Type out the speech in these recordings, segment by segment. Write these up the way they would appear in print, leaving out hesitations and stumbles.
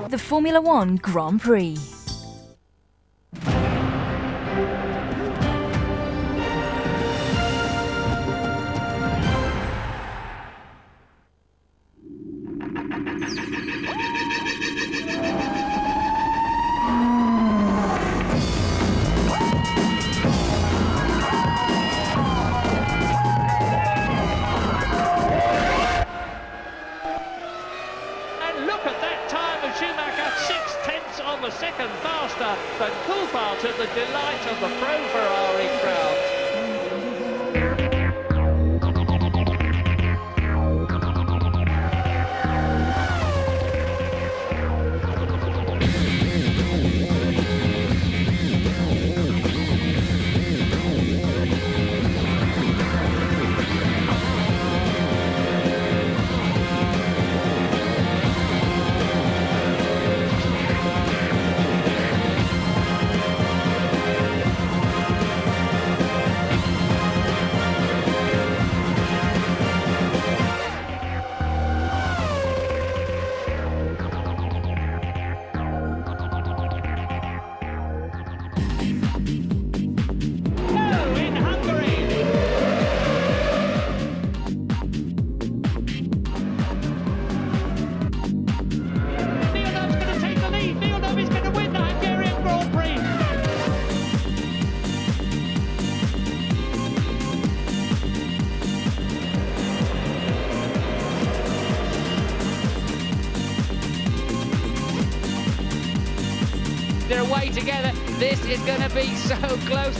The Formula One Grand Prix. Six-tenths of a second faster than Coulthard to the delight of the pro Ferrari crowd. They're away together. This is going to be so close.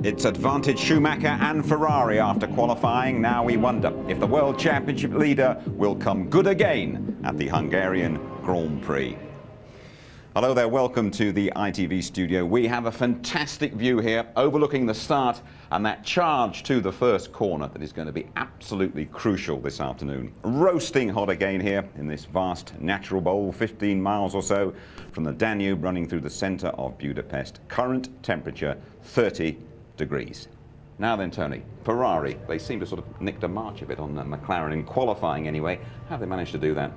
It's advantage Schumacher and Ferrari after qualifying. Now we wonder if the World Championship leader will come good again at the Hungarian Grand Prix. Hello there, welcome to the ITV studio. We have a fantastic view here overlooking the start and that charge to the first corner that is going to be absolutely crucial this afternoon. Roasting hot again here in this vast natural bowl, 15 miles or so from the Danube running through the centre of Budapest. Current temperature 30 degrees. Now then, Tony, Ferrari, they seem to sort of nicked a march a bit on McLaren in qualifying anyway. How have they managed to do that?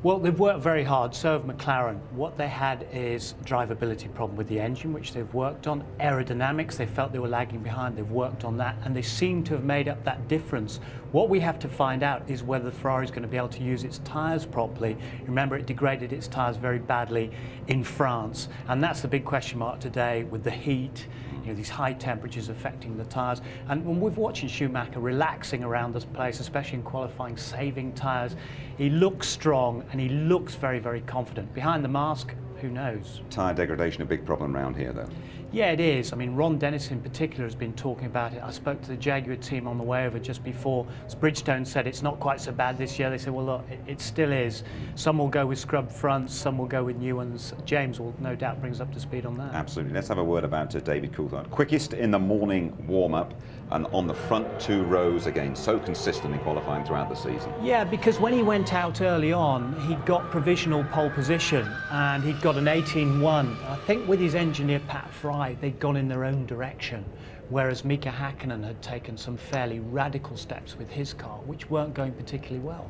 Well, they've worked very hard, so have McLaren. What they had is a drivability problem with the engine, which they've worked on. Aerodynamics, they felt they were lagging behind, they've worked on that, and they seem to have made up that difference. What we have to find out is whether Ferrari is going to be able to use its tyres properly. Remember, it degraded its tyres very badly in France, and that's the big question mark today with the heat. You know, these high temperatures affecting the tyres. And when we're watching Schumacher relaxing around this place, especially in qualifying, saving tyres, he looks strong and he looks very, very confident. Behind the mask, who knows? Tyre degradation a big problem around here, though. Yeah, it is. I mean, Ron Dennis in particular has been talking about it. I spoke to the Jaguar team on the way over just before. Bridgestone said it's not quite so bad this year. They said, well, look, it still is. Some will go with scrubbed fronts, some will go with new ones. James will no doubt bring us up to speed on that. Absolutely. Let's have a word about David Coulthard. Quickest in the morning warm-up and on the front two rows again. So consistent in qualifying throughout the season. Yeah, because when he went out early on, he got provisional pole position and he'd got an 18-1. I think with his engineer, Pat Fry, they'd gone in their own direction, whereas Mika Hakkinen had taken some fairly radical steps with his car, which weren't going particularly well.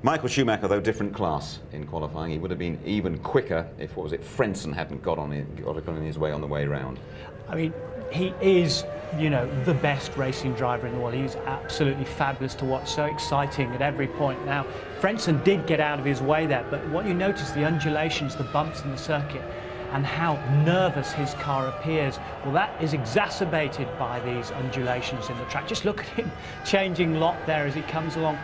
Michael Schumacher, though, different class in qualifying. He would have been even quicker if, what was it, Frentzen hadn't got in his way on the way round. I mean, he is, you know, the best racing driver in the world. He's absolutely fabulous to watch, so exciting at every point. Now, Frentzen did get out of his way there, but what you notice, the undulations, the bumps in the circuit, and how nervous his car appears. Well, that is exacerbated by these undulations in the track. Just look at him changing lot there as he comes along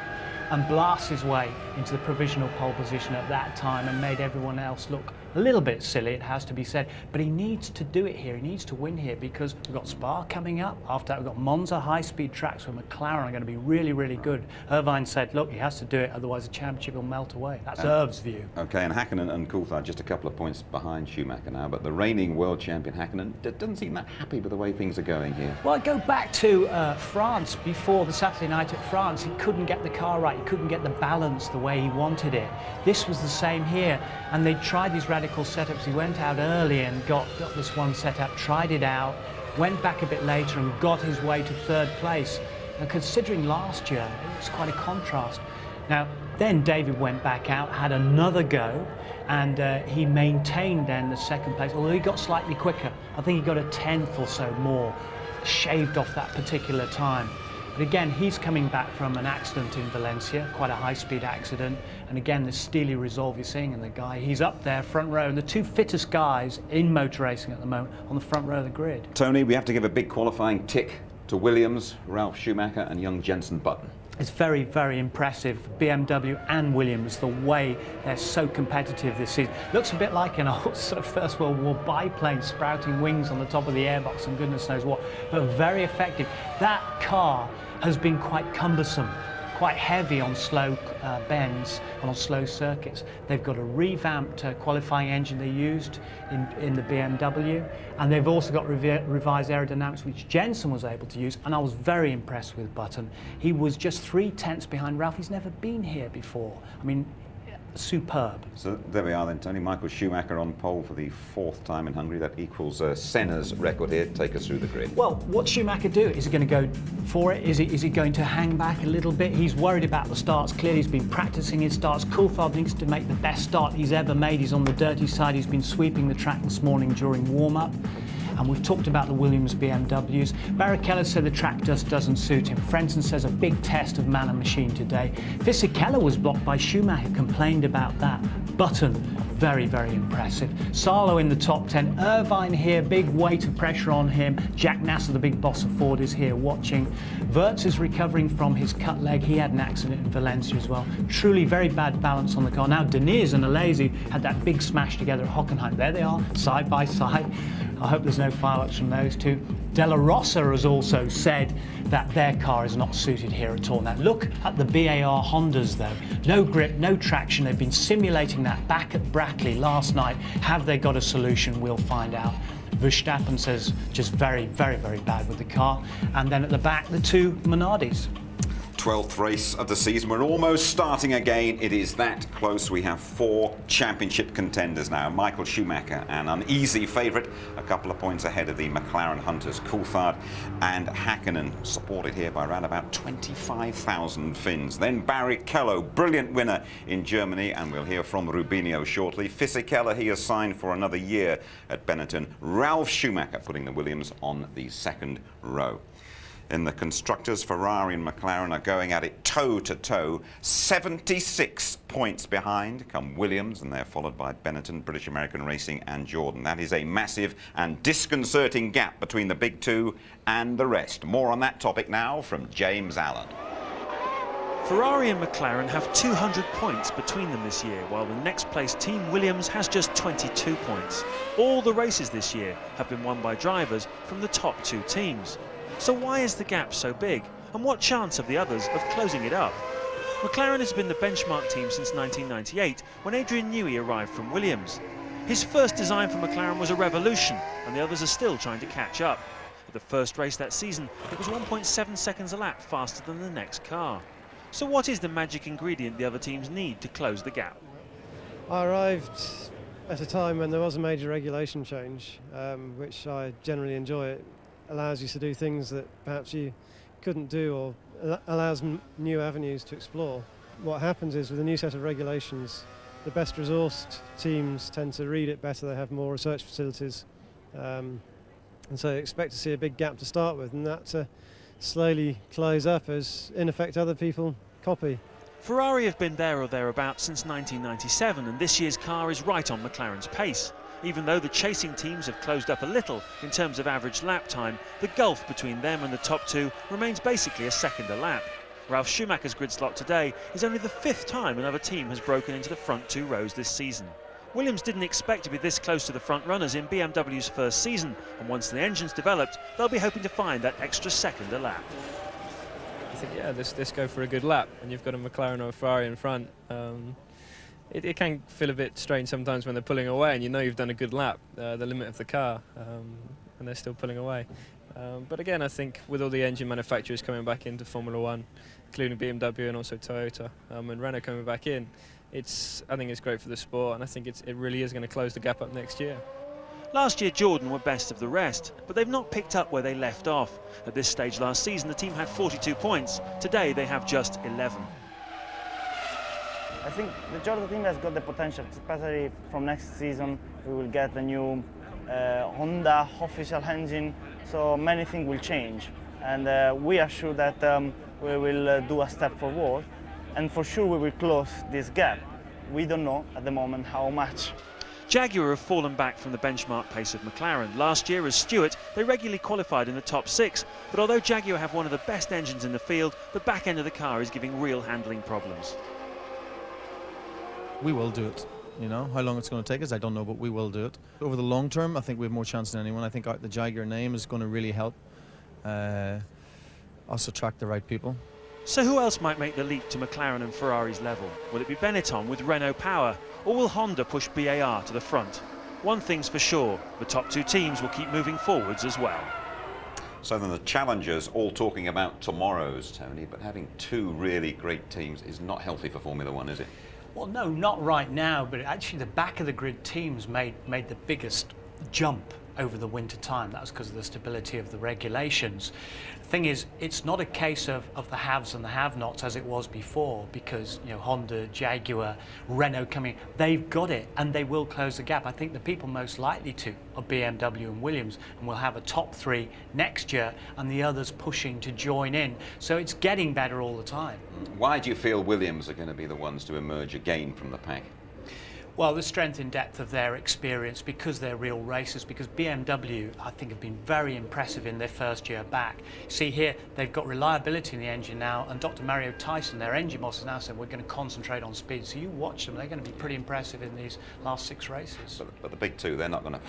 and blasts his way into the provisional pole position at that time and made everyone else look a little bit silly, it has to be said, but he needs to do it here. He needs to win here because we've got Spa coming up. After that, we've got Monza, high-speed tracks where McLaren are going to be really, really good. Irvine said, look, he has to do it, otherwise the championship will melt away. That's Irv's view. Okay, and Hakkinen and Coulthard just a couple of points behind Schumacher now, but the reigning world champion Hakkinen doesn't seem that happy with the way things are going here. Well, I go back to France before the Saturday night at France. He couldn't get the car right. He couldn't get the balance the way he wanted it. This was the same here, and they tried these radical setups. He went out early and got this one set up, tried it out, went back a bit later and got his way to third place. And considering last year, it was quite a contrast. Now, then David went back out, had another go, and he maintained then the second place, although he got slightly quicker. I think he got a tenth or so more, shaved off that particular time. But again, he's coming back from an accident in Valencia, quite a high-speed accident, and again, the steely resolve you're seeing in the guy. He's up there, front row, and the two fittest guys in motor racing at the moment on the front row of the grid. Tony, we have to give a big qualifying tick to Williams, Ralf Schumacher and young Jenson Button. It's very, very impressive, BMW and Williams, the way they're so competitive this season. Looks a bit like an old sort of First World War biplane sprouting wings on the top of the airbox and goodness knows what, but very effective. That car has been quite cumbersome, quite heavy on slow bends and on slow circuits. They've got a revamped qualifying engine they used in the BMW, and they've also got revised aerodynamics, which Jenson was able to use, and I was very impressed with Button. He was just 3/10 behind Ralph. He's never been here before. I mean, superb. So there we are then, Tony. Michael Schumacher on pole for the 4th time in Hungary. That equals Senna's record here. Take us through the grid. Well, what's Schumacher do? Is he going to go for it? Is he going to hang back a little bit? He's worried about the starts. Clearly, he's been practicing his starts. Coulthard needs to make the best start he's ever made. He's on the dirty side. He's been sweeping the track this morning during warm-up. And we've talked about the Williams BMWs. Barrichello said the track just doesn't suit him. Frentzen says a big test of man and machine today. Fisichella was blocked by Schumacher, complained about that. Button, very, very impressive. Salo in the top 10. Irvine here, big weight of pressure on him. Jack Nasser, the big boss of Ford, is here watching. Wirtz is recovering from his cut leg. He had an accident in Valencia as well. Truly very bad balance on the car. Now, Deniz and Alesi had that big smash together at Hockenheim. There they are, side by side. I hope there's no fireworks from those two. Della Rosa has also said that their car is not suited here at all. Now look at the BAR Hondas though. No grip, no traction. They've been simulating that back at Brackley last night. Have they got a solution? We'll find out. Verstappen says just very, very, very bad with the car. And then at the back, the two Minardis. 12th race of the season. We're almost starting again. It is that close. We have 4 championship contenders now. Michael Schumacher, an uneasy favourite, a couple of points ahead of the McLaren hunters, Coulthard and Hakkinen, supported here by around about 25,000 Finns. Then Barrichello, brilliant winner in Germany, and we'll hear from Rubinho shortly. Fisichella, he has signed for another year at Benetton. Ralf Schumacher putting the Williams on the 2nd row. In the constructors, Ferrari and McLaren are going at it toe-to-toe. 76 points behind come Williams, and they're followed by Benetton, British American Racing and Jordan. That is a massive and disconcerting gap between the big two and the rest. More on that topic now from James Allen. Ferrari and McLaren have 200 points between them this year, while the next place team Williams has just 22 points. All the races this year have been won by drivers from the top 2 teams. So why is the gap so big, and what chance have the others of closing it up? McLaren has been the benchmark team since 1998, when Adrian Newey arrived from Williams. His first design for McLaren was a revolution, and the others are still trying to catch up. At the first race that season, it was 1.7 seconds a lap faster than the next car. So what is the magic ingredient the other teams need to close the gap? I arrived at a time when there was a major regulation change, which I generally enjoy. It allows you to do things that perhaps you couldn't do, or allows new avenues to explore. What happens is, with a new set of regulations, the best resourced teams tend to read it better. They have more research facilities, and so expect to see a big gap to start with, and that slowly close up as in effect other people copy. Ferrari have been there or thereabouts since 1997, and this year's car is right on McLaren's pace. Even though the chasing teams have closed up a little in terms of average lap time, the gulf between them and the top 2 remains basically a second a lap. Ralf Schumacher's grid slot today is only the 5th time another team has broken into the front 2 rows this season. Williams didn't expect to be this close to the front runners in BMW's first season, and once the engine's developed, they'll be hoping to find that extra second a lap. I think, yeah, let's go for a good lap, and you've got a McLaren or a Ferrari in front. It can feel a bit strange sometimes when they're pulling away and you know you've done a good lap, the limit of the car, and they're still pulling away. But again, I think with all the engine manufacturers coming back into Formula One, including BMW and also Toyota, and Renault coming back in, I think it's great for the sport, and I think it really is going to close the gap up next year. Last year Jordan were best of the rest, but they've not picked up where they left off. At this stage last season the team had 42 points, today they have just 11. I think the Jordan team has got the potential, especially from next season. We will get the new Honda official engine, so many things will change. And we are sure that we will do a step forward, and for sure we will close this gap. We don't know at the moment how much. Jaguar have fallen back from the benchmark pace of McLaren. Last year as Stewart, they regularly qualified in the top 6, but although Jaguar have one of the best engines in the field, the back end of the car is giving real handling problems. We will do it. You know, how long it's going to take us, I don't know, but we will do it. Over the long term, I think we have more chance than anyone. I think the Jaguar name is going to really help us attract the right people. So who else might make the leap to McLaren and Ferrari's level? Will it be Benetton with Renault power, or will Honda push BAR to the front? One thing's for sure, the top 2 teams will keep moving forwards as well. So then the challengers all talking about tomorrow's, Tony, but having 2 really great teams is not healthy for Formula One, is it? Well, no, not right now, but actually the back of the grid teams made the biggest jump over the winter time. That was because of the stability of the regulations. The thing is, it's not a case of the haves and the have-nots as it was before, because, you know, Honda, Jaguar, Renault coming, they've got it and they will close the gap. I think the people most likely to are BMW and Williams, and we'll have a top 3 next year and the others pushing to join in. So it's getting better all the time. Why do you feel Williams are going to be the ones to emerge again from the pack? Well, the strength and depth of their experience, because they're real racers, because BMW, I think, have been very impressive in their first year back. See here, they've got reliability in the engine now, and Dr. Mario Tyson, their engine boss, has now said we're going to concentrate on speed. So you watch them, they're going to be pretty impressive in these last 6 races. But the big 2, they're not going to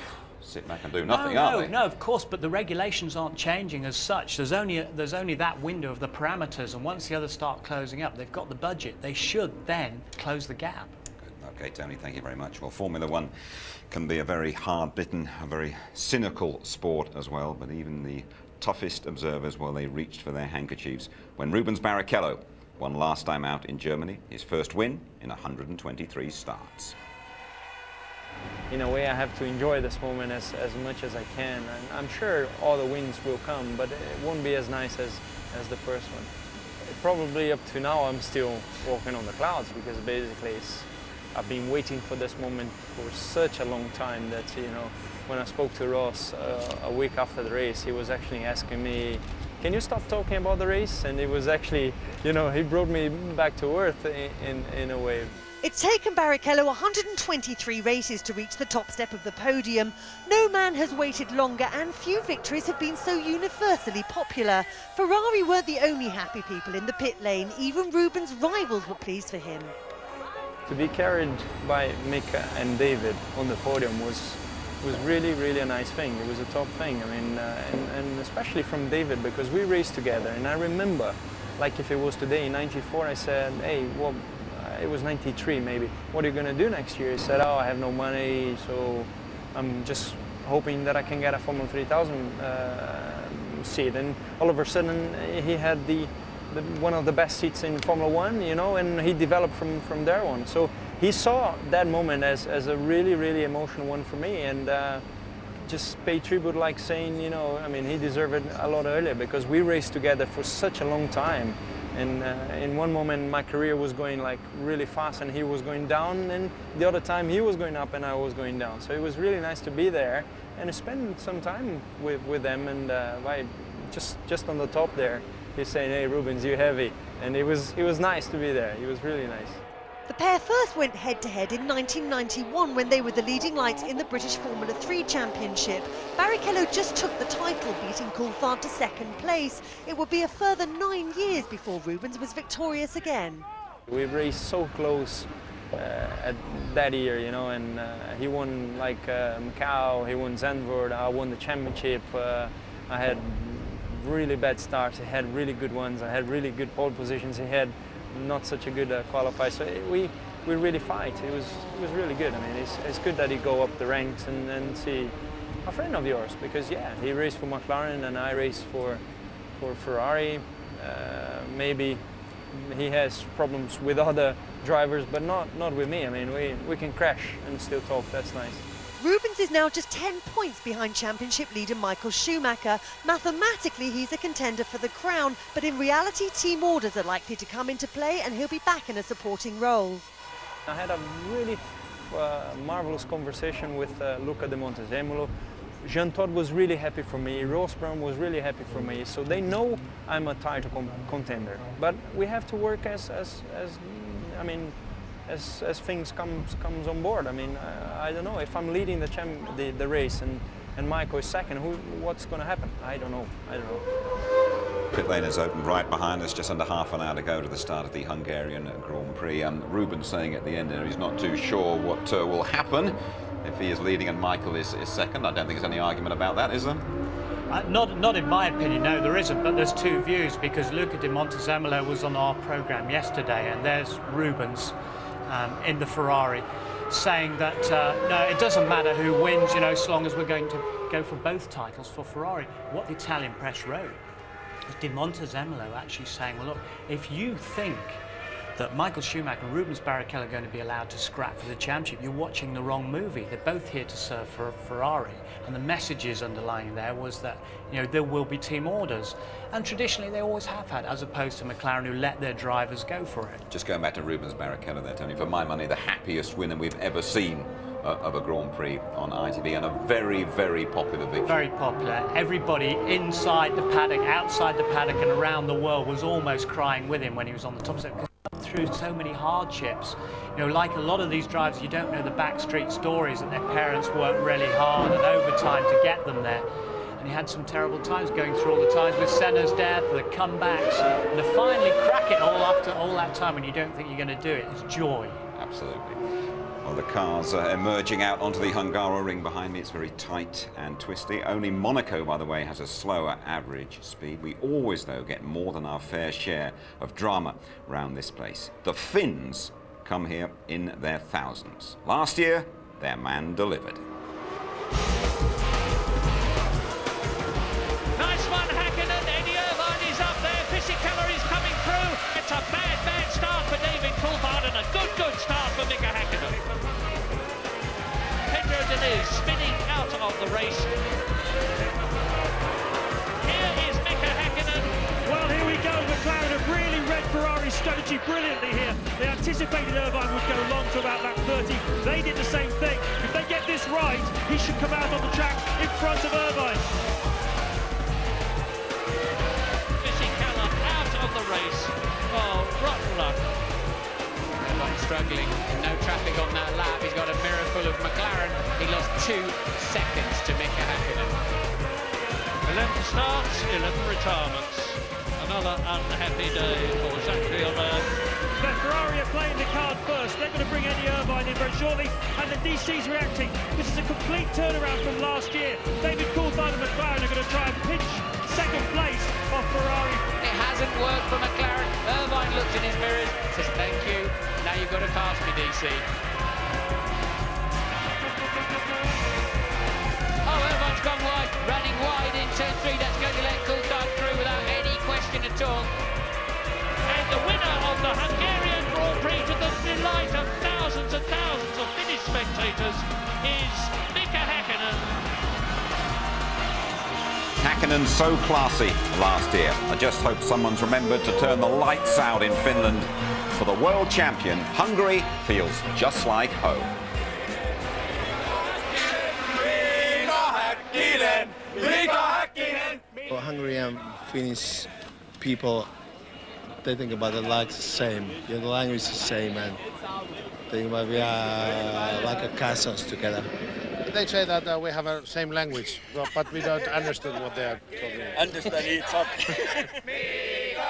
sit back and do nothing, are they? No, of course, but the regulations aren't changing as such. There's only that window of the parameters, and once the others start closing up, they've got the budget. They should then close the gap. Okay, Tony, thank you very much. Well, Formula One can be a very hard-bitten, a very cynical sport as well, but even the toughest observers, well, they reached for their handkerchiefs when Rubens Barrichello won last time out in Germany, his first win in 123 starts. In a way, I have to enjoy this moment as much as I can, and I'm sure all the wins will come, but it won't be as nice as the first one. Probably up to now, I'm still walking on the clouds, because basically I've been waiting for this moment for such a long time that, you know, when I spoke to Ross a week after the race, he was actually asking me, can you stop talking about the race? And it was actually, you know, he brought me back to earth in a way. It's taken Barrichello 123 races to reach the top step of the podium. No man has waited longer, and few victories have been so universally popular. Ferrari weren't the only happy people in the pit lane. Even Rubens' rivals were pleased for him. To be carried by Mika and David on the podium was really, really a nice thing. It was a top thing. I mean, and especially from David, because we raced together. And I remember, like if it was today in '94, I said, hey, well, it was '93 maybe. What are you going to do next year? He said, oh, I have no money, so I'm just hoping that I can get a Formula 3000 seat. And all of a sudden, he had one of the best seats in Formula One, you know, and he developed from there on. So he saw that moment as a really, really emotional one for me, and just pay tribute, like saying, you know, I mean, he deserved it a lot earlier, because we raced together for such a long time. And in one moment my career was going like really fast and he was going down, and the other time he was going up and I was going down. So it was really nice to be there and spend some time with them, and just on the top there, he's saying, hey Rubens, you're heavy. And it was nice to be there. It was really nice. The pair first went head-to-head in 1991 when they were the leading lights in the British Formula 3 Championship. Barrichello just took the title, beating Coulthard to second place. It would be a further 9 years before Rubens was victorious again. We raced so close at that year, you know, and he won like Macau, he won Zandvoort, I won the championship. I had really bad starts, he had really good ones, I had really good pole positions, he had not such a good qualifier, so we really fight. It was really good. I mean, it's good that he go up the ranks and see a friend of yours, because yeah, he raced for McLaren and I raced for Ferrari. Maybe he has problems with other drivers, but not with me. I mean, we can crash and still talk. That's nice. Rubens Williams is now just 10 points behind championship leader Michael Schumacher. Mathematically, he's a contender for the crown, but in reality, team orders are likely to come into play and he'll be back in a supporting role. I had a really marvelous conversation with Luca de Montezemolo. Jean Todt was really happy for me, Ross Brown was really happy for me, so they know I'm a title contender. But we have to work as things comes on board. I mean, I don't know if I'm leading the race and Michael is second. What's going to happen? I don't know. Pit lane is open right behind us, just under half an hour to go to the start of the Hungarian Grand Prix. Ruben saying at the end there he's not too sure what will happen if he is leading and Michael is second. I don't think there's any argument about that, is there? Not in my opinion, no, there isn't, but there's two views, because Luca de Montezemolo was on our programme yesterday, and there's Rubens in the Ferrari saying that no, it doesn't matter who wins, you know, so long as we're going to go for both titles for Ferrari. What the Italian press wrote was de Montezemolo actually saying, well, look, if you think that Michael Schumacher and Rubens Barrichello are going to be allowed to scrap for the championship, you're watching the wrong movie. They're both here to serve for Ferrari, and the messages underlying there was that, you know, there will be team orders, and traditionally they always have had, as opposed to McLaren, who let their drivers go for it. Just going back to Rubens Barrichello there, Tony, for my money, the happiest winner we've ever seen of a Grand Prix on ITV, and a very, very popular victory. Very popular. Everybody inside the paddock, outside the paddock, and around the world was almost crying with him when he was on the top step. Through so many hardships, you know, like a lot of these drivers, you don't know the backstreet stories that their parents worked really hard and overtime to get them there. And he had some terrible times going through all the times with Senna's death, the comebacks, and to finally crack it all after all that time when you don't think you're going to do it. It's joy. Absolutely. Well, the cars are emerging out onto the Hungaroring behind me. It's very tight and twisty. Only Monaco, by the way, has a slower average speed. We always, though, get more than our fair share of drama around this place. The Finns come here in their thousands. Last year, their man delivered. Nice one, Hakkinen. Eddie Irvine is up there. Fisichella is coming through. It's a bad start for David Coulthard and a good start for Mika Hakkinen. Pedro Diniz spinning out of the race. Here is Mika Hakkinen. Well, here we go. McLaren have really read Ferrari's strategy brilliantly here. They anticipated Irvine would go long to about lap 30. They did the same thing. If they get this right, he should come out on the track in front of Irvine. Fisichella out of the race. Oh, rotten luck. Irvine struggling, no traffic on that lap. He's got a miracle of McLaren. He lost 2 seconds to Mika Hakkinen. 11 starts, 11 retirements. Another unhappy day for Zachary Villeneuve. But Ferrari are playing the card first. They're going to bring Eddie Irvine in very shortly, and the DC's reacting. This is a complete turnaround from last year. David Coulthard and McLaren are going to try and pinch second place off Ferrari. It hasn't worked for McLaren. Irvine looks in his mirrors, says thank you. Now you've got to pass me, DC. Oh, Irvine's gone wide, running wide in turn 3. That's going to let Coulthard through without any question at all. And the winner of the Hungarian Grand Prix, to the delight of thousands and thousands of Finnish spectators, is Mika Hakkinen. Hakkinen so classy last year. I just hope someone's remembered to turn the lights out in Finland. For the world champion, Hungary feels just like home. Well, Hungary and Finnish people, they think about the lives the same. You know, the language is the same, and they think about we are like a cousins together. They say that we have the same language, but we don't understand what they are talking about. Understand each other. Mika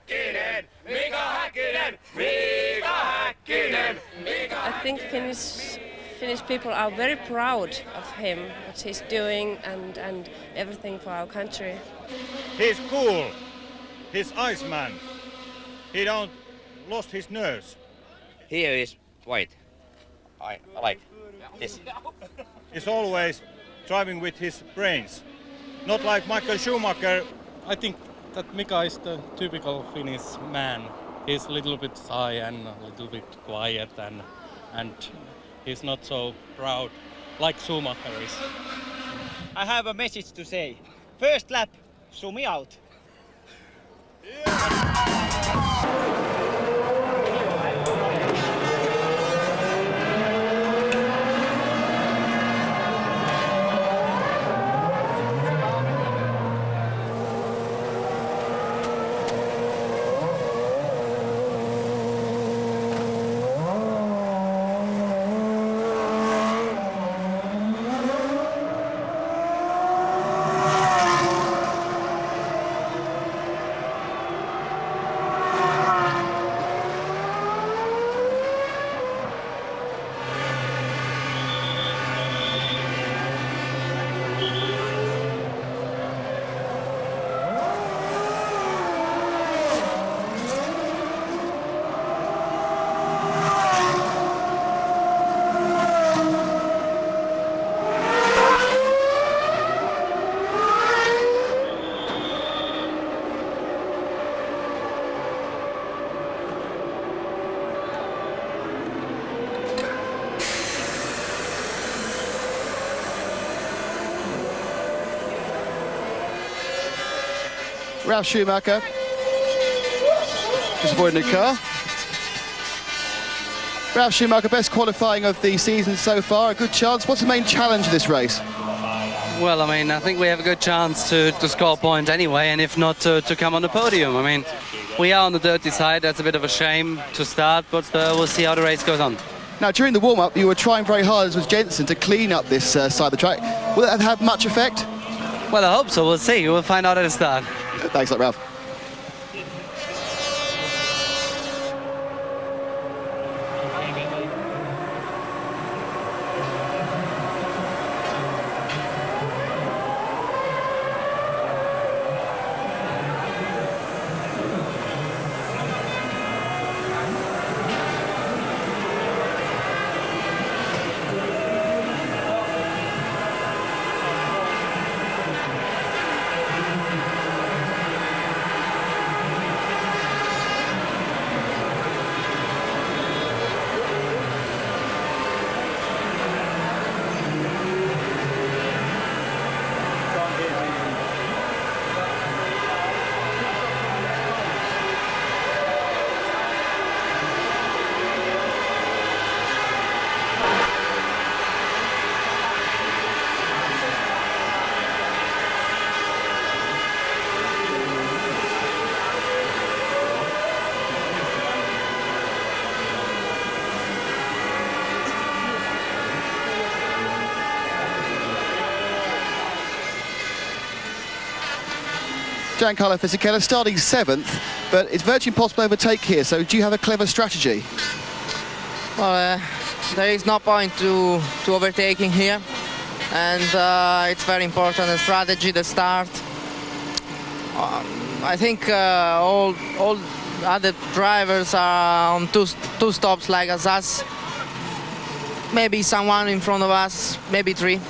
Häkkinen! Mika Häkkinen! Mika Häkkinen! I think Finnish people are very proud of him, what he's doing and everything for our country. He's cool. He's Iceman. He don't lost his nerves. Here is white. I like this. He's always driving with his brains. Not like Michael Schumacher. I think that Mika is the typical Finnish man. He's a little bit shy and a little bit quiet and he's not so proud like Schumacher is. I have a message to say. First lap, Sumi out. Ralf Schumacher just avoiding a car. Ralf Schumacher, best qualifying of the season so far, a good chance. What's the main challenge of this race? Well, I mean, I think we have a good chance to score points anyway, and if not, to come on the podium. I mean, we are on the dirty side. That's a bit of a shame to start, but we'll see how the race goes on. Now, during the warm-up, you were trying very hard, as was Jensen, to clean up this side of the track. Will that have much effect? Well, I hope so. We'll see. We'll find out at the start. Thanks a lot, Ralf. Giancarlo Fisichella starting 7th, but it's virtually impossible to overtake here, so do you have a clever strategy? Well, there is no point to overtaking here, and it's very important, the strategy, the start. I think all other drivers are on two stops like us. Maybe someone in front of us, maybe 3.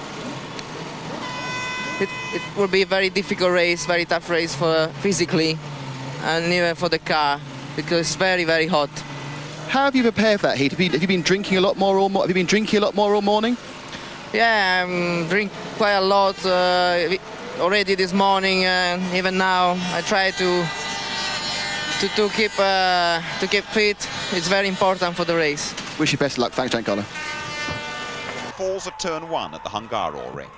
It will be a very difficult race, very tough race for physically, and even for the car, because it's very, very hot. How have you prepared for that heat? Have you been drinking a lot more all morning? Have you been drinking a lot more all morning? Yeah, I drink quite a lot already this morning, and even now I try to keep fit. It's very important for the race. Wish you best of luck. Thanks, Giancarlo. Falls at turn 1 at the Hungaroring.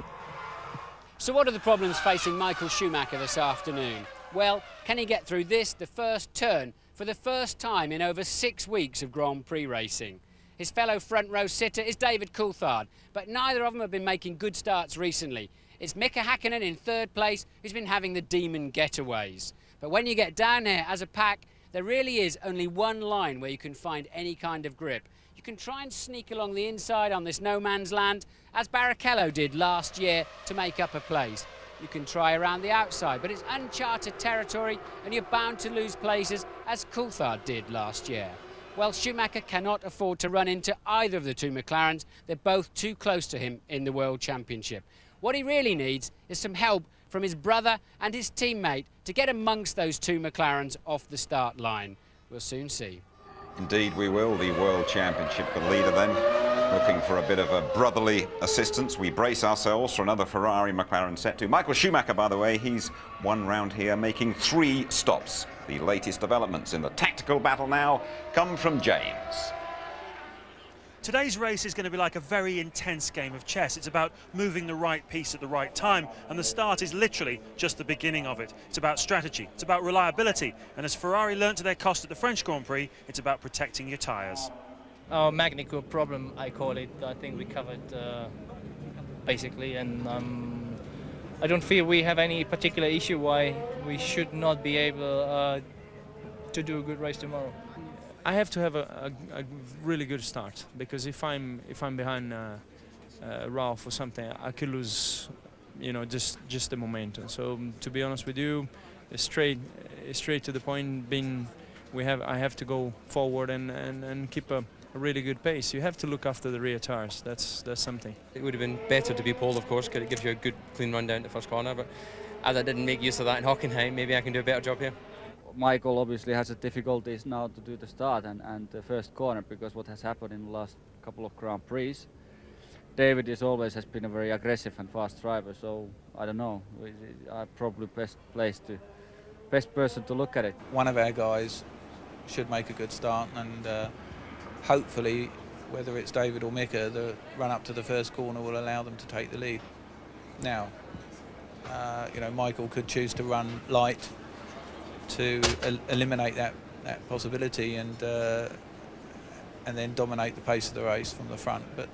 So what are the problems facing Michael Schumacher this afternoon? Well, can he get through this, the first turn, for the first time in over 6 weeks of Grand Prix racing? His fellow front row sitter is David Coulthard, but neither of them have been making good starts recently. It's Mika Häkkinen in 3rd place, who's been having the demon getaways. But when you get down here as a pack, there really is only one line where you can find any kind of grip. You can try and sneak along the inside on this no man's land, as Barrichello did last year to make up a place. You can try around the outside, but it's uncharted territory and you're bound to lose places, as Coulthard did last year. Well, Schumacher cannot afford to run into either of the 2 McLarens. They're both too close to him in the World Championship. What he really needs is some help from his brother and his teammate to get amongst those 2 McLarens off the start line. We'll soon see. Indeed we will. The World Championship, the leader then, Looking for a bit of a brotherly assistance. We brace ourselves for another Ferrari-McLaren set to. Michael Schumacher, by the way, he's one round here, making 3 stops. The latest developments in the tactical battle now come from James. Today's race is going to be like a very intense game of chess. It's about moving the right piece at the right time, and the start is literally just the beginning of it. It's about strategy, it's about reliability, and as Ferrari learnt to their cost at the French Grand Prix, it's about protecting your tyres. Our mechanical problem, I call it, I think we covered basically, and I don't feel we have any particular issue why we should not be able to do a good race tomorrow. I have to have a really good start, because if I'm behind Ralph or something, I could lose, you know, just the momentum. So to be honest with you, straight to the point. I have to go forward and keep a really good pace. You have to look after the rear tires. That's something. It would have been better to be pole, of course, because it gives you a good clean run down the first corner. But as I didn't make use of that in Hockenheim, maybe I can do a better job here. Michael obviously has a difficulties now to do the start and the first corner, because what has happened in the last couple of Grand Prix. David always has been a very aggressive and fast driver, so I don't know. I'm probably best person to look at it. One of our guys should make a good start, and hopefully, whether it's David or Mika, the run up to the first corner will allow them to take the lead. Now, you know, Michael could choose to run light to eliminate that possibility and then dominate the pace of the race from the front. But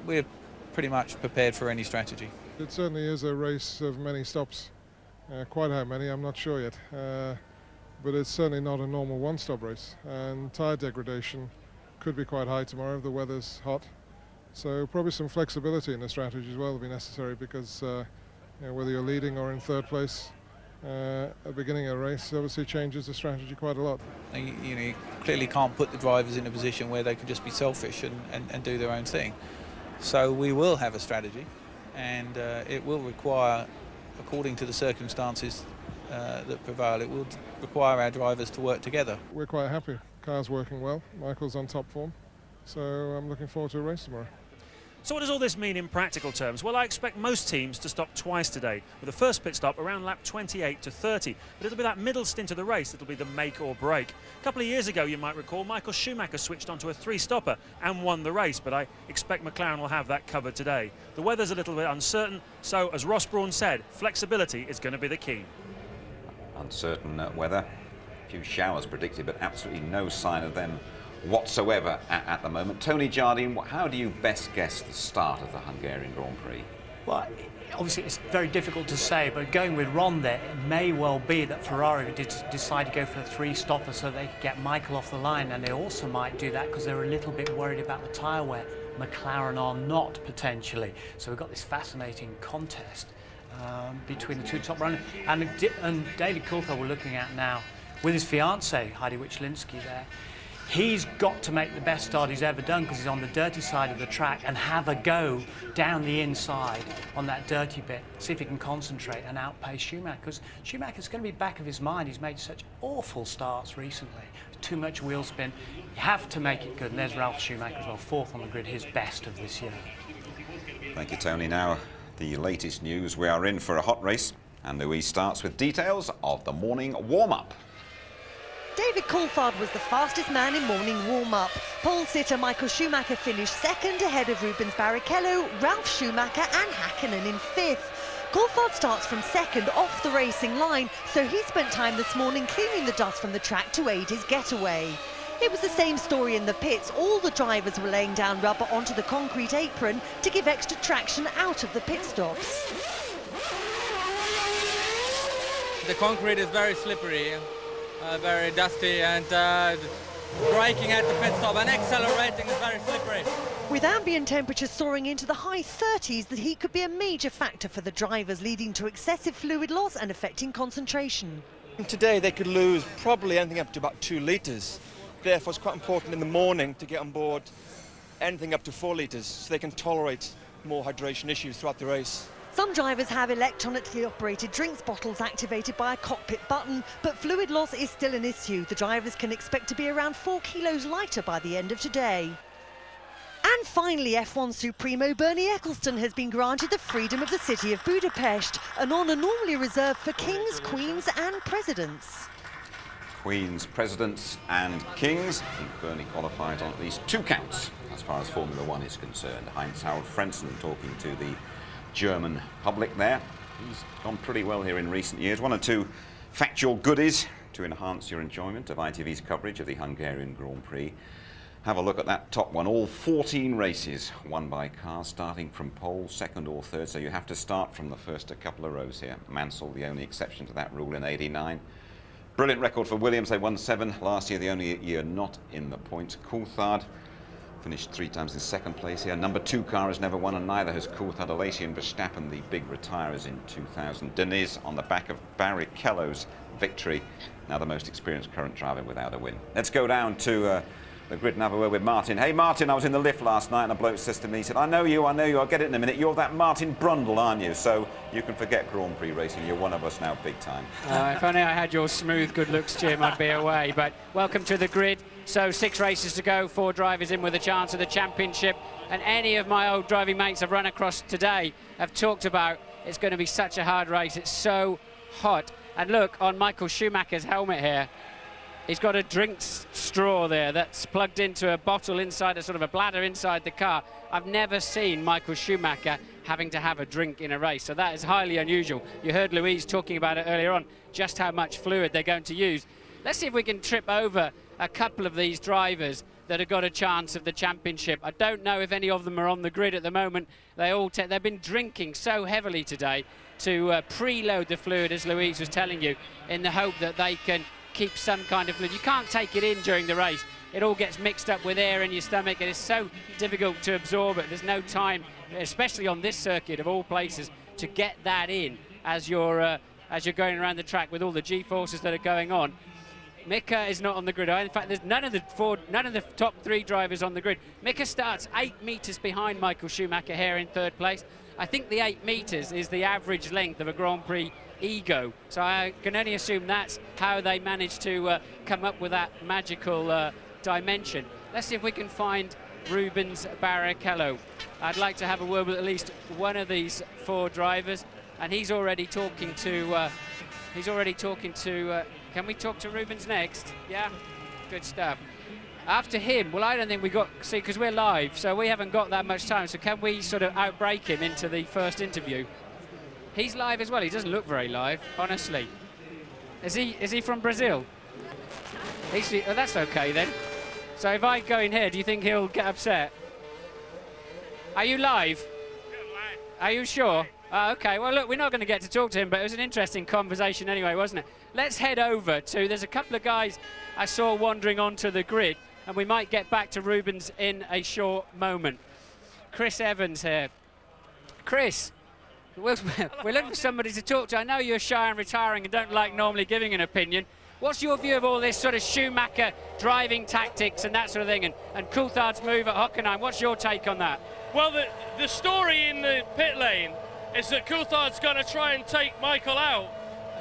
we're pretty much prepared for any strategy. It certainly is a race of many stops. Quite how many, I'm not sure yet. But it's certainly not a normal one-stop race. And tyre degradation could be quite high tomorrow if the weather's hot. So probably some flexibility in the strategy as well will be necessary, because you know, whether you're leading or in third place, at the beginning of a race obviously changes the strategy quite a lot. You know, you clearly can't put the drivers in a position where they can just be selfish and do their own thing. So we will have a strategy, and it will require, according to the circumstances that prevail, it will require our drivers to work together. We're quite happy. Car's working well. Michael's on top form. So I'm looking forward to a race tomorrow. So what does all this mean in practical terms? Well, I expect most teams to stop twice today, with the first pit stop around lap 28 to 30. But it'll be that middle stint of the race that'll be the make or break. A couple of years ago, you might recall, Michael Schumacher switched onto a 3-stopper and won the race, but I expect McLaren will have that covered today. The weather's a little bit uncertain, so as Ross Brawn said, flexibility is going to be the key. Uncertain weather, a few showers predicted, but absolutely no sign of them whatsoever at the moment. Tony Jardine, how do you best guess the start of the Hungarian Grand Prix? Well, obviously it's very difficult to say, but going with Ron there, it may well be that Ferrari did decide to go for a 3-stopper so they could get Michael off the line, and they also might do that because they're a little bit worried about the tyre wear. McLaren are not, potentially. So we've got this fascinating contest between the two top runners. And David Coulthard we're looking at now with his fiancée, Heidi Wichlinski there. He's got to make the best start he's ever done, because he's on the dirty side of the track, and have a go down the inside on that dirty bit. See if he can concentrate and outpace Schumacher, because Schumacher's going to be back of his mind. He's made such awful starts recently. Too much wheel spin. You have to make it good. And there's Ralf Schumacher as well, 4th on the grid, his best of this year. Thank you, Tony. Now, the latest news. We are in for a hot race, and Louise starts with details of the morning warm-up. David Coulthard was the fastest man in morning warm-up. Pole sitter Michael Schumacher finished 2nd ahead of Rubens Barrichello, Ralf Schumacher and Häkkinen in 5th. Coulthard starts from 2nd off the racing line, so he spent time this morning cleaning the dust from the track to aid his getaway. It was the same story in the pits. All the drivers were laying down rubber onto the concrete apron to give extra traction out of the pit stops. The concrete is very slippery. Very dusty, and braking at the pit stop and accelerating is very slippery. With ambient temperatures soaring into the high 30s, the heat could be a major factor for the drivers, leading to excessive fluid loss and affecting concentration. Today they could lose probably anything up to about 2 litres. Therefore it's quite important in the morning to get on board anything up to 4 litres so they can tolerate more hydration issues throughout the race. Some drivers have electronically operated drinks bottles activated by a cockpit button, but fluid loss is still an issue. The drivers can expect to be around 4 kilos lighter by the end of today. And finally, F1 Supremo Bernie Ecclestone has been granted the freedom of the city of Budapest, an honour normally reserved for kings, queens and presidents. Queens, presidents and kings. I think Bernie qualified on at least 2 counts as far as Formula One is concerned. Heinz-Harald Frentzen talking to the German public there. He's gone pretty well here in recent years. 1 or 2 factual goodies to enhance your enjoyment of ITV's coverage of the Hungarian Grand Prix. Have a look at that top one. All 14 races won by cars starting from pole, second or third, so you have to start from the first a couple of rows here. Mansell, the only exception to that rule in '89. Brilliant record for Williams. They won 7 last year, the only year not in the points. Coulthard finished 3 times in second place here. Number 2 car has never won, and neither has Coulthard. Alesi and Verstappen, the big retirers in 2000. Deniz on the back of Barrichello's victory, now the most experienced current driver without a win. Let's go down to the grid and have a word with Martin. Hey Martin, I was in the lift last night and a bloke says to me, he said, I know you, I'll get it in a minute. You're that Martin Brundle, aren't you? So you can forget Grand Prix racing, you're one of us now, big time. If only I had your smooth good looks, Jim, I'd be away. But welcome to the grid. So 6 races to go, 4 drivers in with a chance of the championship. And any of my old driving mates I've run across today have talked about it's going to be such a hard race. It's so hot. And look, on Michael Schumacher's helmet here, he's got a drink straw there that's plugged into a bottle inside, a sort of a bladder inside the car. I've never seen Michael Schumacher having to have a drink in a race, so that is highly unusual. You heard Louise talking about it earlier on, just how much fluid they're going to use. Let's see if we can trip over a couple of these drivers that have got a chance of the championship. I don't know if any of them are on the grid at the moment. They've been drinking so heavily today to preload the fluid, as Louise was telling you, in the hope that they can keep some kind of fluid. You can't take it in during the race. It all gets mixed up with air in your stomach and it's so difficult to absorb it. There's no time, especially on this circuit of all places, to get that in as you're going around the track with all the G-forces that are going on. Mika is not on the grid. In fact, there's none of the top 3 drivers on the grid. Mika starts 8 metres behind Michael Schumacher here in 3rd place. I think the 8 metres is the average length of a Grand Prix ego, so I can only assume that's how they managed to come up with that magical dimension. Let's see if we can find Rubens Barrichello. I'd like to have a word with at least one of these 4 drivers, and he's already talking to can we talk to Rubens next? Yeah, good stuff. After him, well, I don't think we got, see, because we're live, so we haven't got that much time, so can we sort of outbreak him into the first interview? He's live as well. He doesn't look very live, honestly. Is he from Brazil? Oh, that's okay then. So if I go in here, do you think he'll get upset? Are you live? Are you sure? Oh, okay, well look, we're not going to get to talk to him, but it was an interesting conversation anyway, wasn't it? Let's head over to, there's a couple of guys I saw wandering onto the grid, and we might get back to Rubens in a short moment. Chris Evans here. Chris, we're looking for somebody to talk to. I know you're shy and retiring and don't like normally giving an opinion. What's your view of all this sort of Schumacher driving tactics and that sort of thing, and Coulthard's move at Hockenheim? What's your take on that? Well, the story in the pit lane is that Coulthard's going to try and take Michael out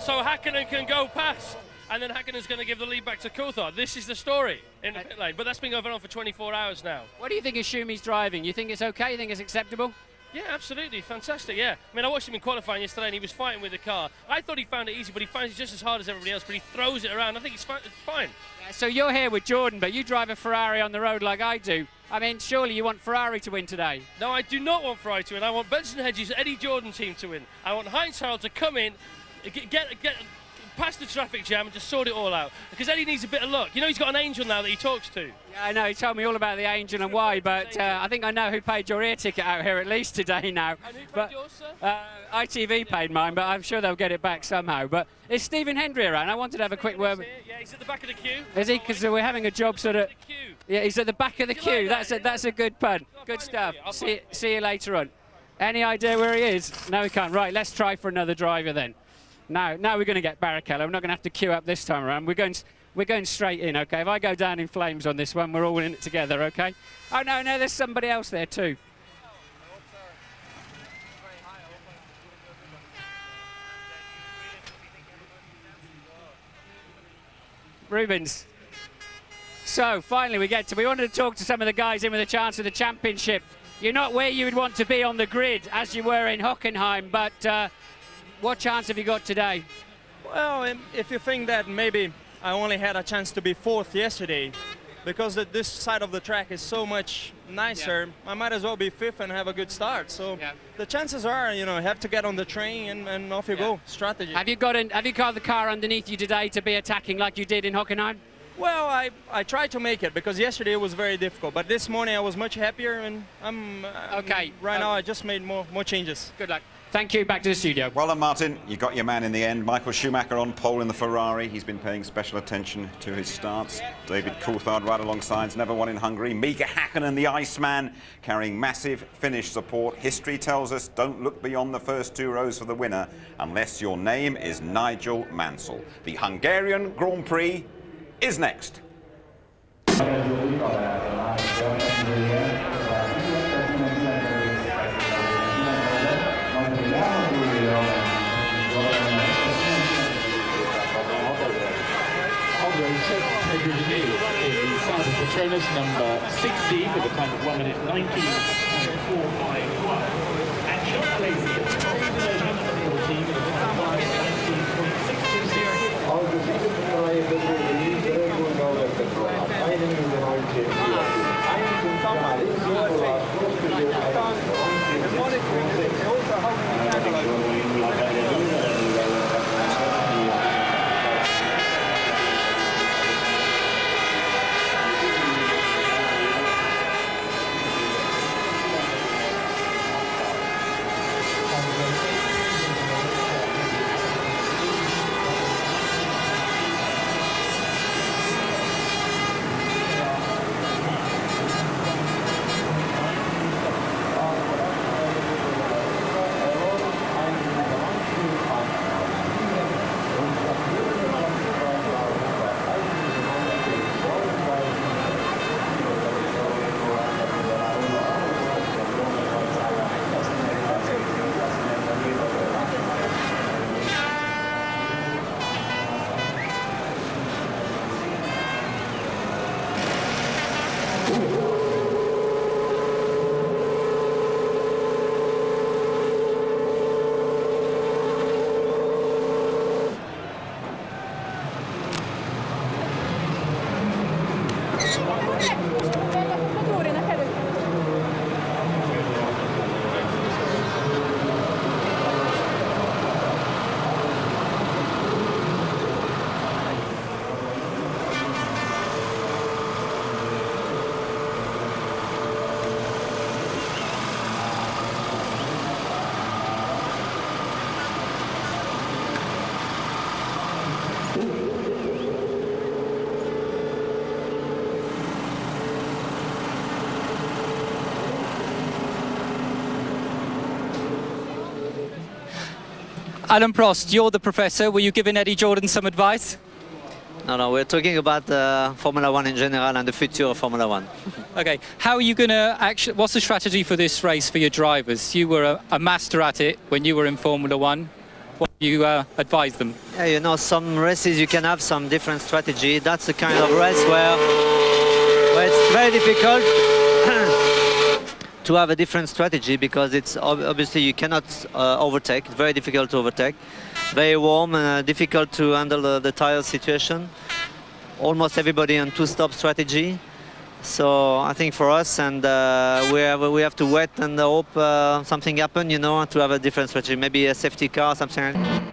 so Hakkinen can go past, and then Hakkinen's going to give the lead back to Coulthard. This is the story in the pit lane, but that's been going on for 24 hours now. What do you think of Schumi's driving? You think it's okay? You think it's acceptable? Yeah, absolutely. Fantastic, yeah. I mean, I watched him in qualifying yesterday and he was fighting with the car. I thought he found it easy, but he finds it just as hard as everybody else, but he throws it around. I think it's fine. Yeah, so you're here with Jordan, but you drive a Ferrari on the road like I do. I mean, surely you want Ferrari to win today? No, I do not want Ferrari to win. I want Benson Hedges' Eddie Jordan team to win. I want Heinz-Harald to come in, get past the traffic jam and just sort it all out. Because Eddie needs a bit of luck. You know, he's got an angel now that he talks to. Yeah, I know. He told me all about the angel and why, but I think I know who paid your ear ticket out here at least today now. And who paid yours, sir? ITV paid mine, but I'm sure they'll get it back somehow. But is Stephen Hendry around? I wanted to have a quick word. Yeah, he's at the back of the queue. Is he? Because we're having a job sort of... Yeah, he's at the back of the queue. That's a good pun. Good stuff. See you later on. Any idea where he is? No, we can't. Right, let's try for another driver then. Now we're going to get Barrichello. We're not going to have to queue up this time around. We're going straight in, okay? If I go down in flames on this one, we're all in it together, okay? Oh, no, there's somebody else there too. Rubens. So finally we wanted to talk to some of the guys in with a chance of the championship. You're not where you would want to be on the grid as you were in Hockenheim, but what chance have you got today? Well, if you think that maybe I only had a chance to be 4th yesterday, because this side of the track is so much nicer, I might as well be 5th and have a good start. So the chances are, you know, I have to get on the train and off you go. Strategy. Have you got the car underneath you today to be attacking like you did in Hockenheim? Well, I tried to make it because yesterday it was very difficult, but this morning I was much happier, and I'm okay. Right now I just made more changes. Good luck. Thank you. Back to the studio. Well done, Martin. You got your man in the end. Michael Schumacher on pole in the Ferrari. He's been paying special attention to his starts. David Coulthard right alongside. Never won in Hungary. Mika Häkkinen, the Iceman, carrying massive Finnish support. History tells us don't look beyond the first 2 rows for the winner unless your name is Nigel Mansell. The Hungarian Grand Prix is next. Patronus number 16 with a time of 1 minute 19.451. And Sean Lacey, number 14 with a time of '" Alan Prost, you're the professor. Were you giving Eddie Jordan some advice? No, we're talking about Formula One in general and the future of Formula One. Okay, how are you going to actually, what's the strategy for this race for your drivers? You were a master at it when you were in Formula One. What do you advise them? Yeah, you know, some races you can have some different strategy. That's the kind of race where it's very difficult to have a different strategy because it's obviously you cannot overtake. It's very difficult to overtake. Very warm and difficult to handle the tire situation. Almost everybody on two-stop strategy. So I think for us, and we have to wait and hope something happen, you know, to have a different strategy. Maybe a safety car, something like that.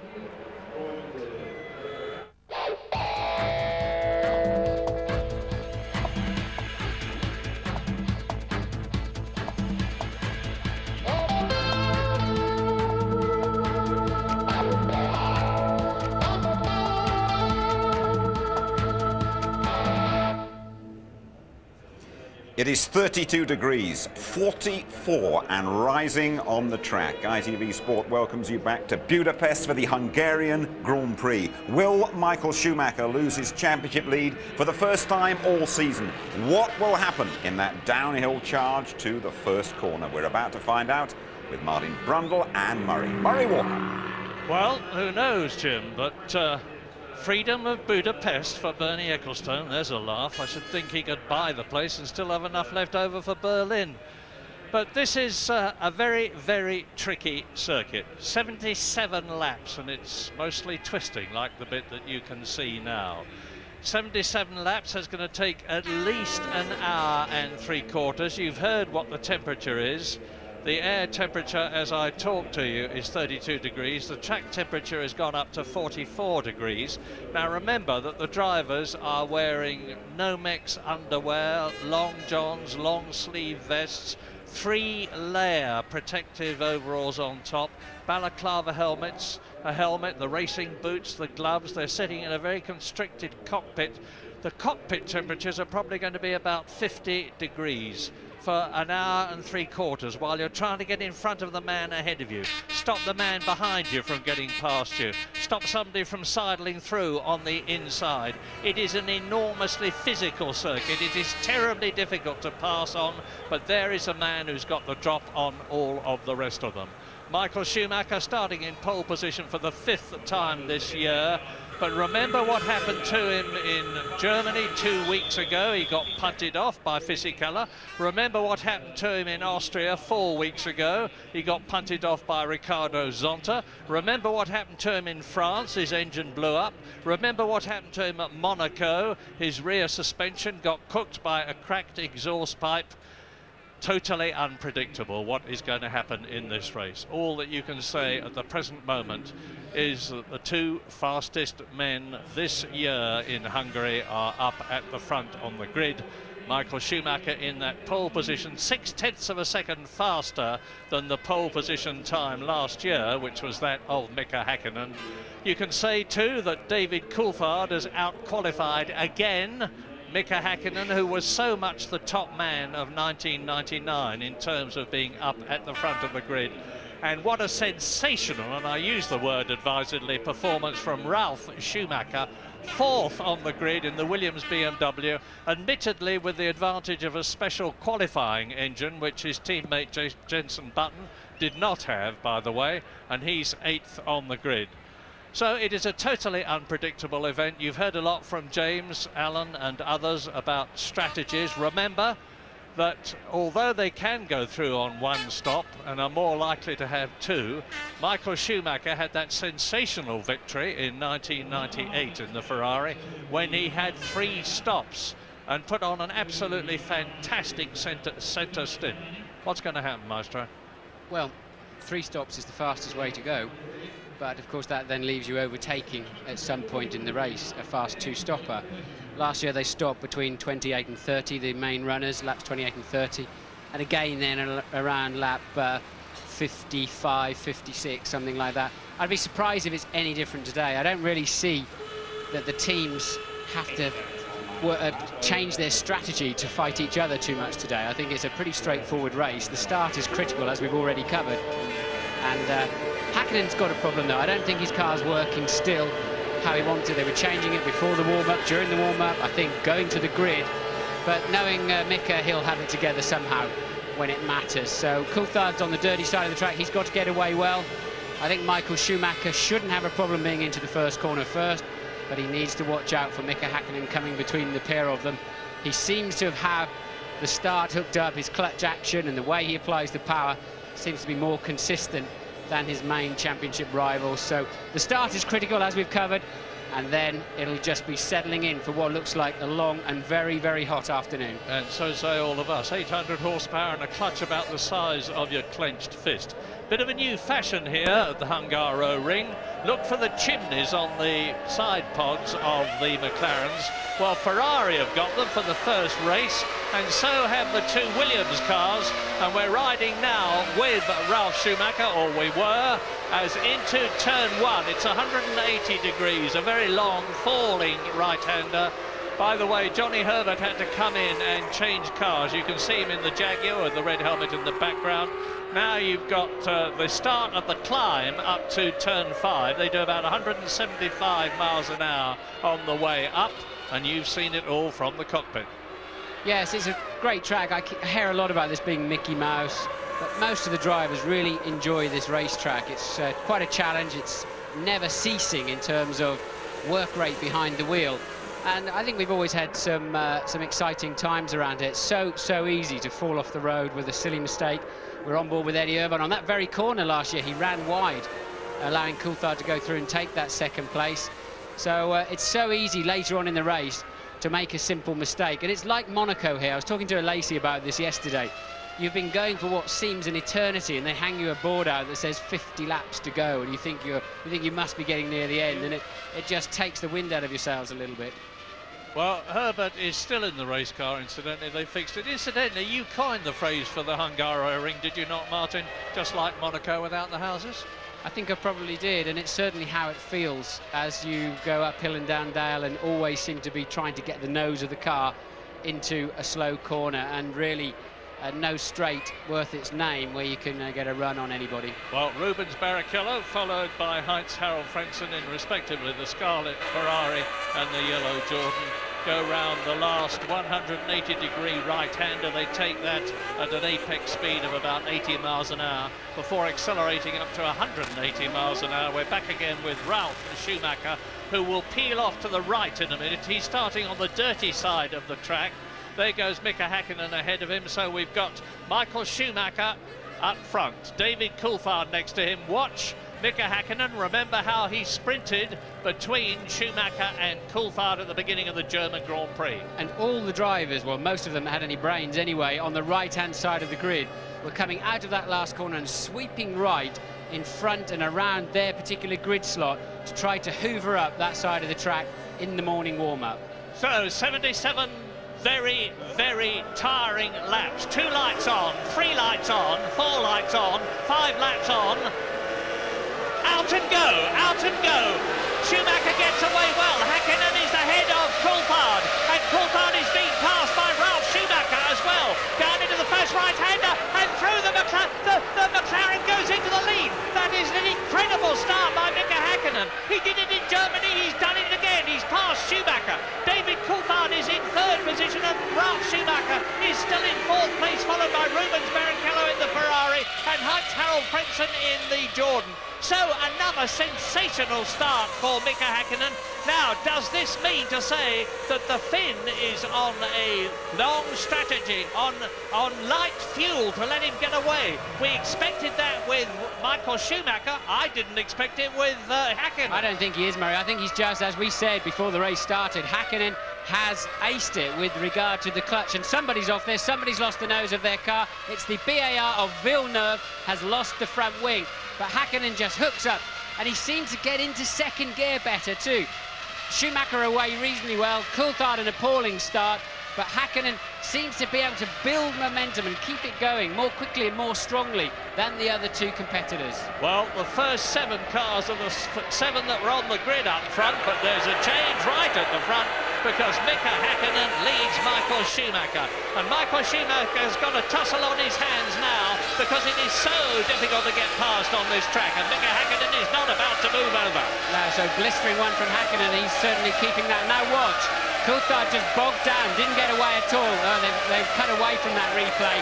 It is 32 degrees, 44 and rising on the track. ITV Sport welcomes you back to Budapest for the Hungarian Grand Prix. Will Michael Schumacher lose his championship lead for the first time all season? What will happen in that downhill charge to the first corner? We're about to find out with Martin Brundle and Murray Walker. Well, who knows, Jim, but Freedom of Budapest for Bernie Ecclestone. There's a laugh. I should think he could buy the place and still have enough left over for Berlin. But this is a very, very tricky circuit. 77 laps, and it's mostly twisting, like the bit that you can see now. 77 laps is going to take at least an hour and 3/4. You've heard what the temperature is. The air temperature, as I talk to you, is 32 degrees. The track temperature has gone up to 44 degrees. Now remember that the drivers are wearing Nomex underwear, long johns, long sleeve vests, 3-layer protective overalls on top, balaclava helmets, a helmet, the racing boots, the gloves. They're sitting in a very constricted cockpit. The cockpit temperatures are probably going to be about 50 degrees for an hour and 3/4 while you're trying to get in front of the man ahead of you. Stop the man behind you from getting past you. Stop somebody from sidling through on the inside. It is an enormously physical circuit. It is terribly difficult to pass on, but there is a man who's got the drop on all of the rest of them. Michael Schumacher starting in pole position for the 5th time this year. But remember what happened to him in Germany 2 weeks ago. He got punted off by Fisichella. Remember what happened to him in Austria 4 weeks ago. He got punted off by Ricardo Zonta. Remember what happened to him in France. His engine blew up. Remember what happened to him at Monaco. His rear suspension got cooked by a cracked exhaust pipe. Totally unpredictable what is going to happen in this race. All that you can say at the present moment is that the 2 fastest men this year in Hungary are up at the front on the grid. Michael Schumacher in that pole position, 0.6 of a second faster than the pole position time last year, which was that of Mika Häkkinen. You can say too that David Coulthard has out-qualified again Mika Häkkinen, who was so much the top man of 1999 in terms of being up at the front of the grid. And what a sensational, and I use the word advisedly, performance from Ralf Schumacher, 4th on the grid in the Williams BMW, admittedly with the advantage of a special qualifying engine, which his teammate Jenson Button did not have, by the way, and he's 8th on the grid. So it is a totally unpredictable event. You've heard a lot from James, Alan and others about strategies. Remember that although they can go through on 1 stop and are more likely to have 2, Michael Schumacher had that sensational victory in 1998 in the Ferrari when he had 3 stops and put on an absolutely fantastic centre stint. What's going to happen, Maestro? Well, 3 stops is the fastest way to go. But of course that then leaves you overtaking at some point in the race, a fast 2-stopper. Last year they stopped between 28 and 30, the main runners, laps 28 and 30. And again then around lap 55, 56, something like that. I'd be surprised if it's any different today. I don't really see that the teams have to change their strategy to fight each other too much today. I think it's a pretty straightforward race. The start is critical, as we've already covered. And Häkkinen's got a problem though. I don't think his car's working still how he wants it. They were changing it before the warm-up, during the warm-up, I think going to the grid. But knowing Mika, he'll have it together somehow when it matters. So Coulthard's on the dirty side of the track. He's got to get away well. I think Michael Schumacher shouldn't have a problem being into the first corner first, but he needs to watch out for Mika Häkkinen coming between the pair of them. He seems to have the start hooked up, his clutch action and the way he applies the power seems to be more consistent than his main championship rivals. So the start is critical, as we've covered, and then it'll just be settling in for what looks like a long and very, very hot afternoon. And so say all of us. 800 horsepower and a clutch about the size of your clenched fist. Bit of a new fashion here at the Hungaro ring. Look for the chimneys on the side pods of the McLarens. Well, Ferrari have got them for the first race, and so have the 2 Williams cars. And we're riding now with Ralf Schumacher, or we were, as into turn 1. It's 180 degrees, a very long falling right-hander. By the way, Johnny Herbert had to come in and change cars. You can see him in the Jaguar with the red helmet in the background. Now you've got the start of the climb up to turn 5. They do about 175 miles an hour on the way up, and you've seen it all from the cockpit. Yes, it's a great track. I hear a lot about this being Mickey Mouse, but most of the drivers really enjoy this racetrack. It's quite a challenge. It's never ceasing in terms of work rate behind the wheel. And I think we've always had some exciting times around it. So easy to fall off the road with a silly mistake. We're on board with Eddie Irvine on that very corner last year. He ran wide, allowing Coulthard to go through and take that second place. So it's so easy later on in the race to make a simple mistake. And it's like Monaco here. I was talking to Lacey about this yesterday. You've been going for what seems an eternity, and they hang you a board out that says 50 laps to go, and you think you must be getting near the end, and it just takes the wind out of your sails a little bit. Well, Herbert is still in the race car, incidentally. They fixed it. Incidentally, you coined the phrase for the Hungaroring, did you not, Martin? Just like Monaco without the houses? I think I probably did, and it's certainly how it feels as you go uphill and down dale and always seem to be trying to get the nose of the car into a slow corner, and really no straight worth its name where you can get a run on anybody. Well, Rubens Barrichello followed by Heinz-Harald Frentzen in respectively the Scarlet Ferrari and the Yellow Jordan. Go round the last 180-degree right-hander. They take that at an apex speed of about 80 miles an hour before accelerating up to 180 miles an hour. We're back again with Ralf Schumacher, who will peel off to the right in a minute. He's starting on the dirty side of the track. There goes Mika Häkkinen ahead of him, so we've got Michael Schumacher up front, David Coulthard next to him. Watch Mika Häkkinen. Remember how he sprinted between Schumacher and Coulthard at the beginning of the German Grand Prix. And all the drivers, well, most of them had any brains anyway, on the right-hand side of the grid were coming out of that last corner and sweeping right in front and around their particular grid slot to try to hoover up that side of the track in the morning warm-up. So 77 very, very tiring laps. 2 lights on, 3 lights on, 4 lights on, 5 laps on. Out and go, out and go. Schumacher gets away well. Häkkinen is ahead of Coulthard, and Coulthard is being passed by Ralf Schumacher as well. Down into the first right-hander, and through the McLaren goes into the lead. That is an incredible start by Mika Häkkinen. He did it in Germany, he's done it again. He's passed Schumacher. David Coulthard is in 3rd position, and Ralf Schumacher is still in 4th place, followed by Rubens Barrichello in the Ferrari and Heinz-Harald Frentzen in the Jordan. So another sensational start for Mika Häkkinen. Now, does this mean to say that the Finn is on a long strategy, on light fuel to let him get away? We expected that with Michael Schumacher. I didn't expect it with Häkkinen. I don't think he is, Murray. I think he's just, as we said before the race started, Häkkinen has aced it with regard to the clutch, and somebody's off there, somebody's lost the nose of their car. It's the BAR of Villeneuve has lost the front wing, but Häkkinen just hooks up, and he seems to get into 2nd gear better too. Schumacher away reasonably well, Coulthard an appalling start, but Häkkinen seems to be able to build momentum and keep it going more quickly and more strongly than the other 2 competitors. Well, the first 7 cars are the 7 that were on the grid up front, but there's a change right at the front because Mika Häkkinen leads Michael Schumacher. And Michael Schumacher's got a tussle on his hands now because it is so difficult to get past on this track, and Mika Häkkinen is not about to move over. No, so blistering one from Häkkinen, he's certainly keeping that. Now watch, Coulthard just bogged down, didn't get away at all. Oh, they've cut away from that replay,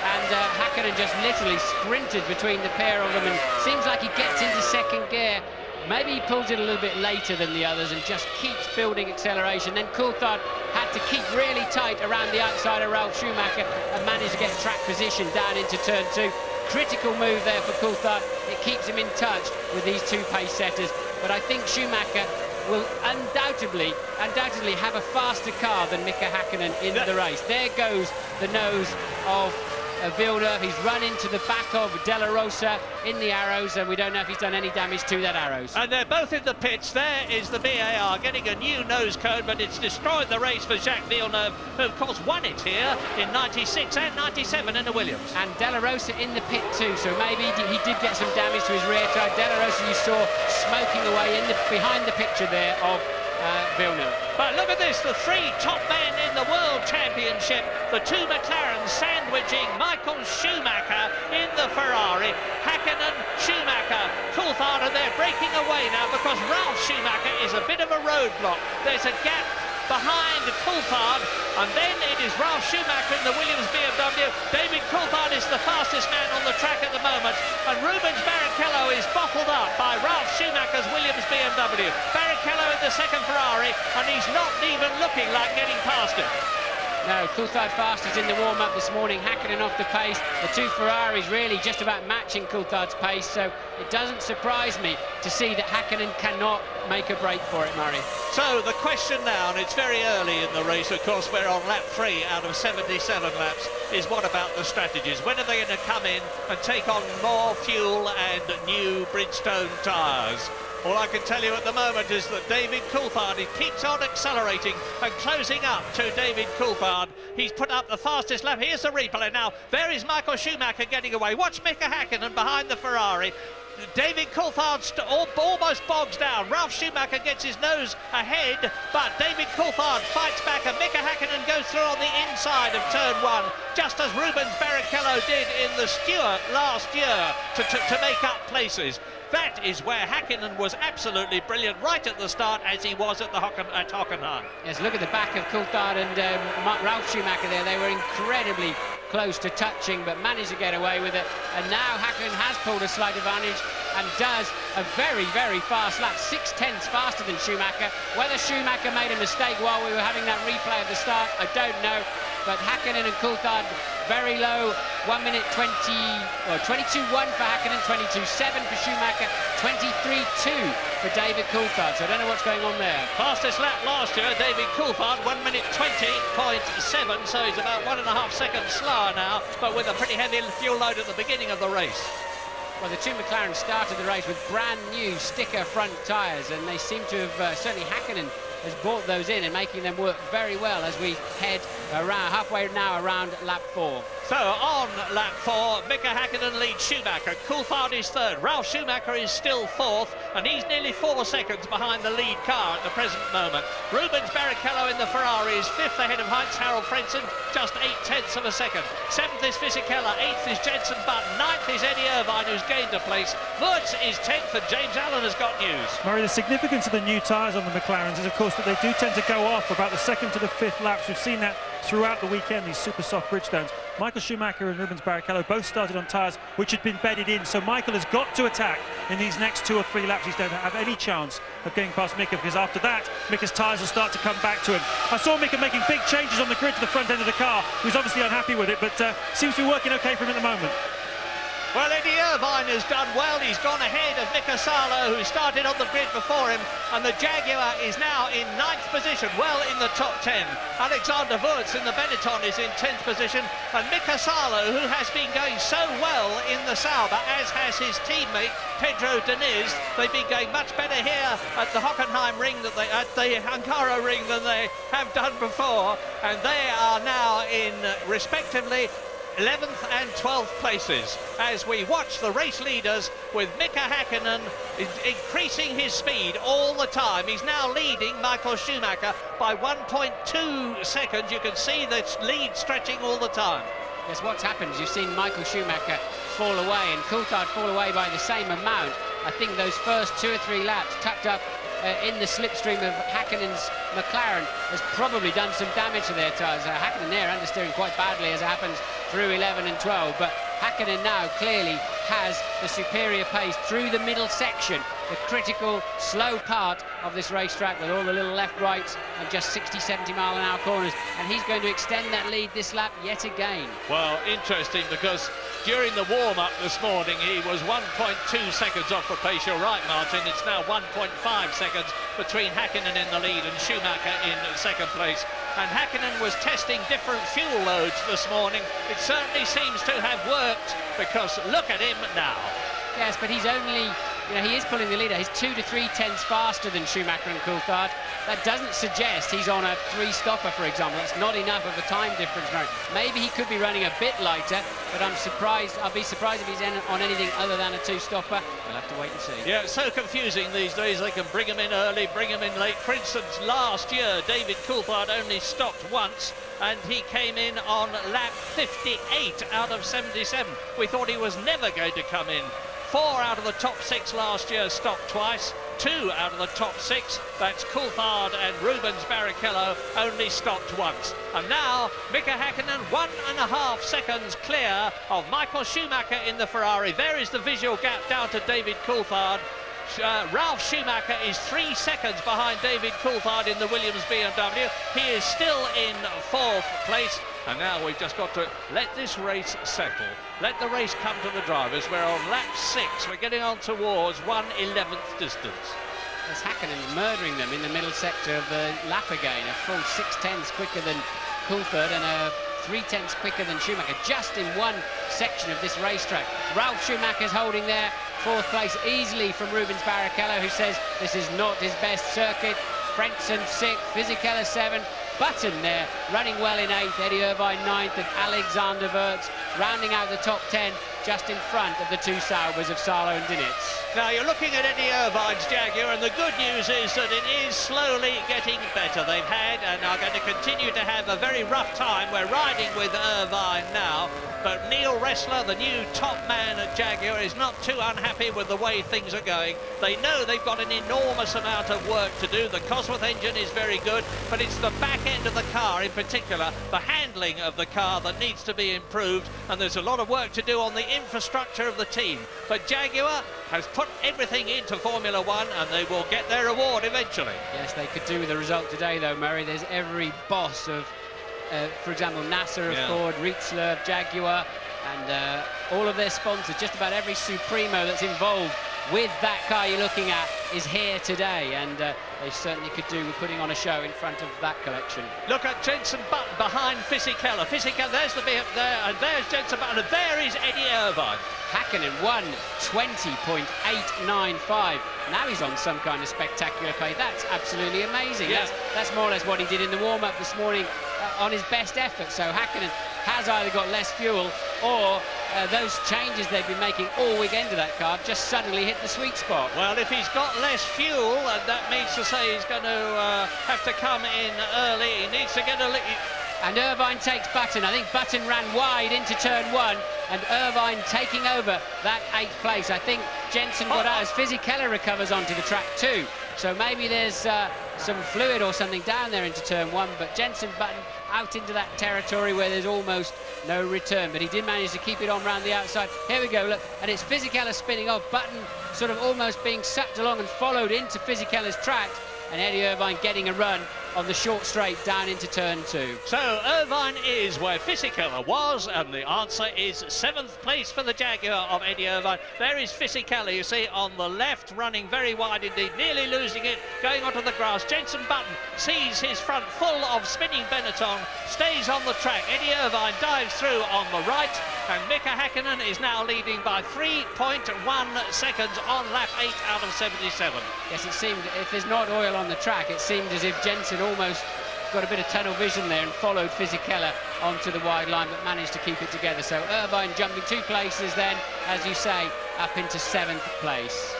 and Häkkinen just literally sprinted between the pair of them, and seems like he gets into 2nd gear. Maybe he pulls it a little bit later than the others and just keeps building acceleration. Then Coulthard had to keep really tight around the outside of Ralf Schumacher and managed to get track position down into turn 2. Critical move there for Coulthard. It keeps him in touch with these 2 pace setters. But I think Schumacher will undoubtedly have a faster car than Mika Häkkinen in the race. There goes the nose of Villeneuve. He's run into the back of De La Rosa in the arrows, and we don't know if he's done any damage to that arrows. And they're both in the pits. There is the BAR getting a new nose cone, but it's destroyed the race for Jacques Villeneuve, who of course won it here in 96 and 97 in the Williams. And De La Rosa in the pit too, so maybe he did get some damage to his rear tire. De La Rosa you saw smoking away behind the picture there of Villeneuve. But look at this, the 3 top men in the World Championship, the 2 McLarens sandwiching Michael Schumacher in the Ferrari, Häkkinen, Schumacher, Coulthard, and they're breaking away now because Ralf Schumacher is a bit of a roadblock. There's a gap behind Coulthard And then it is Ralf Schumacher in the Williams BMW. David Coulthard is the fastest man on the track at the moment. And Rubens Barrichello is bottled up by Ralf Schumacher's Williams BMW. Barrichello in the second Ferrari, and he's not even looking like getting past it. No, Coulthard fastest in the warm-up this morning, Häkkinen off the pace. The two Ferraris really just about matching Coulthard's pace, so it doesn't surprise me to see that Häkkinen cannot make a break for it, Murray. So the question now, and it's very early in the race, of course, we're on lap 3 out of 77 laps, is what about the strategies? When are they going to come in and take on more fuel and new Bridgestone tyres? All I can tell you at the moment is that David Coulthard, he keeps on accelerating and closing up to David Coulthard. He's put up the fastest lap. Here's the replay now. There is Michael Schumacher getting away. Watch Mika Häkkinen behind the Ferrari. David Coulthard almost bogs down. Ralf Schumacher gets his nose ahead, but David Coulthard fights back, and Mika Häkkinen goes through on the inside of turn 1, just as Rubens Barrichello did in the Stewart last year to make up places. That is where Häkkinen was absolutely brilliant right at the start, as he was at Hockenheim. Yes, look at the back of Coulthard and Ralf Schumacher there. They were incredibly close to touching, but managed to get away with it. And now Häkkinen has pulled a slight advantage and does a very, very fast lap, 6/10 faster than Schumacher. Whether Schumacher made a mistake while we were having that replay at the start, I don't know. But Häkkinen and Coulthard very low, 1 minute 22.1 for Häkkinen, 22.7 for Schumacher, 23.2 for David Coulthard. So I don't know what's going on there. Fastest lap last year, David Coulthard, 1 minute 20.7, so he's about 1.5 seconds slower now, but with a pretty heavy fuel load at the beginning of the race. Well, the two McLaren started the race with brand new sticker front tyres, and they seem to have, certainly Häkkinen has brought those in and making them work very well as we head around halfway now around lap 4. So on lap 4, Mika Häkkinen leads Schumacher. Coulthard is third. Ralf Schumacher is still fourth, and he's nearly 4 seconds behind the lead car at the present moment. Rubens Barrichello in the Ferrari is fifth ahead of Heinz-Harald Frentzen, just 0.8 of a second. Seventh is Fisichella, eighth is Jenson Button, ninth is Eddie Irvine, who's gained a place. Wurz is 10th, and James Allen has got news. Murray, the significance of the new tyres on the McLarens is, of course, that they do tend to go off about the 2nd to the 5th laps. We've seen that throughout the weekend, these super soft Bridgestones. Michael Schumacher and Rubens Barrichello both started on tyres which had been bedded in, so Michael has got to attack in these next 2 or 3 laps. He don't have any chance of getting past Mika, because after that, Mika's tyres will start to come back to him. I saw Mika making big changes on the grid to the front end of the car. He was obviously unhappy with it, but seems to be working okay for him at the moment. Well, Eddie Irvine has done well. He's gone ahead of Mika Salo, who started on the grid before him, and the Jaguar is now in 9th position, well in the top 10. Alexander Wurz in the Benetton is in 10th position, and Mika Salo, who has been going so well in the Sauber, as has his teammate Pedro Diniz. They've been going much better here at the Hockenheim ring, at the Ankara ring, than they have done before, and they are now in respectively 11th and 12th places as we watch the race leaders with Mika Häkkinen increasing his speed all the time. He's now leading Michael Schumacher by 1.2 seconds. You can see the lead stretching all the time. Yes, what's happened is you've seen Michael Schumacher fall away and Coulthard fall away by the same amount. I think those first 2 or 3 laps tucked up in the slipstream of Häkkinen's McLaren has probably done some damage to their tyres. Häkkinen there understeering quite badly, as it happens through 11 and 12, but Häkkinen now clearly has the superior pace through the middle section, the critical slow part of this racetrack with all the little left rights and just 60-70 mile an hour corners, and he's going to extend that lead this lap yet again. Well, interesting, because during the warm-up this morning he was 1.2 seconds off the pace. You're right, Martin, it's now 1.5 seconds between Häkkinen in the lead and Schumacher in second place. And Häkkinen was testing different fuel loads this morning. It certainly seems to have worked, because look at him now. Yes, but he's only, you know, he is pulling the leader. He's 2 to 3 tenths faster than Schumacher and Coulthard. That doesn't suggest he's on a 3-stopper, for example. That's not enough of a time difference. Maybe he could be running a bit lighter, but I'll be surprised if he's on anything other than a 2-stopper. We'll have to wait and see. Yeah, it's so confusing these days. They can bring him in early, bring him in late. For instance, last year, David Coulthard only stopped once, and he came in on lap 58 out of 77. We thought he was never going to come in. 4 out of the top 6 last year stopped twice. 2 out of the top 6, that's Coulthard and Rubens Barrichello, only stopped once. And now Mika Häkkinen 1.5 seconds clear of Michael Schumacher in the Ferrari. There is the visual gap down to David Coulthard. Ralf Schumacher is 3 seconds behind David Coulthard in the Williams BMW. He is still in 4th place. And now we've just got to let this race settle. Let the race come to the drivers. We're on lap 6. We're getting on towards 1/11th distance. There's Häkkinen murdering them in the middle sector of the lap again. A full 6/10 quicker than Coulthard and a 3/10 quicker than Schumacher, just in one section of this racetrack. Ralf Schumacher's holding there 4th place easily from Rubens Barrichello, who says this is not his best circuit. Frentzen 6th, Fisichella 7th. Button there, running well in 8th, Eddie Irvine 9th, and Alexander Wirtz rounding out the top 10 just in front of the 2 Saubers of Salo and Dinitz. Now you're looking at Eddie Irvine's Jaguar, and the good news is that it is slowly getting better. They've had and are going to continue to have a very rough time. We're riding with Irvine now, but Neil Ressler, the new top man at Jaguar, is not too unhappy with the way things are going. They know they've got an enormous amount of work to do. The Cosworth engine is very good, but it's the back end of the car, in particular the handling of the car, that needs to be improved, and there's a lot of work to do on the infrastructure of the team. But Jaguar has put everything into Formula One, and they will get their reward eventually. Yes, they could do with the result today though, Murray. There's every boss of for example, Nasser of Ford, Rietzler of Jaguar, and all of their sponsors, just about every Supremo that's involved with that car you're looking at is here today, and they certainly could do with putting on a show in front of that collection. Look at Jenson Button behind Fisichella. Fisichella, there's the bit there, and there's Jenson Button, and there is Eddie Irvine. Häkkinen 1:20.895. Now he's on some kind of spectacular pace. That's absolutely amazing. Yeah. That's more or less what he did in the warm-up this morning on his best effort. So Häkkinen has either got less fuel, or those changes they've been making all weekend to that car just suddenly hit the sweet spot. Well, if he's got less fuel, and that means to say he's going to have to come in early, he needs to get a... And Irvine takes Button. I think Button ran wide into turn 1, and Irvine taking over that 8th place. I think Jensen got out as Fisichella recovers onto the track too. So maybe there's some fluid or something down there into turn 1, but Jensen Button out into that territory where there's almost no return, but he did manage to keep it on round the outside. Here we go, look, and it's Fisichella spinning off, Button sort of almost being sucked along and followed into Fisichella's track, and Eddie Irvine getting a run on the short straight down into turn 2. So Irvine is where Fisichella was, and the answer is 7th place for the Jaguar of Eddie Irvine. There is Fisichella, you see, on the left, running very wide indeed, nearly losing it, going onto the grass. Jenson Button sees his front full of spinning Benetton, stays on the track. Eddie Irvine dives through on the right, and Mika Häkkinen is now leading by 3.1 seconds on lap 8 out of 77. Yes, it seemed, if there's not oil on the track, it seemed as if Jensen almost got a bit of tunnel vision there and followed Fisichella onto the wide line, but managed to keep it together. So Irvine jumping 2 places then, as you say, up into 7th place.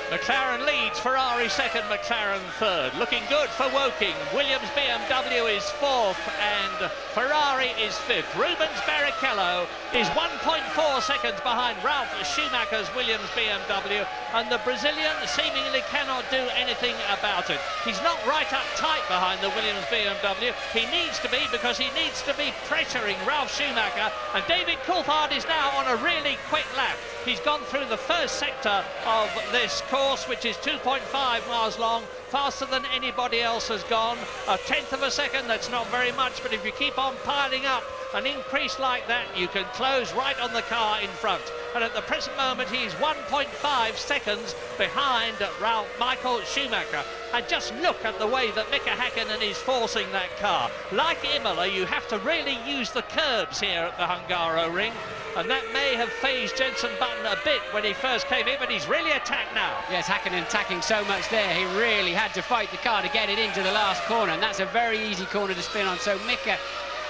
McLaren leads, Ferrari 2nd, McLaren 3rd. Looking good for Woking. Williams BMW is 4th and Ferrari is 5th. Rubens Barrichello is 1.4 seconds behind Ralf Schumacher's Williams BMW, and the Brazilian seemingly cannot do anything about it. He's not right up tight behind the Williams BMW. He needs to be, because he needs to be pressuring Ralf Schumacher, and David Coulthard is now on a really quick lap. He's gone through the first sector of this course, which is 2.5 miles long, faster than anybody else has gone. 1/10 of a second, that's not very much, but if you keep on piling up an increase like that, you can close right on the car in front. And at the present moment, he's 1.5 seconds behind Michael Schumacher. And just look at the way that Mika Häkkinen is forcing that car. Like Imola, you have to really use the curbs here at the Hungaroring, and that may have phased Jenson Button a bit when he first came in, but he's really attacked now. Yes, Häkkinen attacking so much there, he really had to fight the car to get it into the last corner, and that's a very easy corner to spin on. So Mika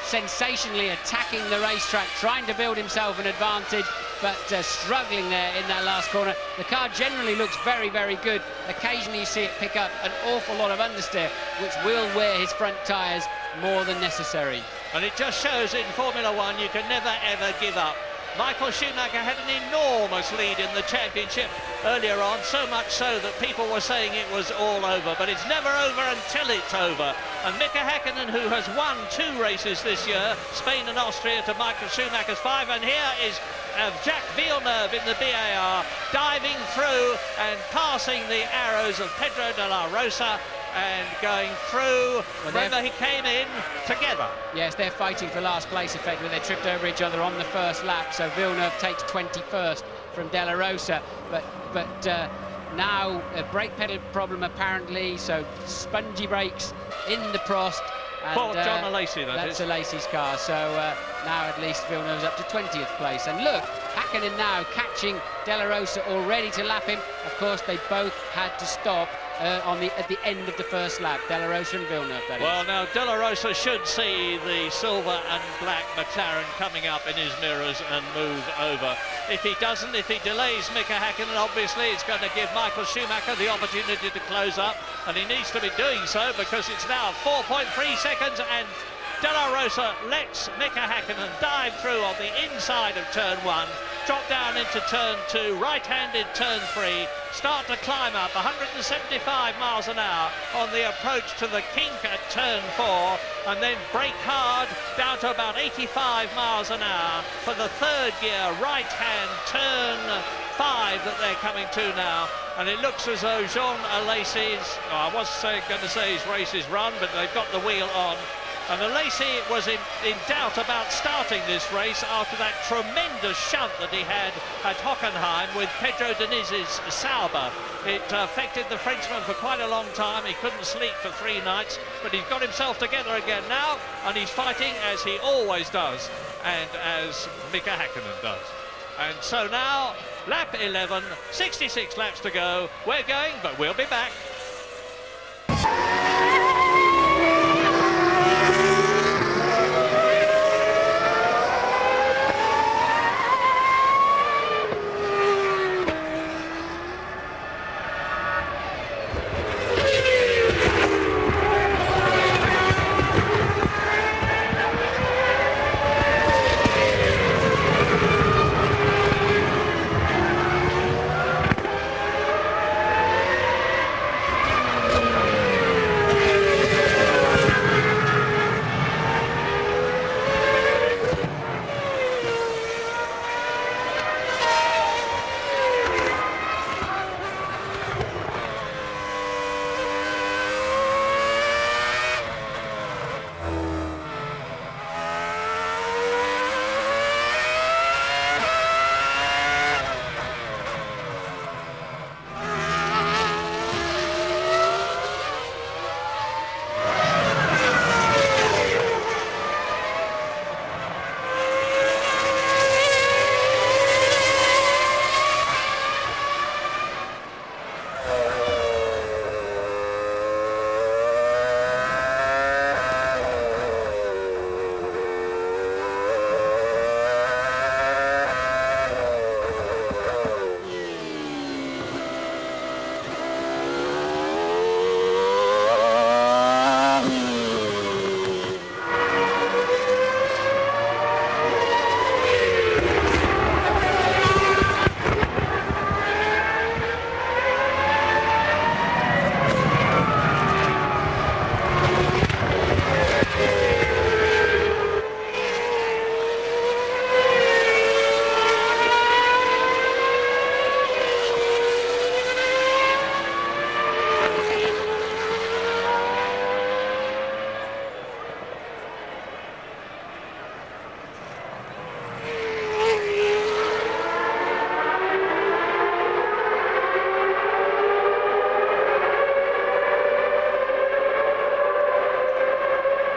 sensationally attacking the racetrack, trying to build himself an advantage, but struggling there in that last corner. The car generally looks very, very good. Occasionally you see it pick up an awful lot of understeer, which will wear his front tyres more than necessary. And it just shows in Formula One you can never, ever give up. Michael Schumacher had an enormous lead in the championship earlier on, so much so that people were saying it was all over, but it's never over until it's over. And Mika Häkkinen, who has won 2 races this year, Spain and Austria, to Michael Schumacher's 5, and here is Jacques Villeneuve in the BAR, diving through and passing the arrows of Pedro de la Rosa and going through. Remember, he came in together. Yes, they're fighting for last place effectively. They tripped over each other on the first lap, so Villeneuve takes 21st from De La Rosa, but now a brake pedal problem apparently, so spongy brakes in the Prost. And, Poor John Lacey, that's Lacey's car, so now at least Villeneuve's up to 20th place. And look, Häkkinen now catching De La Rosa already to lap him. Of course, they both had to stop at the end of the first lap, De La Rosa and Villeneuve, that is. Well, now De La Rosa should see the silver and black McLaren coming up in his mirrors and move over. If he doesn't, if he delays Mika Häkkinen, obviously it's going to give Michael Schumacher the opportunity to close up, and he needs to be doing so because it's now 4.3 seconds and De La Rosa lets Mika Häkkinen dive through on the inside of turn 1, drop down into turn 2, right-handed turn 3, start to climb up 175 miles an hour on the approach to the kink at turn 4, and then brake hard down to about 85 miles an hour for the 3rd gear right-hand turn 5 that they're coming to now. And it looks as though Jean Alesi's, I was going to say his race is run, but they've got the wheel on. And Alesi was in doubt about starting this race after that tremendous shunt that he had at Hockenheim with Pedro Deniz's Sauber. It affected the Frenchman for quite a long time. He couldn't sleep for 3 nights, but he's got himself together again now, and he's fighting as he always does, and as Mika Häkkinen does. And so now, lap 11, 66 laps to go. We're going, but we'll be back.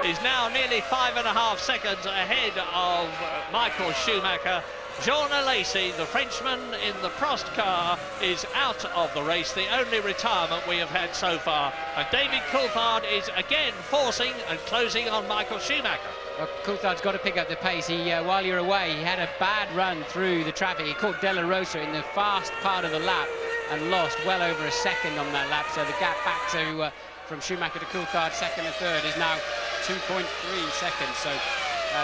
He's now nearly 5.5 seconds ahead of Michael Schumacher. Jean Alesi, the Frenchman in the Prost car, is out of the race, the only retirement we have had so far. And David Coulthard is again forcing and closing on Michael Schumacher. Well, Coulthard's got to pick up the pace. While you're away, he had a bad run through the traffic. He caught De La Rosa in the fast part of the lap and lost well over a second on that lap. So the gap back to from Schumacher to Coulthard, second and third, is now 2.3 seconds. So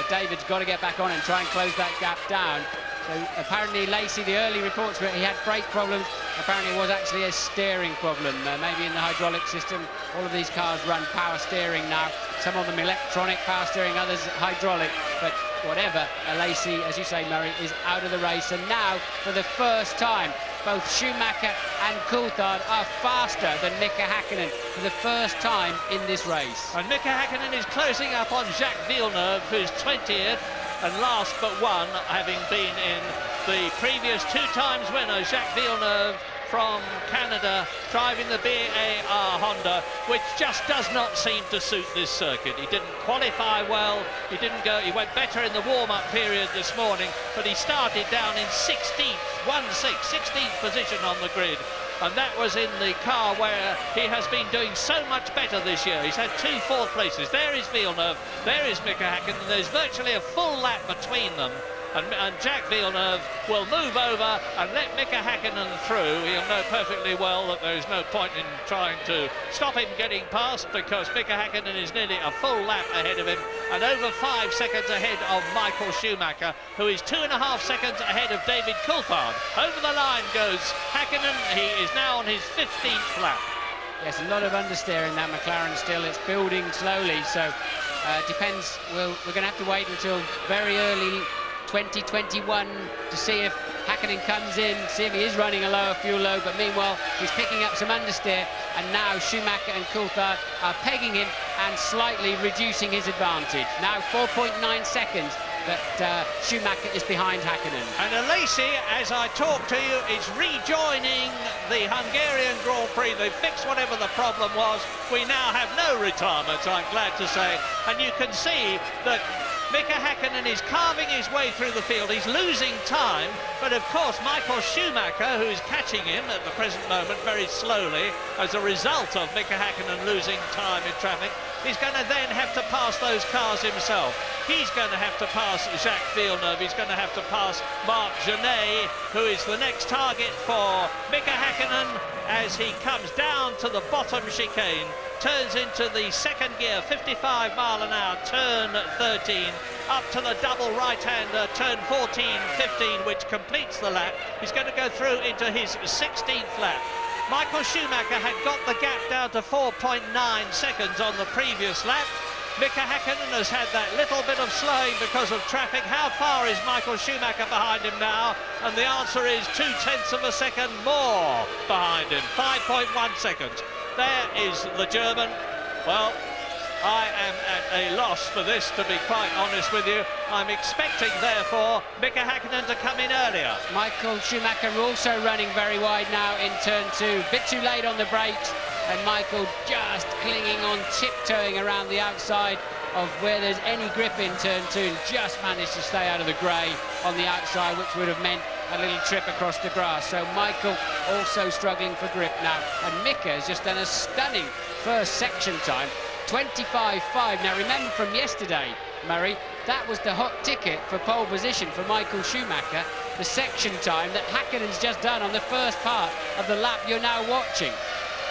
David's got to get back on and try and close that gap down. So apparently Lacey, the early reports were he had brake problems. Apparently it was actually a steering problem, maybe in the hydraulic system. All of these cars run power steering now. Some of them electronic power steering, others hydraulic. But whatever, Lacey, as you say, Murray, is out of the race. And now, for the first time, both Schumacher and Coulthard are faster than Mika Häkkinen for the first time in this race. And Mika Häkkinen is closing up on Jacques Villeneuve, who's 20th. And last but one, having been in the previous 2 times winner, Jacques Villeneuve from Canada, driving the BAR Honda, which just does not seem to suit this circuit. He didn't qualify well, he went better in the warm-up period this morning, but he started down in 16th position on the grid. And that was in the car where he has been doing so much better this year. He's had 2 fourth places. There is Villeneuve, there is Mika Häkkinen. There's virtually a full lap between them. And Jacques Villeneuve will move over and let Mika Häkkinen through. He'll know perfectly well that there's no point in trying to stop him getting past, because Mika Häkkinen is nearly a full lap ahead of him and over 5 seconds ahead of Michael Schumacher, who is 2.5 seconds ahead of David Coulthard. Over the line goes Häkkinen. He is now on his 15th lap. Yes, a lot of understeer in that McLaren still. It's building slowly, so depends. We're going to have to wait until very early 2021 to see if Häkkinen comes in, see if he is running a lower fuel load, but meanwhile he's picking up some understeer, and now Schumacher and Coulthard are pegging him and slightly reducing his advantage. Now 4.9 seconds, but Schumacher is behind Häkkinen. And Lacey, as I talk to you, is rejoining the Hungarian Grand Prix. They fixed whatever the problem was. We now have no retirements, I'm glad to say, and you can see that Mika Häkkinen is carving his way through the field. He's losing time, but of course Michael Schumacher, who is catching him at the present moment very slowly as a result of Mika Häkkinen losing time in traffic, is going to then have to pass those cars himself. He's going to have to pass Jacques Villeneuve. He's going to have to pass Marc Genet, who is the next target for Mika Häkkinen as he comes down to the bottom chicane. Turns into the second gear, 55 mile an hour, turn 13, up to the double right-hander, turn 14, 15, which completes the lap. He's going to go through into his 16th lap. Michael Schumacher had got the gap down to 4.9 seconds on the previous lap. Mika Häkkinen has had that little bit of slowing because of traffic. How far is Michael Schumacher behind him now? And the answer is 0.2 of a second more behind him, 5.1 seconds. There is the German. Well, I am at a loss for this, to be quite honest with you. I'm expecting, therefore, Mika Häkkinen to come in earlier. Michael Schumacher also running very wide now in turn 2. A bit too late on the brakes, and Michael just clinging on, tiptoeing around the outside of where there's any grip in turn 2. Just managed to stay out of the grey on the outside, which would have meant a little trip across the grass. So Michael also struggling for grip now, and Mika has just done a stunning first section time, 25.5. Now remember from yesterday, Murray, that was the hot ticket for pole position for Michael Schumacher, the section time that Häkkinen's just done on the first part of the lap you're now watching.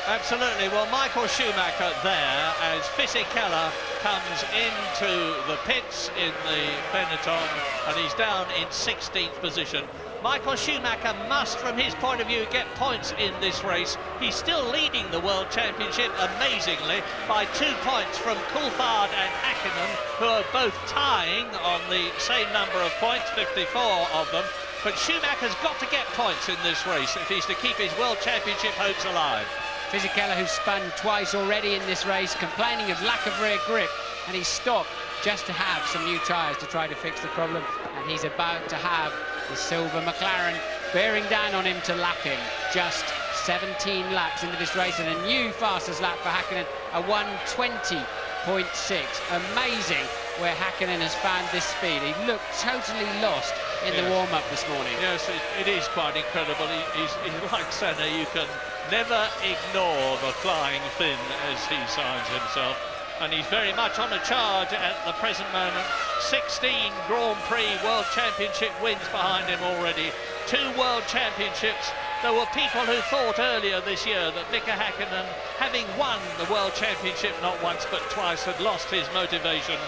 Absolutely. Well, Michael Schumacher there as Fisichella comes into the pits in the Benetton, and he's down in 16th position. Michael Schumacher must, from his point of view, get points in this race. He's still leading the World Championship, amazingly, by 2 points from Coulthard and Häkkinen, who are both tying on the same number of points, 54 of them. But Schumacher's got to get points in this race if he's to keep his World Championship hopes alive. Fisichella, who's spun twice already in this race, complaining of lack of rear grip, and he's stopped just to have some new tyres to try to fix the problem, and he's about to have the silver McLaren bearing down on him to lap him. Just 17 laps into this race, and a new fastest lap for Häkkinen, a 1:20.6. Amazing where Häkkinen has found this speed. He looked totally lost in the warm-up this morning. Yes, it is quite incredible. He's like Senna. You can never ignore the flying Finn, as he signs himself. And he's very much on a charge at the present moment. 16 Grand Prix World Championship wins behind him already. 2 World Championships. There were people who thought earlier this year that Mika Häkkinen, having won the World Championship not once but twice, had lost his motivation.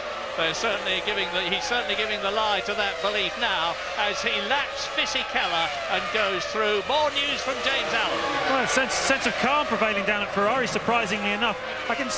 he's certainly giving the lie to that belief now as he laps Fisichella and goes through. More news from James Allen. Well, a sense of calm prevailing down at Ferrari, surprisingly enough. I can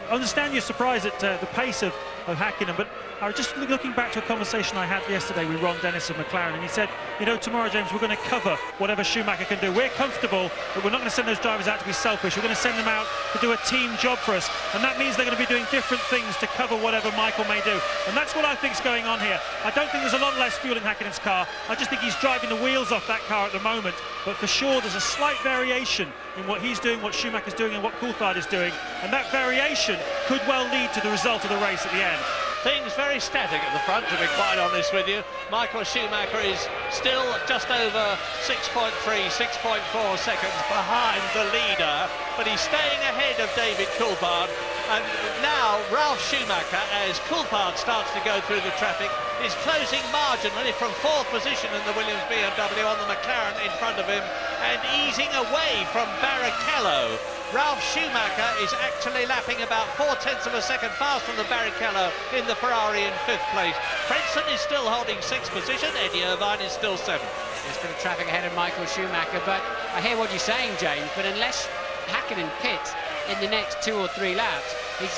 understand you're surprised at the pace of Häkkinen, but I was just looking back to a conversation I had yesterday with Ron Dennis of McLaren, and he said, you know, tomorrow, James, we're going to cover whatever Schumacher can do. We're comfortable, but we're not going to send those drivers out to be selfish. We're going to send them out to do a team job for us, and that means they're going to be doing different things to cover whatever Michael may do. And that's what I think is going on here. I don't think there's a lot less fuel in Häkkinen's car. I just think he's driving the wheels off that car at the moment, but for sure there's a slight variation in what he's doing, what Schumacher's doing, and what Coulthard is doing, and that variation could well lead to the result of the race at the end. Things very static at the front, to be quite honest with you. Michael Schumacher is still just over 6.3, 6.4 seconds behind the leader, but he's staying ahead of David Coulthard. And now Ralf Schumacher, as Coulthard starts to go through the traffic, is closing marginally from 4th position in the Williams BMW on the McLaren in front of him and easing away from Barrichello. Ralf Schumacher is actually lapping about 0.4 of a second faster than Barrichello in the Ferrari in 5th place. Frentzen is still holding 6th position. Eddie Irvine is still 7th. There's a bit of traffic ahead of Michael Schumacher, but I hear what you're saying, James, but unless Häkkinen pits in the next 2 or 3 laps,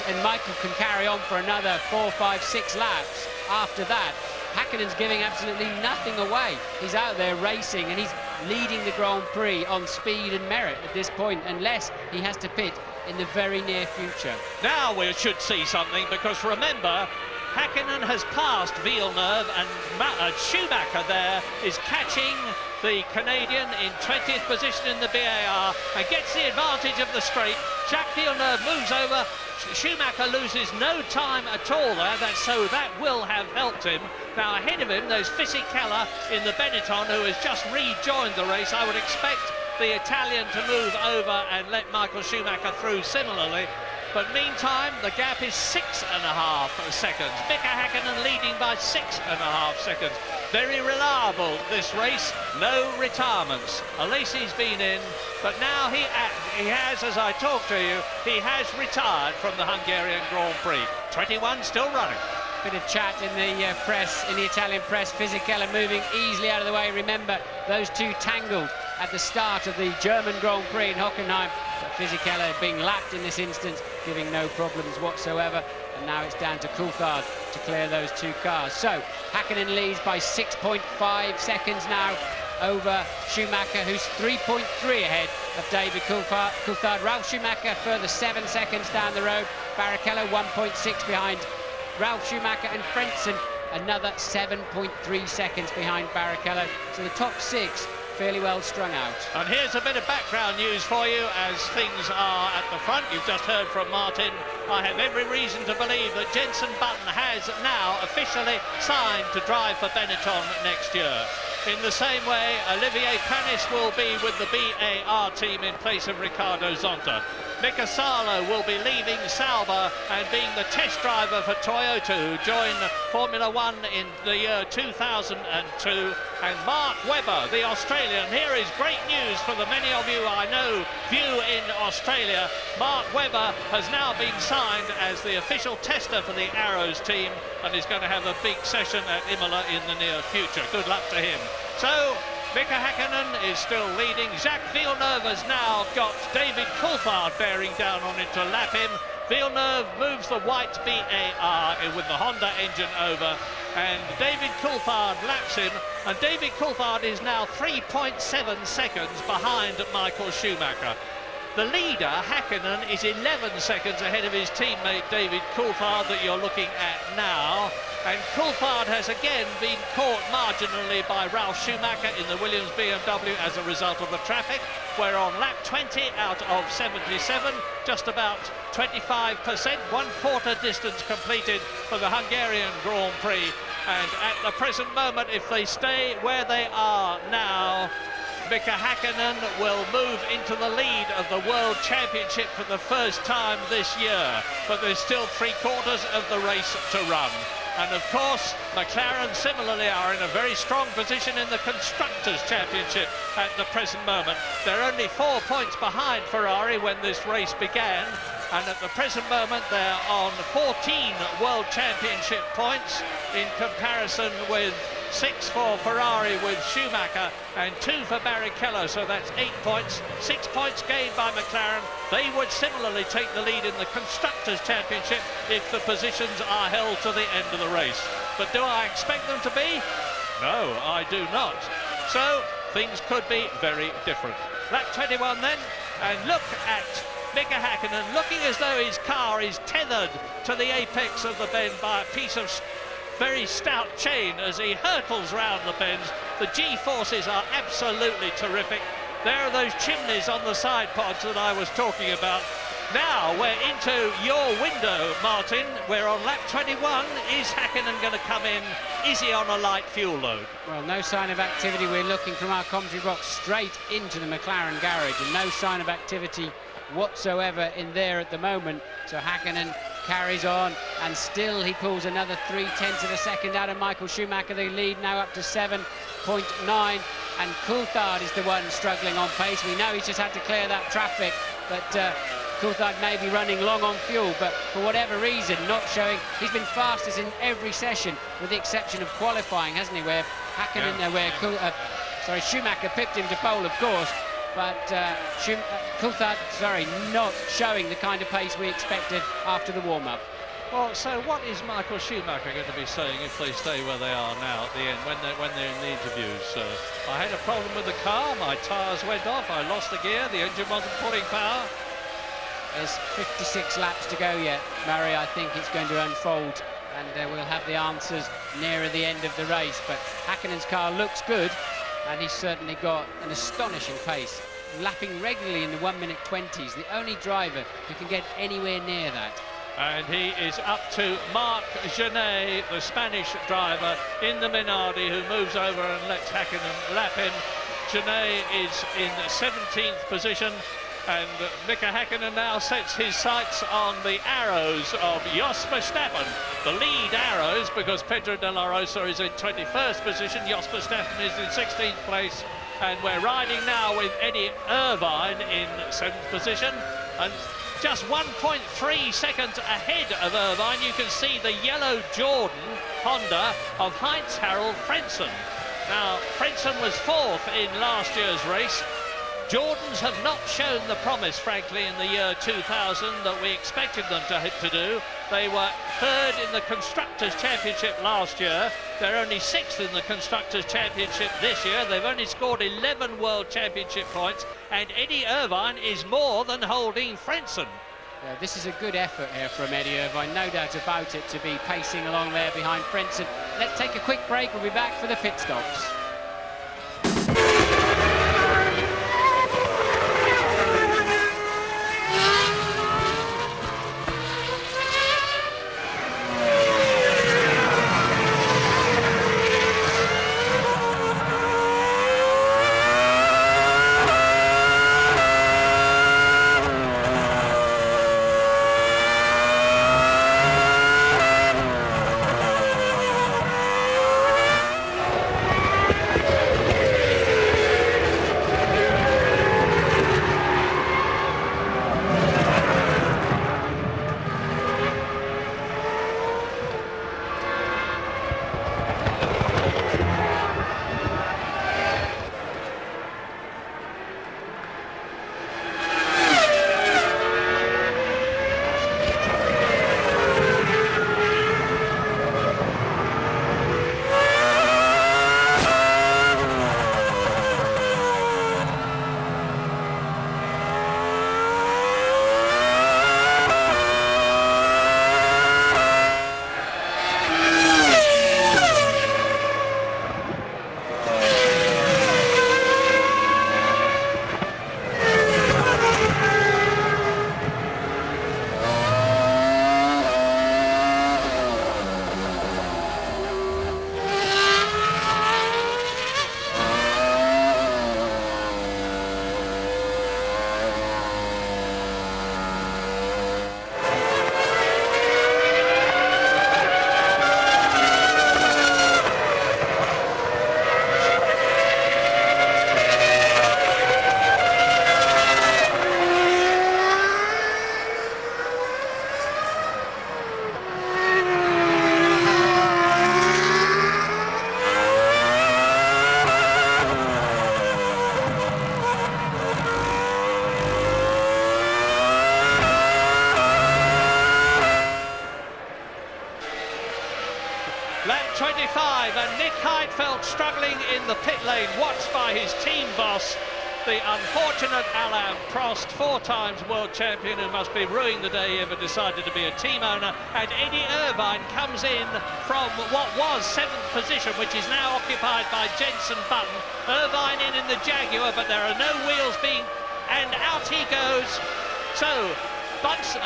and Michael can carry on for another 4, 5, 6 laps after that, Häkkinen's giving absolutely nothing away. He's out there racing and he's leading the Grand Prix on speed and merit at this point, unless he has to pit in the very near future. Now we should see something, because remember, Häkkinen has passed Villeneuve, and Schumacher there is catching the Canadian in 20th position in the BAR and gets the advantage of the straight. Jacques Villeneuve moves over. Schumacher loses no time at all there, so that will have helped him. Now ahead of him there's Fisichella in the Benetton, who has just rejoined the race. I would expect the Italian to move over and let Michael Schumacher through similarly. But meantime, the gap is 6.5 seconds. Mika Häkkinen leading by 6.5 seconds. Very reliable, this race. No retirements. Alesi's been in, but now he has, as I talk to you, he has retired from the Hungarian Grand Prix. 21 still running. Bit of chat in the press, in the Italian press. Fisichella moving easily out of the way. Remember, those two tangled at the start of the German Grand Prix in Hockenheim. But Fisichella being lapped in this instance, giving no problems whatsoever. And now it's down to Coulthard to clear those 2 cars. So Häkkinen leads by 6.5 seconds now over Schumacher, who's 3.3 ahead of David Coulthard. Ralf Schumacher further 7 seconds down the road. Barrichello 1.6 behind Ralf Schumacher, and Frentzen another 7.3 seconds behind Barrichello. So the top 6 fairly well strung out. And here's a bit of background news for you as things are at the front. You've just heard from Martin. I have every reason to believe that Jenson Button has now officially signed to drive for Benetton next year. In the same way, Olivier Panis will be with the BAR team in place of Ricardo Zonta. Mika Salo will be leaving Sauber and being the test driver for Toyota, who joined Formula One in the year 2002. And Mark Webber, the Australian. Here is great news for the many of you I know view in Australia. Mark Webber has now been signed as the official tester for the Arrows team and is going to have a big session at Imola in the near future. Good luck to him. So Mika Häkkinen is still leading. Jacques Villeneuve has now got David Coulthard bearing down on him to lap him. Villeneuve moves the white BAR with the Honda engine over, and David Coulthard laps him, and David Coulthard is now 3.7 seconds behind Michael Schumacher. The leader, Häkkinen, is 11 seconds ahead of his teammate David Coulthard that you're looking at now. And Coulthard has again been caught marginally by Ralf Schumacher in the Williams BMW as a result of the traffic. We're on lap 20 out of 77, just about 25%, 1/4 distance completed for the Hungarian Grand Prix. And at the present moment, if they stay where they are now, Mika Häkkinen will move into the lead of the World Championship for the first time this year, but there's still 3/4 of the race to run. And of course, McLaren similarly are in a very strong position in the Constructors' Championship at the present moment. They're only 4 points behind Ferrari when this race began, and at the present moment they're on 14 World Championship points in comparison with 6 for Ferrari with Schumacher and 2 for Barrichello, so that's 8 points, 6 points gained by McLaren. They would similarly take the lead in the Constructors' Championship if the positions are held to the end of the race. But do I expect them to be? No, I do not. So things could be very different. Lap 21 then, and look at Mika Häkkinen looking as though his car is tethered to the apex of the bend by a piece of very stout chain as he hurtles round the bends. The G-forces are absolutely terrific. There are those chimneys on the side pods that I was talking about. Now we're into your window, Martin. We're on lap 21. Is Häkkinen going to come in? Is he on a light fuel load? Well, no sign of activity. We're looking from our commentary box straight into the McLaren garage, and no sign of activity whatsoever in there at the moment. So Häkkinen carries on, and still he pulls another 3/10 of a second out of Michael Schumacher. The lead now up to 7.9, and Coulthard is the one struggling on pace. We know he's just had to clear that traffic, but Coulthard may be running long on fuel, but for whatever reason not showing. He's been fastest in every session with the exception of qualifying, hasn't he, where Häkkinen, Schumacher pipped him to pole, of course, but Coulthard, not showing the kind of pace we expected after the warm-up. Well, so what is Michael Schumacher going to be saying if they stay where they are now at the end, when they're in the interviews? I had a problem with the car, my tyres went off, I lost the gear, the engine wasn't pulling power. There's 56 laps to go yet, Murray. I think it's going to unfold, and we'll have the answers nearer the end of the race. But Häkkinen's car looks good, and he's certainly got an astonishing pace, lapping regularly in the 1:20s, the only driver who can get anywhere near that. And he is up to Marc Genet, the Spanish driver in the Minardi, who moves over and lets Häkkinen lap him. Genet is in 17th position, and Mika Häkkinen now sets his sights on the arrows of Jos Verstappen, the lead arrows, because Pedro de la Rosa is in 21st position, Jos Verstappen is in 16th place, and we're riding now with Eddie Irvine in 7th position, and just 1.3 seconds ahead of Irvine, you can see the yellow Jordan Honda of Heinz-Harald Frentzen. Now, Frentzen was 4th in last year's race. Jordans have not shown the promise, frankly, in the year 2000 that we expected them to do. They were 3rd in the Constructors' Championship last year. They're only 6th in the Constructors' Championship this year. They've only scored 11 World Championship points, and Eddie Irvine is more than holding Frentzen. This is a good effort here from Eddie Irvine, no doubt about it, to be pacing along there behind Frentzen. Let's take a quick break. We'll be back for the pit stops. 25, and Nick Heidfeld struggling in the pit lane, watched by his team boss, the unfortunate Alain Prost, 4 times world champion, who must be ruining the day he ever decided to be a team owner. And Eddie Irvine comes in from what was 7th position, which is now occupied by Jenson Button. Irvine in the Jaguar, but there are no wheels being, and out he goes. So Button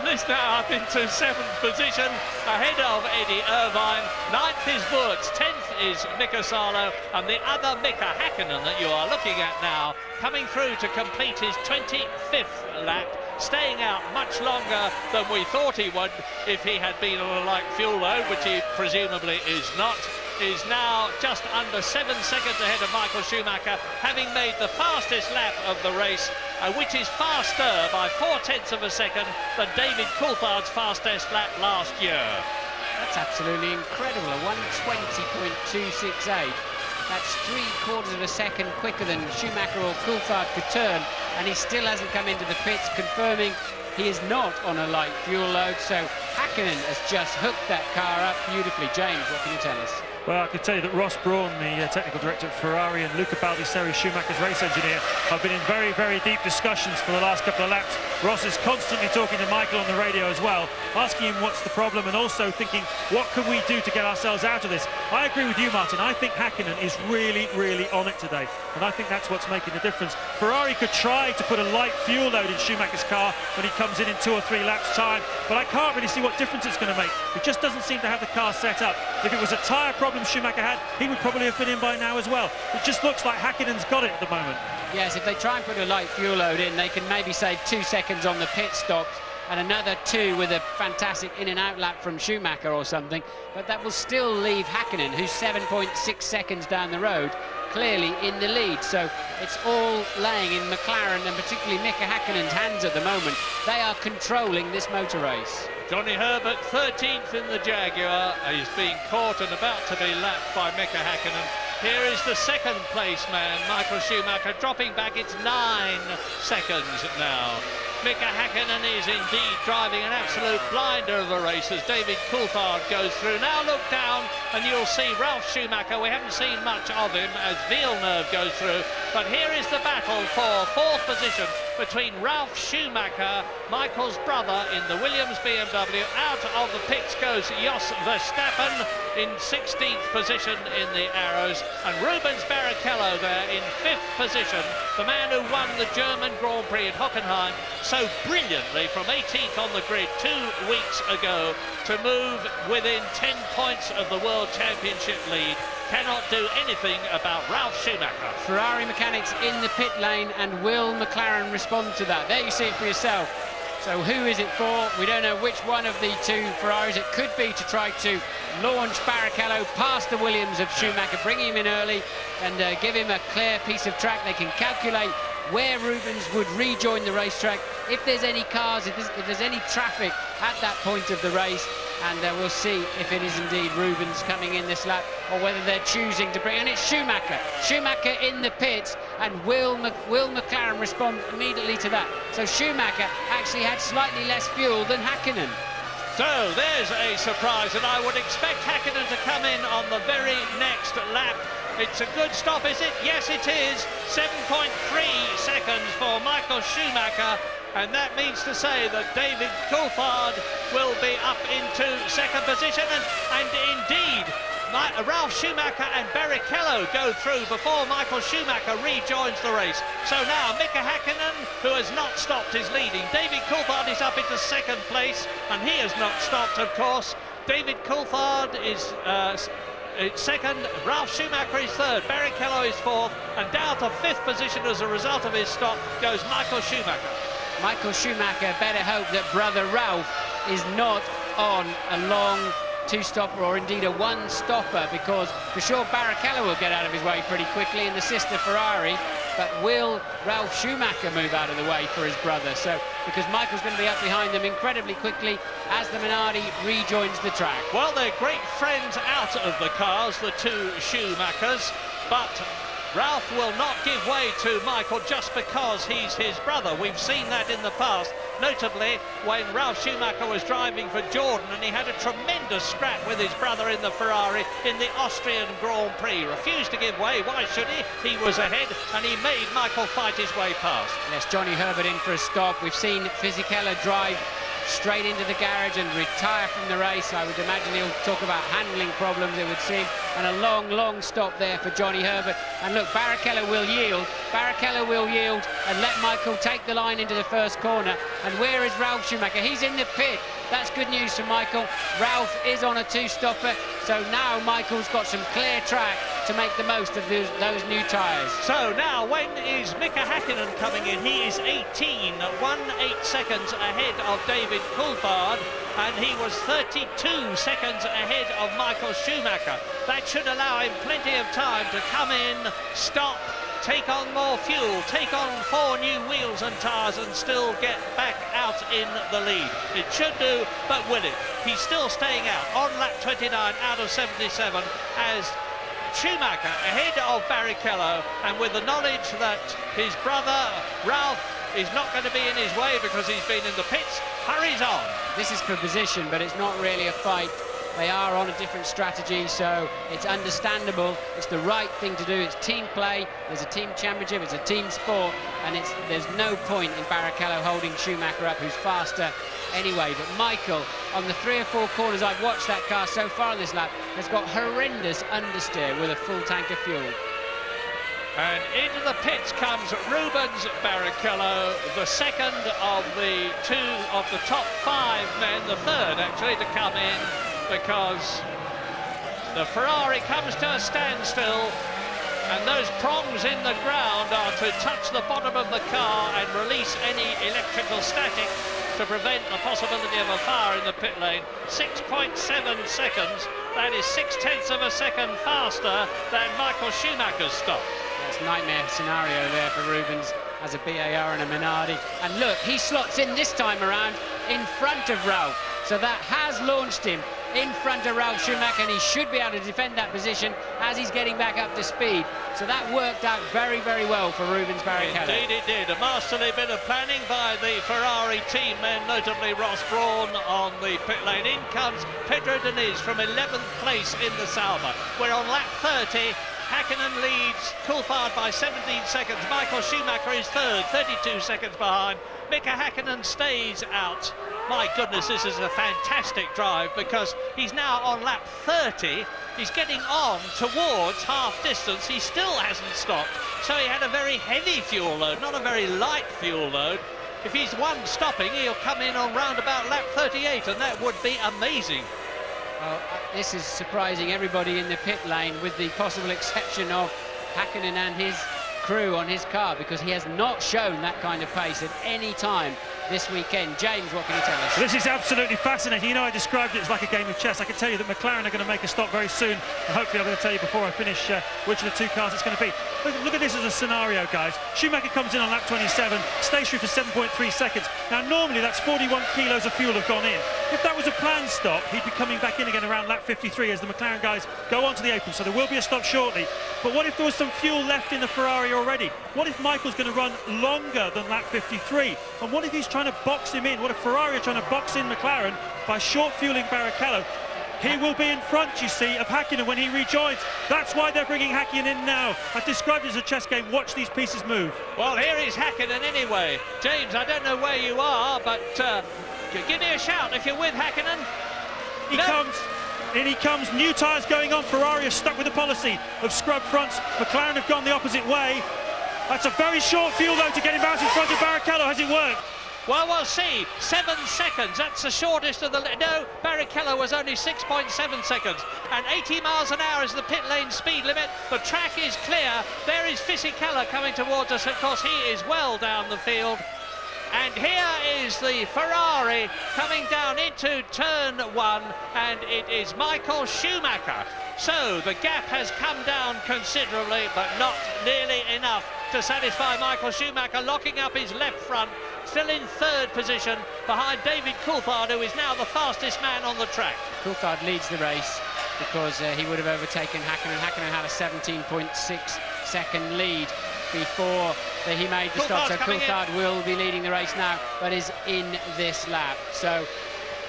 is now up into 7th position, ahead of Eddie Irvine. 9th is Wurz, 10th is Mika Salo, and the other Mika Häkkinen that you are looking at now, coming through to complete his 25th lap, staying out much longer than we thought he would if he had been on a light fuel load, which he presumably is not. Is now just under 7 seconds ahead of Michael Schumacher, having made the fastest lap of the race, which is faster by 0.4 of a second than David Coulthard's fastest lap last year. That's absolutely incredible, a 1:20.268. That's 3/4 of a second quicker than Schumacher or Coulthard could turn, and he still hasn't come into the pits, confirming he is not on a light fuel load. So Häkkinen has just hooked that car up beautifully. James, what can you tell us? Well, I can tell you that Ross Brawn, the technical director at Ferrari, and Luca Baldisseri, Schumacher's race engineer, have been in very, very deep discussions for the last couple of laps. Ross is constantly talking to Michael on the radio as well, asking him what's the problem, and also thinking, what can we do to get ourselves out of this? I agree with you, Martin. I think Häkkinen is really, really on it today, and I think that's what's making the difference. Ferrari could try to put a light fuel load in Schumacher's car when he comes in 2 or 3 laps' time, but I can't really see what difference it's going to make. He just doesn't seem to have the car set up. If it was a tyre problem Schumacher had, he would probably have been in by now as well. It just looks like Häkkinen's got it at the moment. Yes, if they try and put a light fuel load in, they can maybe save 2 seconds on the pit stops and another 2 with a fantastic in and out lap from Schumacher or something, but that will still leave Häkkinen, who's 7.6 seconds down the road, clearly in the lead. So it's all laying in McLaren and particularly Mika Häkkinen's hands at the moment. They are controlling this motor race. Johnny Herbert, 13th in the Jaguar. He's being caught and about to be lapped by Mika Häkkinen. Here is the second place man, Michael Schumacher, dropping back. It's 9 seconds now. Mika Häkkinen is indeed driving an absolute blinder of a race as David Coulthard goes through. Now look down and you'll see Ralf Schumacher. We haven't seen much of him as Villeneuve goes through, but here is the battle for 4th position between Ralf Schumacher, Michael's brother, in the Williams BMW. Out of the pits goes Jos Verstappen in 16th position in the Arrows, and Rubens Barrichello there in 5th position, the man who won the German Grand Prix at Hockenheim so brilliantly from 18th on the grid 2 weeks ago to move within 10 points of the World Championship lead. Cannot do anything about Ralf Schumacher. Ferrari mechanics in the pit lane, and will McLaren respond to that? There you see it for yourself. So who is it for? We don't know which one of the 2 Ferraris it could be to try to launch Barrichello past the Williams of Schumacher, bring him in early and give him a clear piece of track. They can calculate where Rubens would rejoin the racetrack, if there's any cars, if there's any traffic at that point of the race, and we'll see if it is indeed Rubens coming in this lap or whether they're choosing to bring, and it's Schumacher in the pits, and will McLaren respond immediately to that? So Schumacher actually had slightly less fuel than Häkkinen. So there's a surprise, and I would expect Häkkinen to come in on the very next lap. It's a good stop, is it? Yes, it is. 7.3 seconds for Michael Schumacher, and that means to say that David Coulthard will be up into 2nd position, and indeed Ralf Schumacher and Barrichello go through before Michael Schumacher rejoins the race. So now Mika Häkkinen, who has not stopped, is leading. David Coulthard is up into 2nd place, and he has not stopped, of course. David Coulthard is 2nd, Ralf Schumacher is 3rd, Barrichello is 4th, and down to 5th position as a result of his stop goes Michael Schumacher. Michael Schumacher better hope that brother Ralf is not on a long 2-stopper or indeed a 1-stopper, because for sure Barrichello will get out of his way pretty quickly in the sister Ferrari, but will Ralf Schumacher move out of the way for his brother? So, because Michael's going to be up behind them incredibly quickly as the Minardi rejoins the track. Well, they're great friends out of the cars, the 2 Schumachers, but Ralph will not give way to Michael just because he's his brother. We've seen that in the past, notably when Ralf Schumacher was driving for Jordan and he had a tremendous scrap with his brother in the Ferrari in the Austrian Grand Prix. Refused to give way. Why should he? He was ahead and he made Michael fight his way past. Yes, Johnny Herbert in for a stop. We've seen Fisichella drive straight into the garage and retire from the race. I would imagine he'll talk about handling problems, it would seem, and a long stop there for Johnny Herbert. And look, Barrichello will yield. Barrichello will yield and let Michael take the line into the first corner. And where is Ralf Schumacher? He's in the pit. That's good news for Michael. Ralph is on a two-stopper, so now Michael's got some clear track to make the most of those new tyres. So now, when is Mika Häkkinen coming in? He is 18.18 seconds ahead of David Coulthard, and he was 32 seconds ahead of Michael Schumacher. That should allow him plenty of time to come in, stop, take on more fuel, take on 4 new wheels and tyres and still get back out in the lead. It should do, but will it? He's still staying out on lap 29 out of 77 as Schumacher ahead of Barrichello, and with the knowledge that his brother Ralph is not going to be in his way because he's been in the pits, hurries on. This is for position, but it's not really a fight. They are on a different strategy, so it's understandable. It's the right thing to do. It's team play. There's a team championship. It's a team sport, and there's no point in Barrichello holding Schumacher up, who's faster anyway. But Michael, on the 3 or 4 corners I've watched that car so far on this lap, has got horrendous understeer with a full tank of fuel. And into the pits comes Rubens Barrichello, the second of the 2 of the top 5 men, the third actually to come in, because the Ferrari comes to a standstill and those prongs in the ground are to touch the bottom of the car and release any electrical static to prevent the possibility of a fire in the pit lane. 6.7 seconds, that is 0.6 of a second faster than Michael Schumacher's stop. That's a nightmare scenario there for Rubens as a BAR and a Minardi. And look, he slots in this time around in front of Ralph. So that has launched him in front of Ralf Schumacher, and he should be able to defend that position as he's getting back up to speed. So that worked out very well for Rubens Barrichello. Indeed it did. A masterly bit of planning by the Ferrari team men, notably Ross Brawn on the pit lane. In comes Pedro Diniz from 11th place in the Sauber. We're on lap 30. Häkkinen leads Coulthard by 17 seconds. Michael Schumacher is third, 32 seconds behind. Mika Häkkinen stays out. My goodness, this is a fantastic drive because he's now on lap 30. He's getting on towards half distance. He still hasn't stopped. So he had a very heavy fuel load, not a very light fuel load. If he's one stopping, he'll come in on round about lap 38, and that would be amazing. Well, this is surprising everybody in the pit lane, with the possible exception of Häkkinen and his crew on his car, because he has not shown that kind of pace at any time this weekend. James, what can you tell us? This is absolutely fascinating. You know, I described it as like a game of chess. I can tell you that McLaren are going to make a stop very soon, and hopefully I'm going to tell you before I finish which of the 2 cars it's going to be. Look at this as a scenario, guys. Schumacher comes in on lap 27, stationary for 7.3 seconds. Now, normally that's 41 kilos of fuel have gone in. If that was a planned stop, he'd be coming back in again around lap 53 as the McLaren guys go onto the apron, so there will be a stop shortly. But what if there was some fuel left in the Ferrari already? What if Michael's going to run longer than lap 53? And what if he's trying to box him in? What if Ferrari are trying to box in McLaren by short fueling Barrichello? He will be in front, you see, of Häkkinen when he rejoins. That's why they're bringing Häkkinen in now. I've described it as a chess game. Watch these pieces move. Well, here is Häkkinen anyway. James, I don't know where you are, but give me a shout if you're with Häkkinen. In he comes, new tyres going on. Ferrari are stuck with the policy of scrub fronts. McLaren have gone the opposite way. That's a very short fuel though to get him out in front of Barrichello. Has it worked? Well, we'll see. 7 seconds. That's the shortest of the... No, Barrichello was only 6.7 seconds. And 80 miles an hour is the pit lane speed limit. The track is clear. There is Fisichella coming towards us. Of course, he is well down the field. And here is the Ferrari coming down into turn 1, and it is Michael Schumacher. So the gap has come down considerably, but not nearly enough to satisfy Michael Schumacher, locking up his left front, still in third position behind David Coulthard, who is now the fastest man on the track. Coulthard leads the race because he would have overtaken Häkkinen. Häkkinen had a 17.6 second lead before he made the stop. So Coulthard will be leading the race now, but is in this lap. So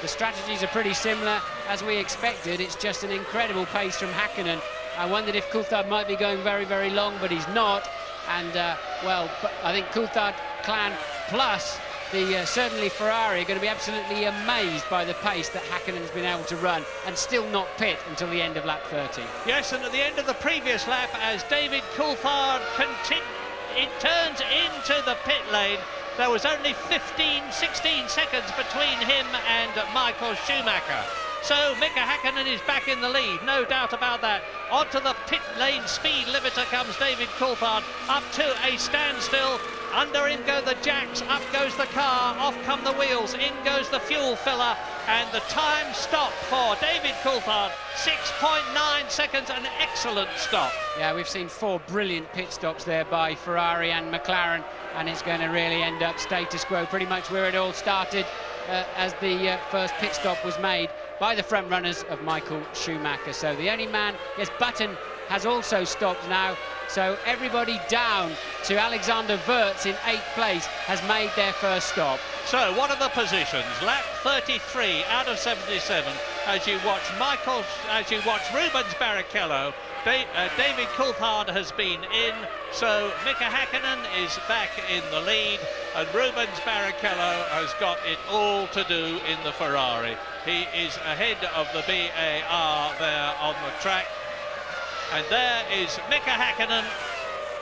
the strategies are pretty similar as we expected. It's just an incredible pace from Häkkinen. I wondered if Coulthard might be going very, very long, but he's not. And, well, I think Coulthard clan plus certainly Ferrari are going to be absolutely amazed by the pace that Häkkinen has been able to run and still not pit until the end of lap 30. Yes, and at the end of the previous lap, as David Coulthard turns into the pit lane, there was only 16 seconds between him and Michael Schumacher. So Mika Häkkinen is back in the lead, no doubt about that. Onto the pit lane speed limiter comes David Coulthard, up to a standstill. Under him go the jacks, up goes the car, off come the wheels, in goes the fuel filler, and the time stop for David Coulthard, 6.9 seconds, an excellent stop. Yeah, we've seen 4 brilliant pit stops there by Ferrari and McLaren, and it's going to really end up status quo, pretty much where it all started as the first pit stop was made by the front runners of Michael Schumacher. So the only man, yes, Button has also stopped now. So everybody down to Alexander Wurz in 8th place has made their first stop. So what are the positions? Lap 33 out of 77 as you watch Rubens Barrichello. David Coulthard has been in, so Mika Häkkinen is back in the lead, and Rubens Barrichello has got it all to do in the Ferrari. He is ahead of the BAR there on the track. And there is Mika Häkkinen.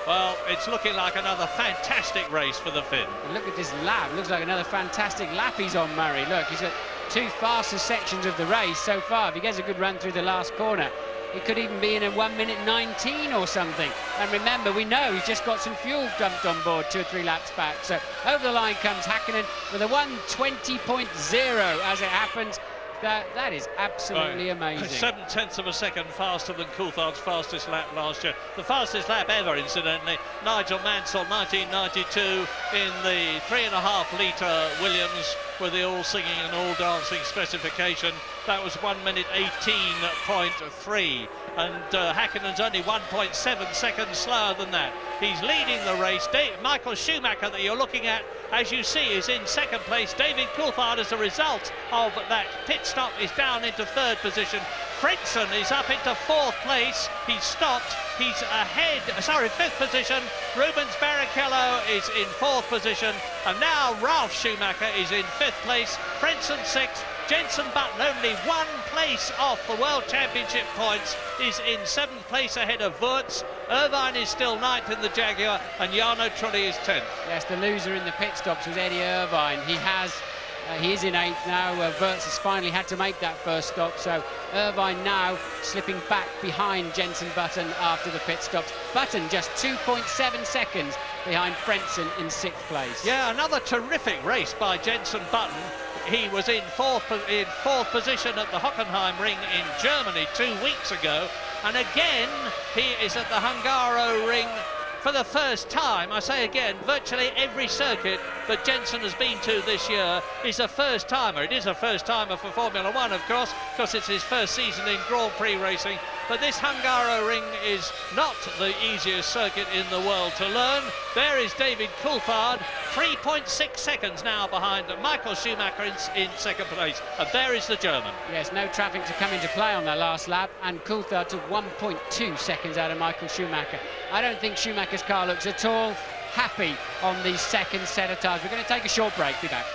Well, it's looking like another fantastic race for the Finn. And look at this lap. Looks like another fantastic lap he's on, Murray. Look, he's got 2 fastest sections of the race so far. If he gets a good run through the last corner, he could even be in a 1:19 or something. And remember, we know he's just got some fuel dumped on board 2 or 3 laps back. So over the line comes Häkkinen with a 1:20.0 as it happens. That is absolutely amazing. 7/10 of a second faster than Coulthard's fastest lap last year. The fastest lap ever, incidentally. Nigel Mansell, 1992, in the 3.5 litre Williams with the all singing and all dancing specification. That was 1:18.3, and Häkkinen's only 1.7 seconds slower than that. He's leading the race. Michael Schumacher, that you're looking at, as you see, is in 2nd place. David Coulthard, as a result of that pit stop, is down into 3rd position. Frentzen is up into 4th place. He's stopped. He's ahead, 5th position. Rubens Barrichello is in 4th position. And now Ralf Schumacher is in 5th place. Frentzen 6th. Jenson Button, only 1 place off the World Championship points, is in 7th place ahead of Wurz. Irvine is still 9th in the Jaguar, and Jarno Trulli is 10th. Yes, the loser in the pit stops was Eddie Irvine. He is in 8th now. Wurz has finally had to make that first stop, so Irvine now slipping back behind Jenson Button after the pit stops. Button just 2.7 seconds behind Frentzen in 6th place. Yeah, another terrific race by Jenson Button. He was in fourth position at the Hockenheim Ring in Germany 2 weeks ago, and again he is at the Hungaro Ring for the first time. I say again, virtually every circuit that Jenson has been to this year is a first timer. It is a first timer for Formula One, of course, because it's his first season in Grand Prix racing. But this Hungaro Ring is not the easiest circuit in the world to learn. There is David Coulthard, 3.6 seconds now behind Michael Schumacher in 2nd place. And there is the German. Yes, no traffic to come into play on that last lap, and Coulthard took 1.2 seconds out of Michael Schumacher. I don't think Schumacher's car looks at all happy on the 2nd set of tyres. We're going to take a short break. Be back.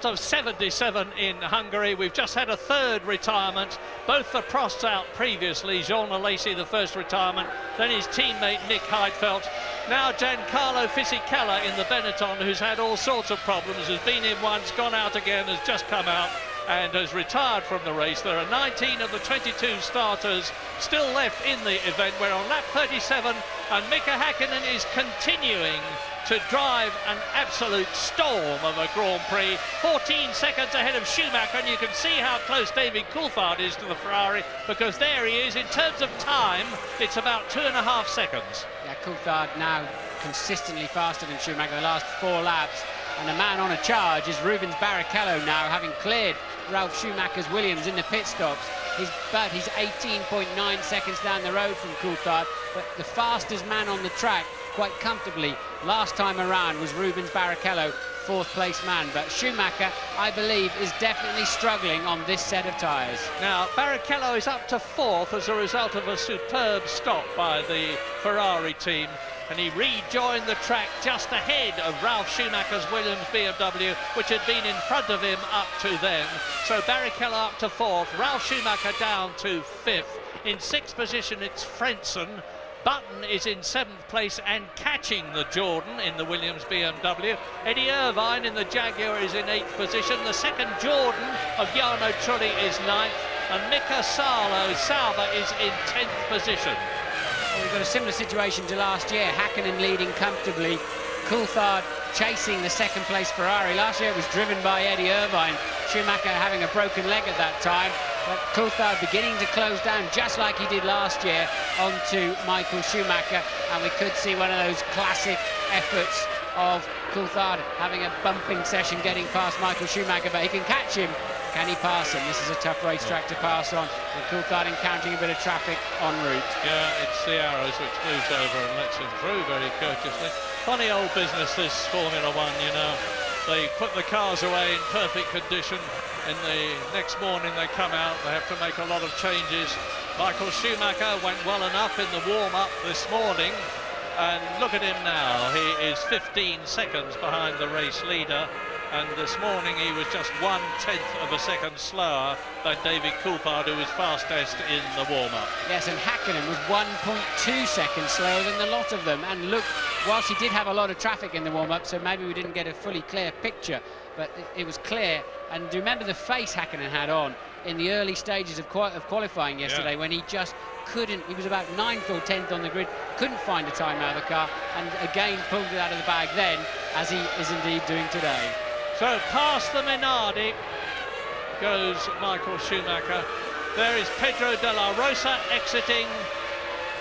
out of 77 in Hungary. We've just had a third retirement. Both the Prosts out previously. Jean Alesi, the first retirement, then his teammate Nick Heidfeld. Now Giancarlo Fisichella in the Benetton, who's had all sorts of problems, has been in once, gone out again, has just come out and has retired from the race. There are 19 of the 22 starters still left in the event. We're on lap 37 and Mika Häkkinen is continuing to drive an absolute storm of a Grand Prix. 14 seconds ahead of Schumacher, and you can see how close David Coulthard is to the Ferrari, because there he is. In terms of time, it's about 2.5 seconds. Yeah, Coulthard now consistently faster than Schumacher the last 4 laps. And the man on a charge is Rubens Barrichello now, having cleared Ralf Schumacher's Williams in the pit stops. He's 18.9 seconds down the road from Coulthard, but the fastest man on the track, quite comfortably, last time around was Rubens Barrichello, 4th place man. But Schumacher, I believe, is definitely struggling on this set of tyres. Now, Barrichello is up to 4th as a result of a superb stop by the Ferrari team, and he rejoined the track just ahead of Ralf Schumacher's Williams BMW, which had been in front of him up to then. So Barrichello up to 4th, Ralf Schumacher down to 5th. In 6th position, it's Frentzen. Button is in 7th place and catching the Jordan in the Williams BMW. Eddie Irvine in the Jaguar is in 8th position. The second Jordan of Jarno Trulli is 9th, and Mika Sauber is in 10th position. Well, we've got a similar situation to last year. Häkkinen leading comfortably, Coulthard chasing the 2nd place Ferrari. Last year it was driven by Eddie Irvine. Schumacher having a broken leg at that time, but Coulthard beginning to close down just like he did last year onto Michael Schumacher, and we could see one of those classic efforts of Coulthard having a bumping session getting past Michael Schumacher, but he can catch him. Can he pass him? This is a tough racetrack to pass on, and Coulthard encountering a bit of traffic en route. Yeah, it's the Arrows which moves over and lets him through very courteously. Funny old business, this Formula One, you know. They put the cars away in perfect condition, and the next morning they come out, they have to make a lot of changes. Michael Schumacher went well enough in the warm-up this morning, and look at him now. He is 15 seconds behind the race leader, and this morning he was just 1/10 of a second slower than David Coulthard, who was fastest in the warm-up. Yes, and Häkkinen was 1.2 seconds slower than the lot of them. And look, whilst he did have a lot of traffic in the warm-up, so maybe we didn't get a fully clear picture, but it was clear. And do you remember the face Häkkinen had on in the early stages of qualifying yesterday, when he just couldn't, he was about 9th or 10th on the grid, couldn't find a time out of the car, and again pulled it out of the bag then, as he is indeed doing today. So past the Minardi goes Michael Schumacher. There is Pedro de la Rosa exiting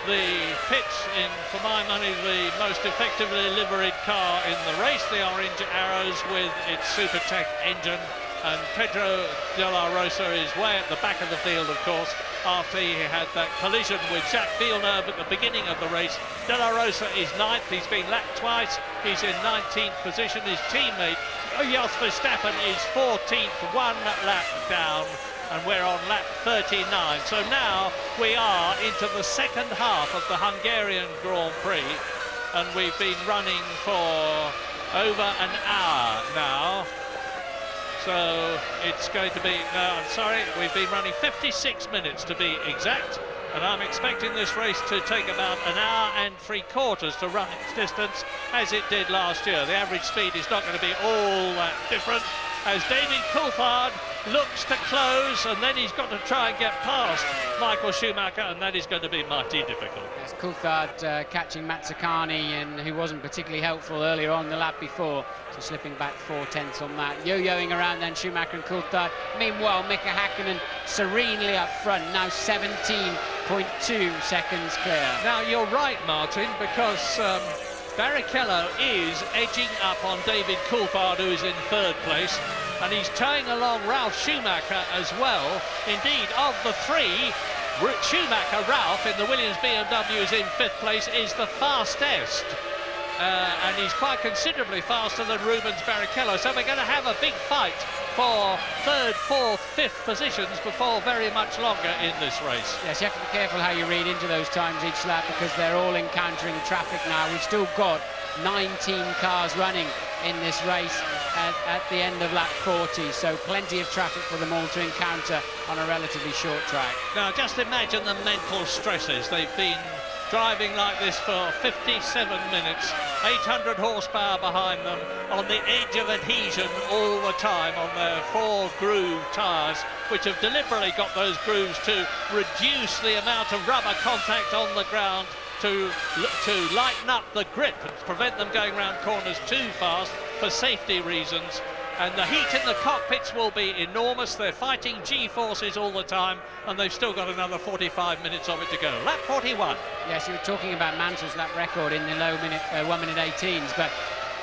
the pits in, for my money, the most effectively liveried car in the race, the Orange Arrows with its Supertech engine. And Pedro de la Rosa is way at the back of the field, of course, after he had that collision with Jacques Villeneuve at the beginning of the race. De la Rosa is 9th, he's been lapped twice, he's in 19th position. His teammate, Jos Verstappen, is 14th, 1 lap down, and we're on lap 39. So now we are into the second half of the Hungarian Grand Prix, and we've been running for over an hour now. So it's going to be, no, I'm sorry, we've been running 56 minutes to be exact, and I'm expecting this race to take about an hour and 3/4 to run its distance, as it did last year. The average speed is not going to be all that different, as David Coulthard looks to close, and then he's got to try and get past Michael Schumacher, and that is going to be mighty difficult. Yes, Coulthard catching Mazzacani, and who wasn't particularly helpful earlier on the lap before, so slipping back 4/10 on that. Yo-yoing around then Schumacher and Coulthard. Meanwhile, Mika Häkkinen serenely up front, now 17.2 seconds clear. Now you're right, Martin, because Barrichello is edging up on David Coulthard, who is in 3rd place, and he's towing along Ralf Schumacher as well. Indeed, of the 3, Schumacher, Ralf in the Williams BMW is in 5th place, is the fastest. And he's quite considerably faster than Rubens Barrichello. So we're going to have a big fight for 3rd, 4th, 5th positions before very much longer in this race. Yes, you have to be careful how you read into those times each lap, because they're all encountering traffic now. We've still got 19 cars running in this race, at the end of lap 40, so plenty of traffic for them all to encounter on a relatively short track. Now, just imagine the mental stresses. They've been driving like this for 57 minutes, 800 horsepower behind them, on the edge of adhesion all the time on their 4-groove tyres, which have deliberately got those grooves to reduce the amount of rubber contact on the ground to lighten up the grip and prevent them going around corners too fast for safety reasons. And the heat in the cockpits will be enormous. They're fighting G-forces all the time, and they've still got another 45 minutes of it to go. Lap 41. Yes, you were talking about Mansell's lap record in the low 1 minute 18s, but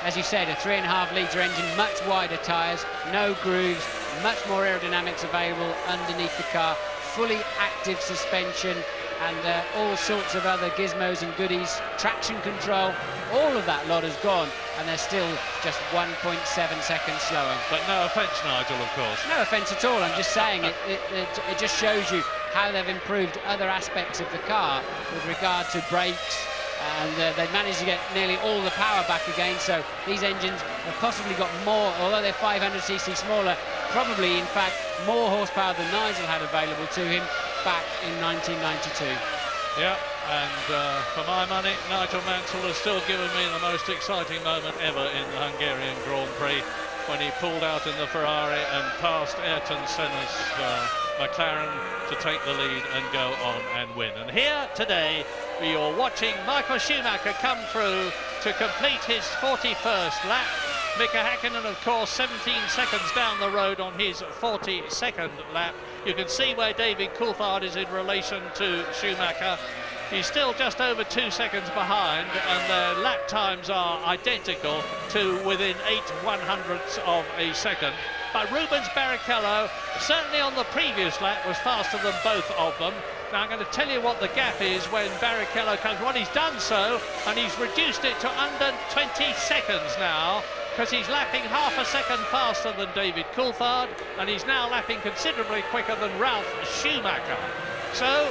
as you said, a 3.5 litre engine, much wider tyres, no grooves, much more aerodynamics available underneath the car, fully active suspension, and all sorts of other gizmos and goodies, traction control, all of that lot has gone, and they're still just 1.7 seconds slower. But no offence, Nigel, of course. No offence at all, I'm just saying it just shows you how they've improved other aspects of the car with regard to brakes, and they've managed to get nearly all the power back again, so these engines have possibly got more, although they're 500cc smaller, probably in fact more horsepower than Nigel had available to him back in 1992. Yeah, and for my money, Nigel Mansell has still given me the most exciting moment ever in the Hungarian Grand Prix when he pulled out in the Ferrari and passed Ayrton Senna's McLaren to take the lead and go on and win. And here today, you're watching Michael Schumacher come through to complete his 41st lap. Mika Häkkinen, of course, 17 seconds down the road on his 42nd lap. You can see where David Coulthard is in relation to Schumacher. He's still just over 2 seconds behind, and their lap times are identical to within 8/100ths of a second. But Rubens Barrichello, certainly on the previous lap, was faster than both of them. Now I'm going to tell you what the gap is when Barrichello comes. Well, he's done so, and he's reduced it to under 20 seconds now, because he's lapping half a second faster than David Coulthard, and he's now lapping considerably quicker than Ralf Schumacher. So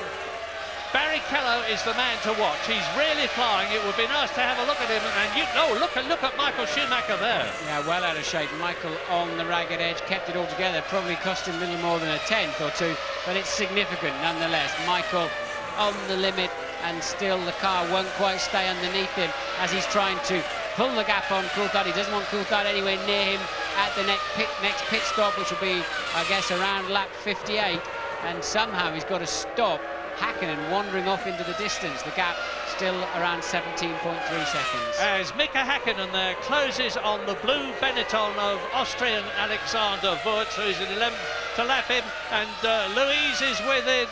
Barrichello is the man to watch. He's really flying. It would be nice to have a look at him, and look at Michael Schumacher there. Yeah, well out of shape. Michael on the ragged edge, kept it all together. Probably cost him a little more than a tenth or two, but it's significant nonetheless. Michael on the limit, and still the car won't quite stay underneath him as he's trying to pull the gap on Coulthard. He doesn't want Coulthard anywhere near him at the next pit stop, which will be, I guess, around lap 58. And somehow he's got to stop Häkkinen wandering off into the distance. The gap still around 17.3 seconds. As Mika Häkkinen there closes on the blue Benetton of Austrian Alexander Wurz, who's in 11th to lap him, and Louise is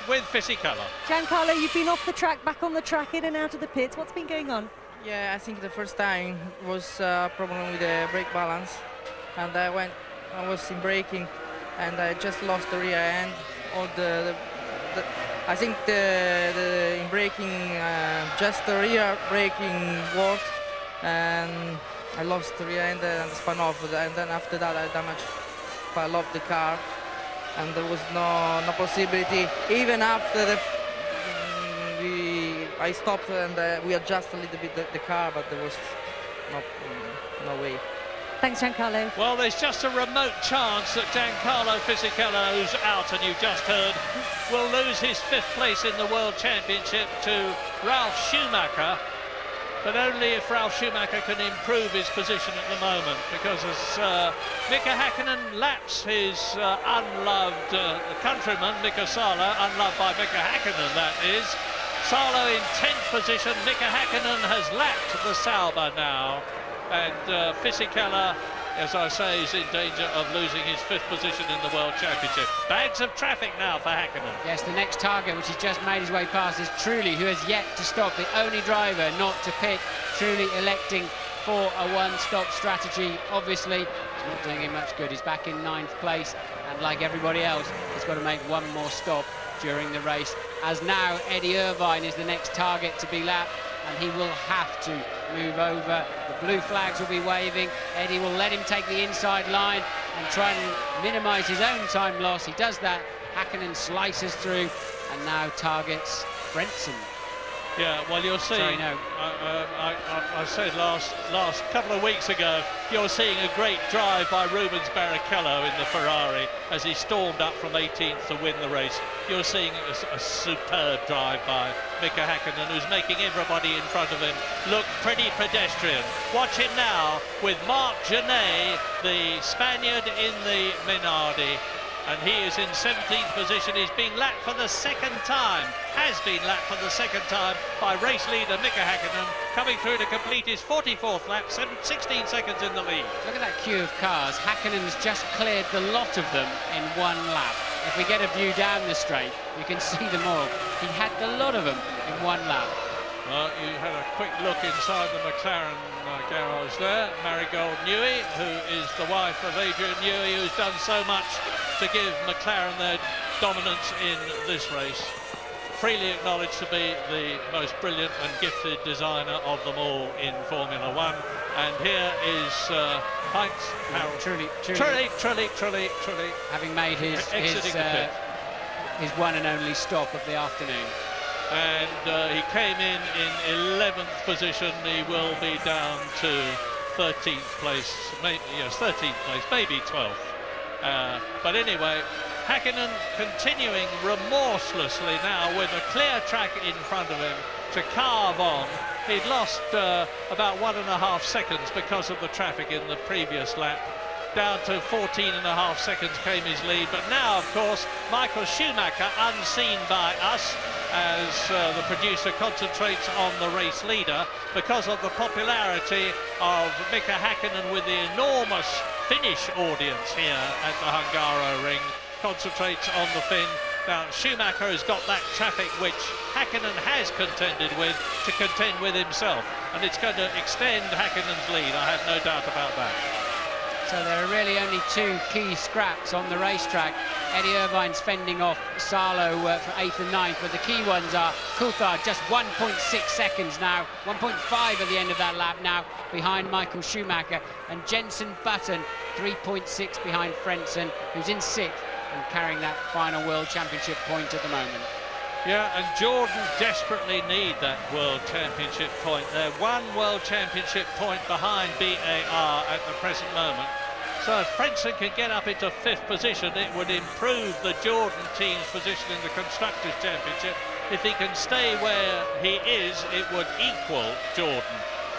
with Fisichella. Giancarlo, you've been off the track, back on the track, in and out of the pits. What's been going on? Yeah, I think the first time was a problem with the brake balance, and I was in braking, and I just lost the rear end. Or I think in braking, just the rear braking worked, and I lost the rear end and spun off. And then after that, I damaged quite a lot of the car, and there was no possibility. Even after I stopped and we adjusted a little bit the car, but there was no way. Thanks, Giancarlo. Well, there's just a remote chance that Giancarlo Fisichella, who's out, and you've just heard, will lose his 5th place in the World Championship to Ralf Schumacher, but only if Ralf Schumacher can improve his position at the moment, because as Mika Häkkinen laps his unloved countryman, Mika Salo, unloved by Mika Häkkinen, that is. Salo in 10th position. Mika Häkkinen has lapped the Sauber now, and Fisichella, as I say, is in danger of losing his 5th position in the World Championship. Bags of traffic now for Häkkinen. Yes, the next target, which he's just made his way past, is Trulli, who has yet to stop, the only driver not to pit. Trulli electing for a one-stop strategy. Obviously, it's not doing him much good. He's back in 9th place, and like everybody else, he's got to make one more stop during the race, as now Eddie Irvine is the next target to be lapped, and he will have to move over. The blue flags will be waving. Eddie will let him take the inside line and try and minimise his own time loss. He does that. Häkkinen slices through and now targets Frentzen. Yeah, well, you're seeing. Sorry, no. I said last couple of weeks ago, you're seeing a great drive by Rubens Barrichello in the Ferrari as he stormed up from 18th to win the race. You're seeing a superb drive by Mika Häkkinen, who's making everybody in front of him look pretty pedestrian. Watch him now with Marc Genet, the Spaniard in the Minardi. And he is in 17th position. He's being lapped for the second time, has been lapped for the second time by race leader Mika Häkkinen, coming through to complete his 44th lap, 16 seconds in the lead. Look at that queue of cars. Häkkinen's just cleared the lot of them in one lap. If we get a view down the straight, you can see them all. He had the lot of them in one lap. Well, you had a quick look inside the McLaren garage there. Marigold Newey, who is the wife of Adrian Newey, who's done so much to give McLaren their dominance in this race. Freely acknowledged to be the most brilliant and gifted designer of them all in Formula One. And here is Heinz Harold. Truly. Having made his one and only stop of the afternoon. And he came in 11th position. He will be down to 13th place, maybe, yes, 13th place, maybe 12th. But anyway, Häkkinen continuing remorselessly now with a clear track in front of him to carve on. He'd lost about 1.5 seconds because of the traffic in the previous lap. Down to 14.5 seconds came his lead, but now, of course, Michael Schumacher, unseen by us, as the producer concentrates on the race leader, because of the popularity of Mika Häkkinen with the enormous Finnish audience here at the Hungaroring, concentrates on the Finn. Now, Schumacher has got that traffic which Häkkinen has contended with to contend with himself, and it's going to extend Häkkinen's lead, I have no doubt about that. So there are really only two key scraps on the racetrack. Eddie Irvine's fending off Salo for 8th and 9th, but the key ones are Coulthard, just 1.6 seconds now, 1.5 at the end of that lap now, behind Michael Schumacher, and Jenson Button, 3.6 behind Frentzen, who's in 6th and carrying that final World Championship point at the moment. Yeah, and Jordan desperately need that World Championship point. They're one World Championship point behind BAR at the present moment. So if Frentzen can get up into 5th position, it would improve the Jordan team's position in the Constructors' Championship. If he can stay where he is, it would equal Jordan.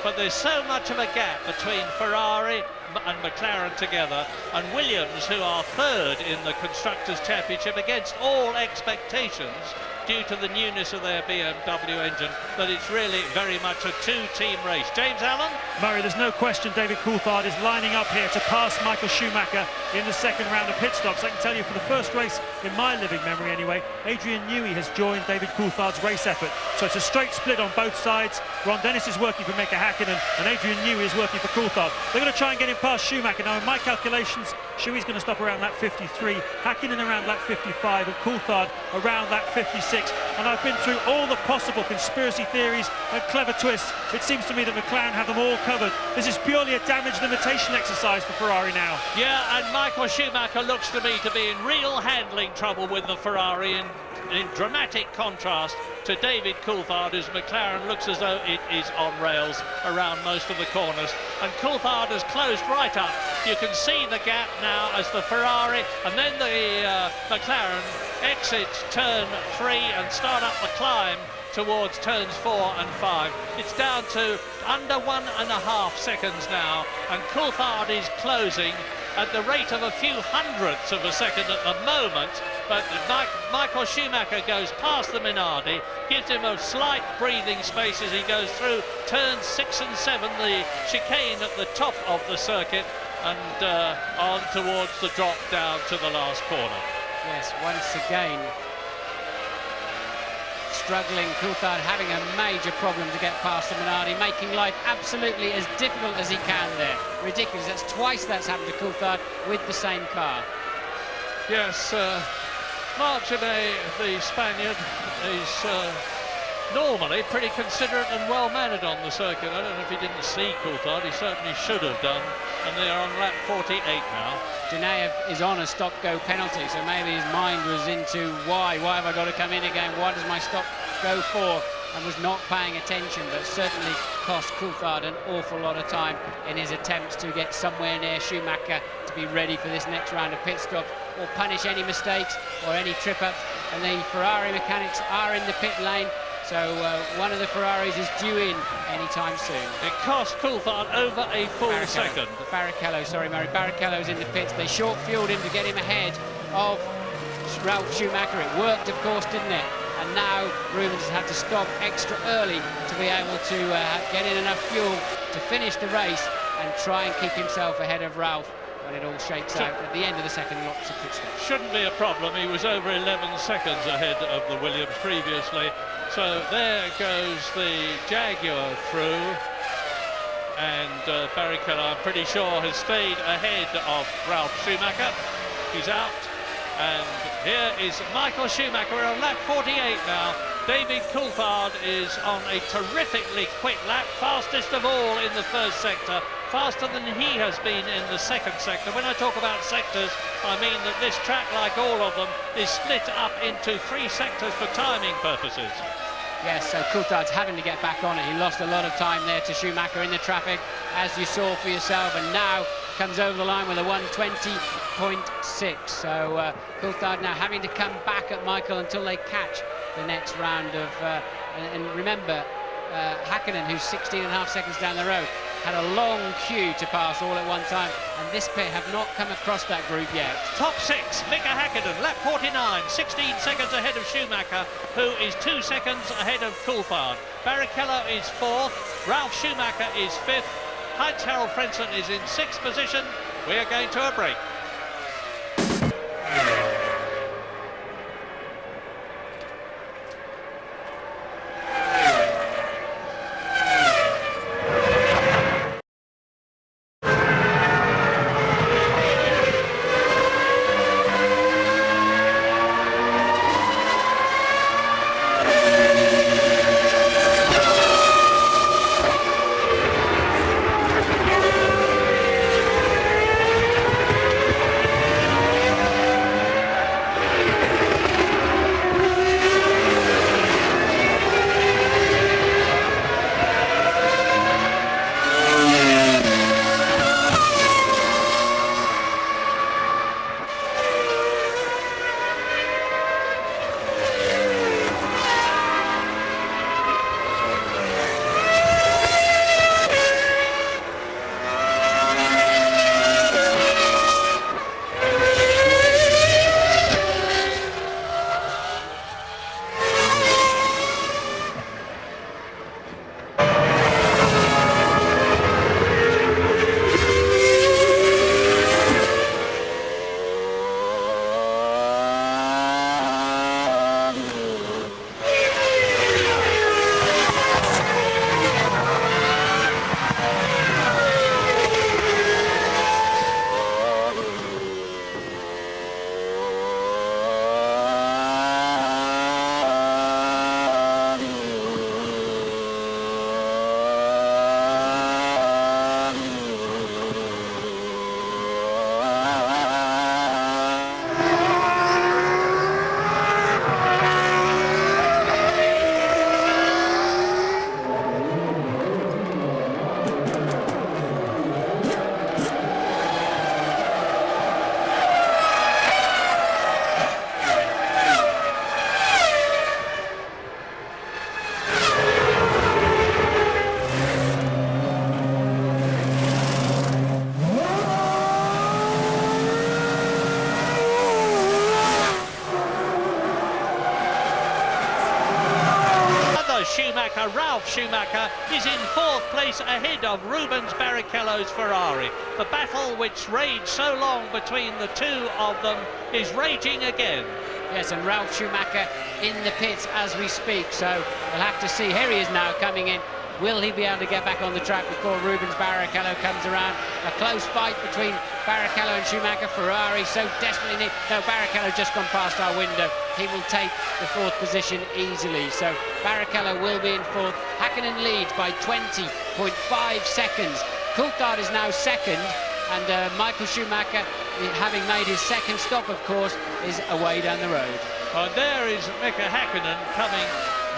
But there's so much of a gap between Ferrari and McLaren together, and Williams, who are 3rd in the Constructors' Championship against all expectations, due to the newness of their BMW engine, that it's really very much a two-team race. James Allen? Murray, there's no question David Coulthard is lining up here to pass Michael Schumacher in the second round of pit stops. I can tell you for the first race, in my living memory anyway, Adrian Newey has joined David Coulthard's race effort. So it's a straight split on both sides. Ron Dennis is working for Mika Häkkinen and Adrian Newey is working for Coulthard. They're going to try and get him past Schumacher. Now, in my calculations, Shuey's going to stop around lap 53, Häkkinen around lap 55 and Coulthard around lap 56. And I've been through all the possible conspiracy theories and clever twists. It seems to me that McLaren have them all covered. This is purely a damage limitation exercise for Ferrari now. Yeah, and Michael Schumacher looks to me to be in real handling trouble with the Ferrari, in dramatic contrast to David Coulthard, whose McLaren looks as though it is on rails around most of the corners. And Coulthard has closed right up. You can see the gap now as the Ferrari and then the McLaren exits turn 3 and start up the climb towards turns 4 and 5. It's down to under 1.5 seconds now, and Coulthard is closing at the rate of a few hundredths of a second at the moment, but Michael Schumacher goes past the Minardi, gives him a slight breathing space as he goes through turns 6 and 7, the chicane at the top of the circuit, and on towards the drop down to the last corner. Yes, once again, struggling, Coulthard having a major problem to get past the Minardi, making life absolutely as difficult as he can there. Ridiculous, that's twice that's happened to Coulthard with the same car. Yes, Marc Genet, the Spaniard, is normally pretty considerate and well-mannered on the circuit. I don't know if he didn't see Coulthard, he certainly should have done. and they're on lap 48 now. Janaev is on a stop-go penalty, so maybe his mind was into why have I got to come in again, what does my stop go for, and was not paying attention, but certainly cost Coulthard an awful lot of time in his attempts to get somewhere near Schumacher to be ready for this next round of pit stops or punish any mistakes or any trip-ups. And the Ferrari mechanics are in the pit lane, so one of the Ferraris is due in anytime soon. It cost Coulthard over a full second. Barrichello, sorry Murray, Barrichello's in the pits. They short-fueled him to get him ahead of Ralf Schumacher. It worked, of course, didn't it? And now Rubens has had to stop extra early to be able to get in enough fuel to finish the race and try and keep himself ahead of Ralf when it all shakes out at the end of the second lots of pit stops. Shouldn't be a problem. He was over 11 seconds ahead of the Williams previously. So there goes the Jaguar through, and Barrichello, I'm pretty sure, has stayed ahead of Ralf Schumacher. He's out, and here is Michael Schumacher. We're on lap 48 now. David Coulthard is on a terrifically quick lap, fastest of all in the first sector, faster than he has been in the second sector. When I talk about sectors, I mean that this track, like all of them, is split up into 3 sectors for timing purposes. Yes, so Coulthard's having to get back on it. He lost a lot of time there to Schumacher in the traffic, as you saw for yourself, and now comes over the line with a 1:20.6. So Coulthard now having to come back at Michael until they catch the next round of... and remember, Hakkinen, who's 16.5 seconds down the road, had a long queue to pass all at one time, and this pair have not come across that group yet. Top 6, Mika Hakkinen, lap 49, 16 seconds ahead of Schumacher, who is 2 seconds ahead of Coulthard. Barrichello is 4th, Ralf Schumacher is 5th, Heinz-Harald Frentzen is in 6th position. We are going to a break. Schumacher, Ralf Schumacher, is in 4th place ahead of Rubens Barrichello's Ferrari. The battle which raged so long between the two of them is raging again. Yes, and Ralf Schumacher in the pits as we speak, so we'll have to see. Here he is now coming in. Will he be able to get back on the track before Rubens Barrichello comes around? A close fight between Barrichello and Schumacher. Ferrari so desperately need... No, Barrichello just gone past our window. He will take the 4th position easily. So Barrichello will be in 4th. Hakkinen leads by 20.5 seconds. Coulthard is now 2nd. And Michael Schumacher, having made his second stop, of course, is away down the road. Well, there is Mika Häkkinen coming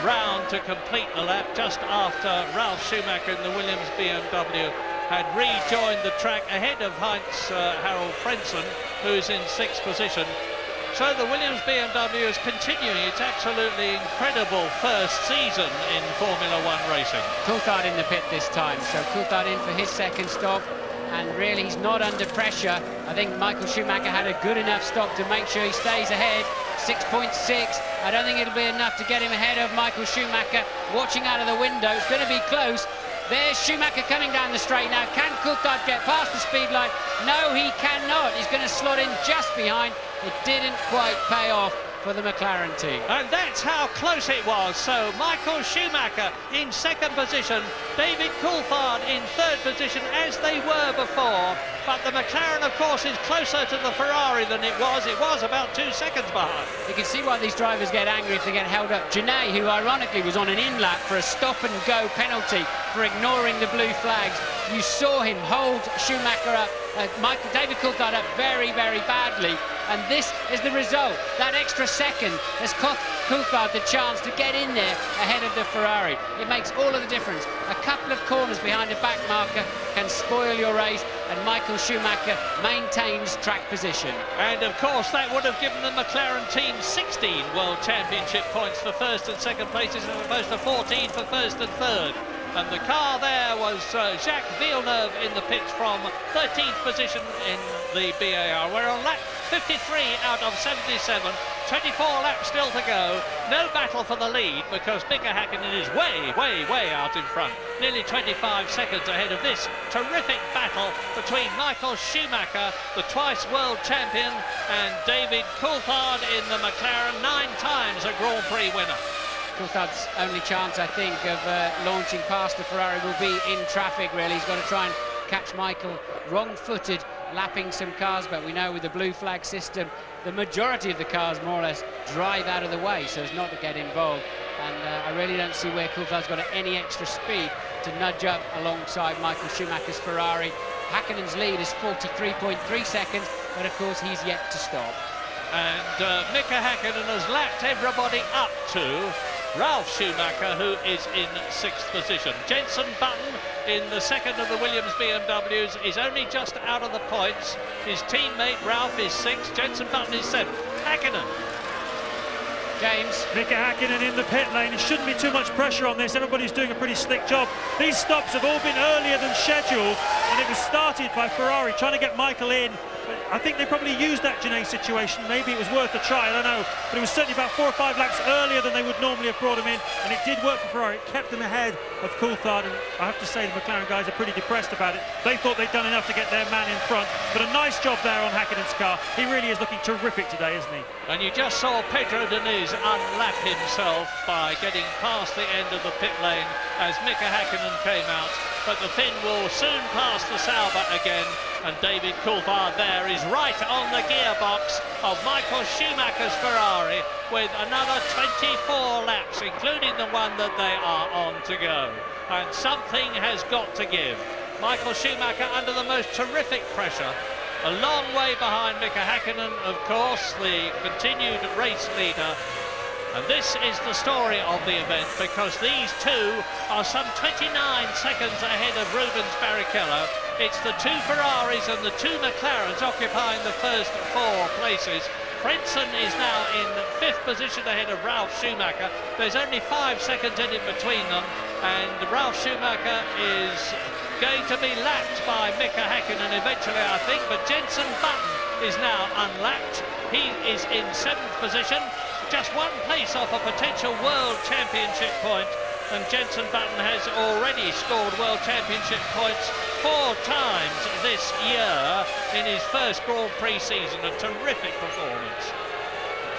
round to complete the lap just after Ralf Schumacher in the Williams BMW had rejoined the track ahead of Heinz-Harald Frentzen, who's in 6th position. So the Williams BMW is continuing its absolutely incredible first season in Formula One racing. Coulthard in the pit this time, so Coulthard in for his second stop, and really he's not under pressure. I think Michael Schumacher had a good enough stop to make sure he stays ahead. 6.6. I don't think it'll be enough to get him ahead of Michael Schumacher. Watching out of the window, it's going to be close. There's Schumacher coming down the straight now. Can Coulthard get past the speed line? No, he cannot. He's going to slot in just behind. It didn't quite pay off for the McLaren team. And that's how close it was. So Michael Schumacher in 2nd position, David Coulthard in 3rd position, as they were before. But the McLaren, of course, is closer to the Ferrari than it was. It was about 2 seconds behind. You can see why these drivers get angry if they get held up. Genet, who ironically was on an in-lap for a stop-and-go penalty for ignoring the blue flags. You saw him hold Schumacher up, David Coulthard up very, very badly. And this is the result. That extra second has cost Coulthard the chance to get in there ahead of the Ferrari. It makes all of the difference. A couple of corners behind a back marker can spoil your race, and Michael Schumacher maintains track position. And of course that would have given the McLaren team 16 World Championship points for 1st and 2nd places, as opposed to 14 for 1st and 3rd. And the car there was Jacques Villeneuve in the pits from 13th position in the BAR. We're on lap 53 out of 77, 24 laps still to go. No battle for the lead because Mika Häkkinen is way, way, way out in front. Nearly 25 seconds ahead of this terrific battle between Michael Schumacher, the twice world champion, and David Coulthard in the McLaren, 9 times a Grand Prix winner. Coulthard's only chance, I think, of launching past the Ferrari will be in traffic, really. He's got to try and catch Michael wrong-footed, lapping some cars, but we know with the blue flag system, the majority of the cars more or less drive out of the way so as not to get involved. And I really don't see where Coulthard's got any extra speed to nudge up alongside Michael Schumacher's Ferrari. Häkkinen's lead is 43.3 seconds, but of course he's yet to stop. And Mika Häkkinen has lapped everybody up to Ralf Schumacher, who is in 6th position. Jenson Button in the 2nd of the Williams BMWs is only just out of the points. His teammate Ralf is 6th, Jenson Button is 7th. Häkkinen. James. Mika Häkkinen in the pit lane. It shouldn't be too much pressure on this. Everybody's doing a pretty slick job. These stops have all been earlier than scheduled, and it was started by Ferrari trying to get Michael in. I think they probably used that Genet situation. Maybe it was worth a try, I don't know. But it was certainly about 4 or 5 laps earlier than they would normally have brought him in. And it did work for Ferrari. It kept them ahead of Coulthard. And I have to say the McLaren guys are pretty depressed about it. They thought they'd done enough to get their man in front. But a nice job there on Häkkinen's car. He really is looking terrific today, isn't he? And you just saw Pedro Diniz unlap himself by getting past the end of the pit lane as Mika Häkkinen came out. But the Finn will soon pass the Sauber again, and David Coulthard there is right on the gearbox of Michael Schumacher's Ferrari with another 24 laps, including the one that they are on to go. And something has got to give. Michael Schumacher under the most terrific pressure, a long way behind Mika Häkkinen, of course, the continued race leader. And this is the story of the event, because these two are some 29 seconds ahead of Rubens Barrichello. It's the 2 Ferraris and the 2 McLarens occupying the first 4 places. Frentzen is now in 5th position ahead of Ralf Schumacher. There's only 5 seconds in between them, and Ralf Schumacher is going to be lapped by Mika Häkkinen eventually, I think, but Jenson Button is now unlapped. He is in 7th position, just 1 place off a potential World Championship point, and Jenson Button has already scored World Championship points 4 times this year in his first Grand Prix season. A terrific performance.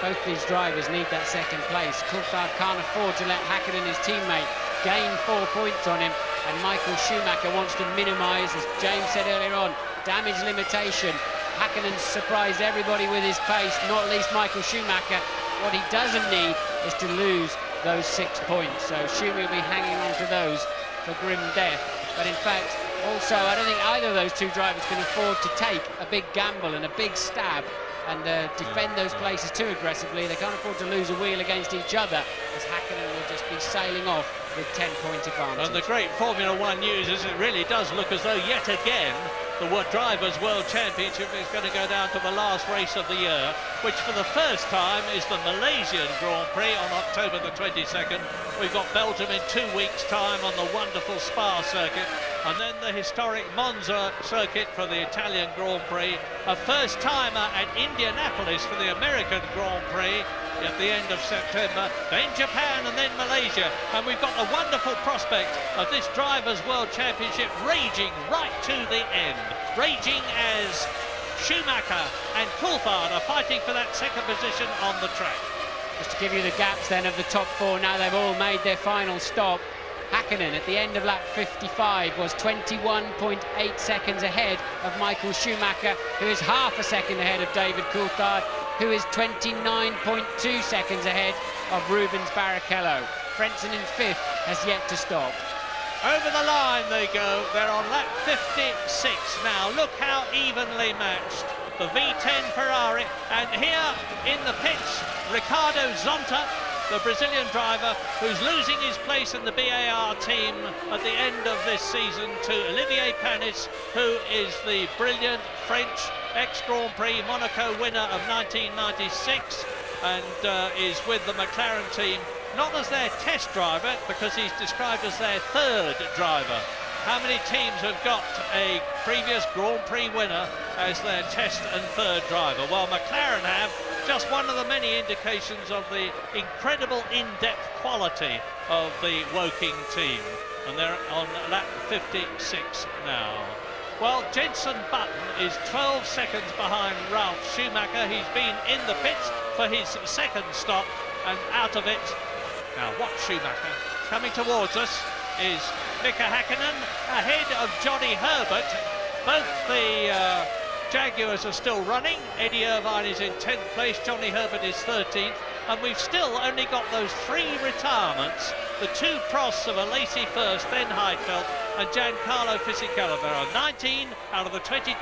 Both these drivers need that 2nd place. Coulthard can't afford to let Häkkinen, his teammate, gain 4 points on him, and Michael Schumacher wants to minimise, as James said earlier on, damage limitation. Häkkinen surprised everybody with his pace, not least Michael Schumacher. What he doesn't need is to lose those 6 points, so Schumi will be hanging on to those for grim death. But in fact, Also, I don't think either of those two drivers can afford to take a big gamble and a big stab and defend those places too aggressively. They can't afford to lose a wheel against each other, as Häkkinen will just be sailing off with 10-point advantage. And the great Formula One news is it really does look as though yet again the Drivers' World Championship is going to go down to the last race of the year, which for the first time is the Malaysian Grand Prix on October the 22nd. We've got Belgium in 2 weeks' time on the wonderful Spa circuit, and then the historic Monza circuit for the Italian Grand Prix, a first-timer at Indianapolis for the American Grand Prix at the end of September, then Japan and then Malaysia, and we've got the wonderful prospect of this Drivers' World Championship raging right to the end, raging as Schumacher and Coulthard are fighting for that second position on the track. Just to give you the gaps then of the top four, now they've all made their final stop. Häkkinen at the end of lap 55 was 21.8 seconds ahead of Michael Schumacher, who is half a second ahead of David Coulthard, who is 29.2 seconds ahead of Rubens Barrichello. Frentzen in fifth has yet to stop. Over the line they go. They're on lap 56 now. Look how evenly matched. The V10 Ferrari, and here in the pits, Ricardo Zonta, the Brazilian driver who's losing his place in the BAR team at the end of this season to Olivier Panis, who is the brilliant French ex-Grand Prix Monaco winner of 1996 and is with the McLaren team, not as their test driver, because he's described as their third driver. How many teams have got a previous Grand Prix winner as their test and third driver? Well, McLaren have, just one of the many indications of the incredible in-depth quality of the Woking team. And they're on lap 56 now. Well, Jenson Button is 12 seconds behind Ralf Schumacher. He's been in the pits for his second stop and out of it. Now watch Schumacher. Coming towards us is Mika Häkkinen ahead of Johnny Herbert. Both the Jaguars are still running. Eddie Irvine is in 10th place, Johnny Herbert is 13th, and we've still only got those 3 retirements. The 2 Prosts of Alesi first, then Heidfeld, and Giancarlo Fisichella. There are 19 out of the 22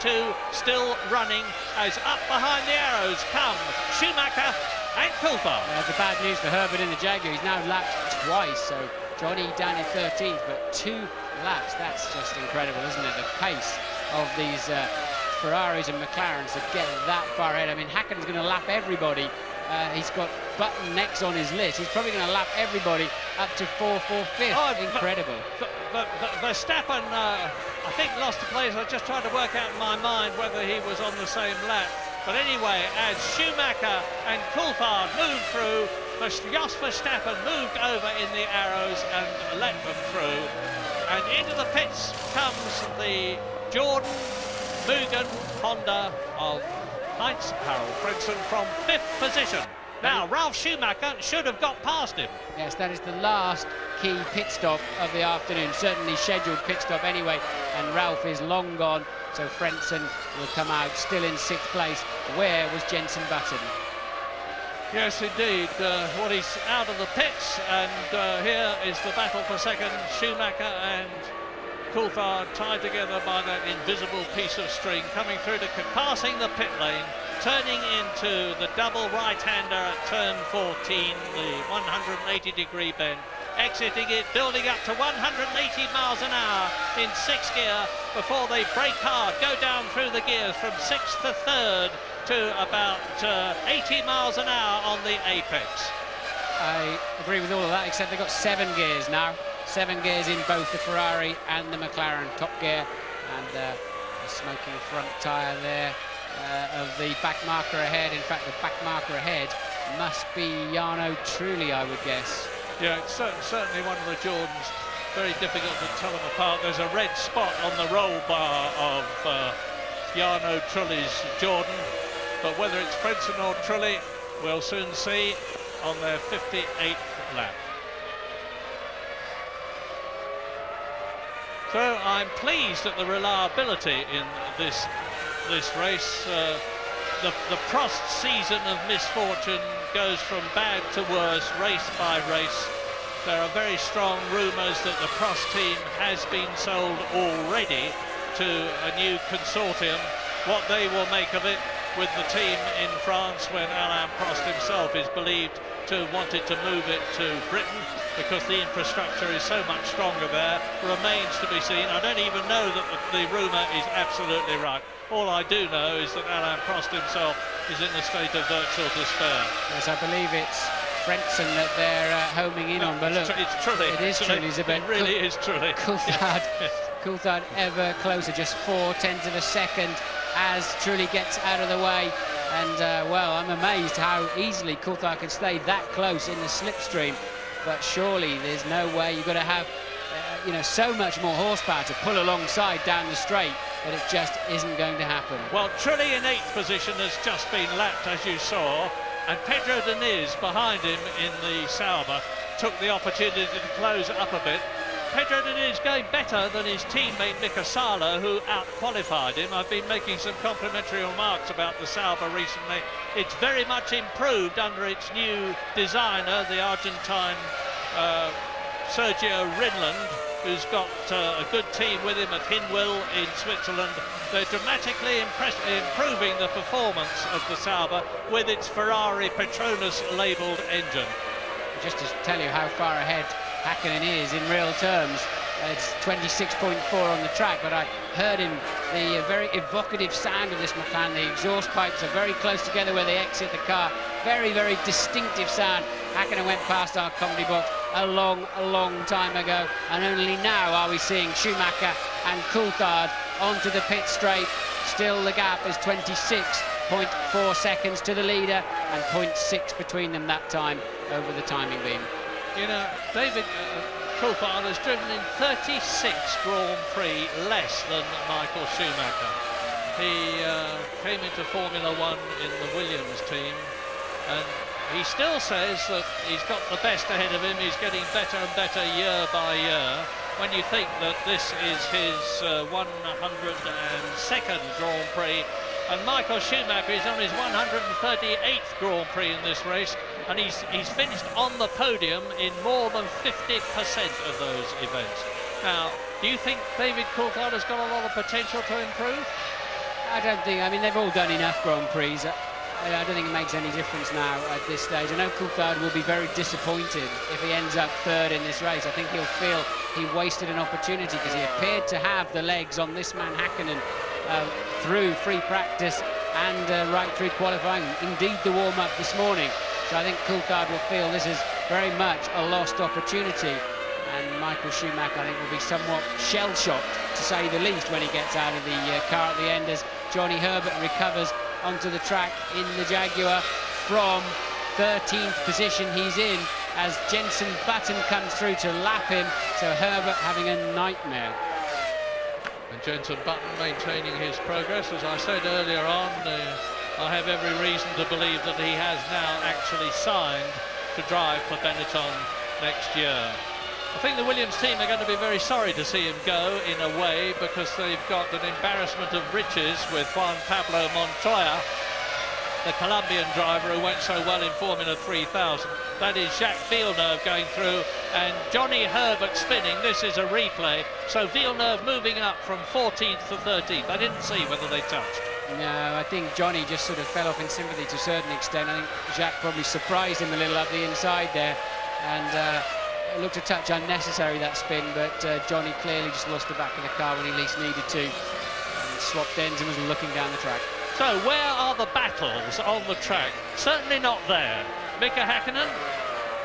still running, as up behind the arrows come Schumacher and Coulthard. The bad news for Herbert in the Jaguar, he's now lapped twice, so Johnny down in 13th, but 2 laps, that's just incredible, isn't it? The pace of these Ferraris and McLarens to get that far ahead. I mean, Häkkinen's going to lap everybody. He's got Button next on his list. He's probably going to lap everybody up to 4th or 5th. Oh, incredible. Verstappen, I think, lost the place. I just tried to work out in my mind whether he was on the same lap. But anyway, as Schumacher and Coulthard moved through, Jos Verstappen moved over in the arrows and let them through. And into the pits comes the Jordan Mugen Honda of Heinz-Harald Frentzen from 5th position. Now, Ralf Schumacher should have got past him. Yes, that is the last key pit stop of the afternoon, certainly scheduled pit stop anyway, and Ralf is long gone, so Frentzen will come out still in 6th place. Where was Jenson Button? Yes, indeed. Well, he's out of the pits, and here is the battle for second. Schumacher and Coulthard tied together by that invisible piece of string, coming through to passing the pit lane, turning into the double right-hander at turn 14, the 180-degree bend, exiting it, building up to 180 miles an hour in 6th gear before they brake hard, go down through the gears from 6th to 3rd to about 80 miles an hour on the apex. I agree with all of that, except they've got 7 gears now. 7 gears in both the Ferrari and the McLaren top gear, and the smoking front tyre there of the back marker ahead. In fact, the back marker ahead must be Jarno Trulli, I would guess. Yeah, it's certainly one of the Jordans. Very difficult to tell them apart. There's a red spot on the roll bar of Jarno Trulli's Jordan, but whether it's Frentzen or Trulli, we'll soon see on their 58th lap. So I'm pleased at the reliability in this race. The Prost season of misfortune goes from bad to worse, race by race. there are very strong rumours that the Prost team has been sold already to a new consortium. What they will make of it with the team in France, when Alain Prost himself is believed to have wanted to move it to Britain because the infrastructure is so much stronger there, remains to be seen. I don't even know that the rumour is absolutely right. All I do know is that Alain Prost himself is in a state of virtual despair. Yes, I believe it's Frentzen that they're homing in on, but look, it's Trulli. It is Trulli, Isabel. It really is Trulli. Coulthard, Coulthard ever closer, just 4/10 of a second as Trulli gets out of the way. And, well, I'm amazed how easily Coulthard can stay that close in the slipstream. But surely there's no way. You've got to have, you know, so much more horsepower to pull alongside down the straight that it just isn't going to happen. Well, Trulli in 8th position has just been lapped, as you saw, and Pedro Diniz behind him in the Sauber took the opportunity to close up a bit. Pedro Diniz going better than his teammate Mika Salo, who out-qualified him. I've been making some complimentary remarks about the Sauber recently. It's very much improved under its new designer, the Argentine Sergio Rinland, who's got a good team with him at Hinwil in Switzerland. They're dramatically improving the performance of the Sauber with its Ferrari Petronas labelled engine. Just to tell you how far ahead Hakkinen is in real terms, it's 26.4 on the track, but I heard him, the very evocative sound of this McLaren. The exhaust pipes are very close together where they exit the car. Very, very distinctive sound. Hakkinen went past our comedy box a long time ago, and only now are we seeing Schumacher and Coulthard onto the pit straight. Still the gap is 26.4 seconds to the leader and 0.6 between them that time over the timing beam. You know, David Coulthard has driven in 36 Grand Prix less than Michael Schumacher. He came into Formula One in the Williams team, and he still says that he's got the best ahead of him. He's getting better and better year by year. When you think that this is his 102nd Grand Prix, and Michael Schumacher is on his 138th Grand Prix in this race, and he's finished on the podium in more than 50% of those events. Now, do you think David Coulthard has got a lot of potential to improve? I don't think. I mean, they've all done enough Grand Prix. I don't think it makes any difference now at this stage. I know Coulthard will be very disappointed if he ends up third in this race. I think he'll feel he wasted an opportunity because he appeared to have the legs on this man Hakkinen through free practice and right through qualifying. Indeed, the warm-up this morning. So I think Coulthard will feel this is very much a lost opportunity. And Michael Schumacher, I think, will be somewhat shell-shocked, to say the least, when he gets out of the car at the end, as Johnny Herbert recovers onto the track in the Jaguar from 13th position he's in, as Jenson Button comes through to lap him. So Herbert having a nightmare. And Jenson Button maintaining his progress. As I said earlier on, I have every reason to believe that he has now actually signed to drive for Benetton next year. I think the Williams team are going to be very sorry to see him go, in a way, because they've got an embarrassment of riches with Juan Pablo Montoya, the Colombian driver who went so well in Formula 3000. That is Jacques Villeneuve going through, and Johnny Herbert spinning. This is a replay. So Villeneuve moving up from 14th to 13th. I didn't see whether they touched. No, I think Johnny just sort of fell off in sympathy to a certain extent. I think Jacques probably surprised him a little up the inside there, and it looked a touch unnecessary, that spin, but Johnny clearly just lost the back of the car when he least needed to, and swapped ends and was looking down the track. So where are the battles on the track? Certainly not there. Mika Hakkinen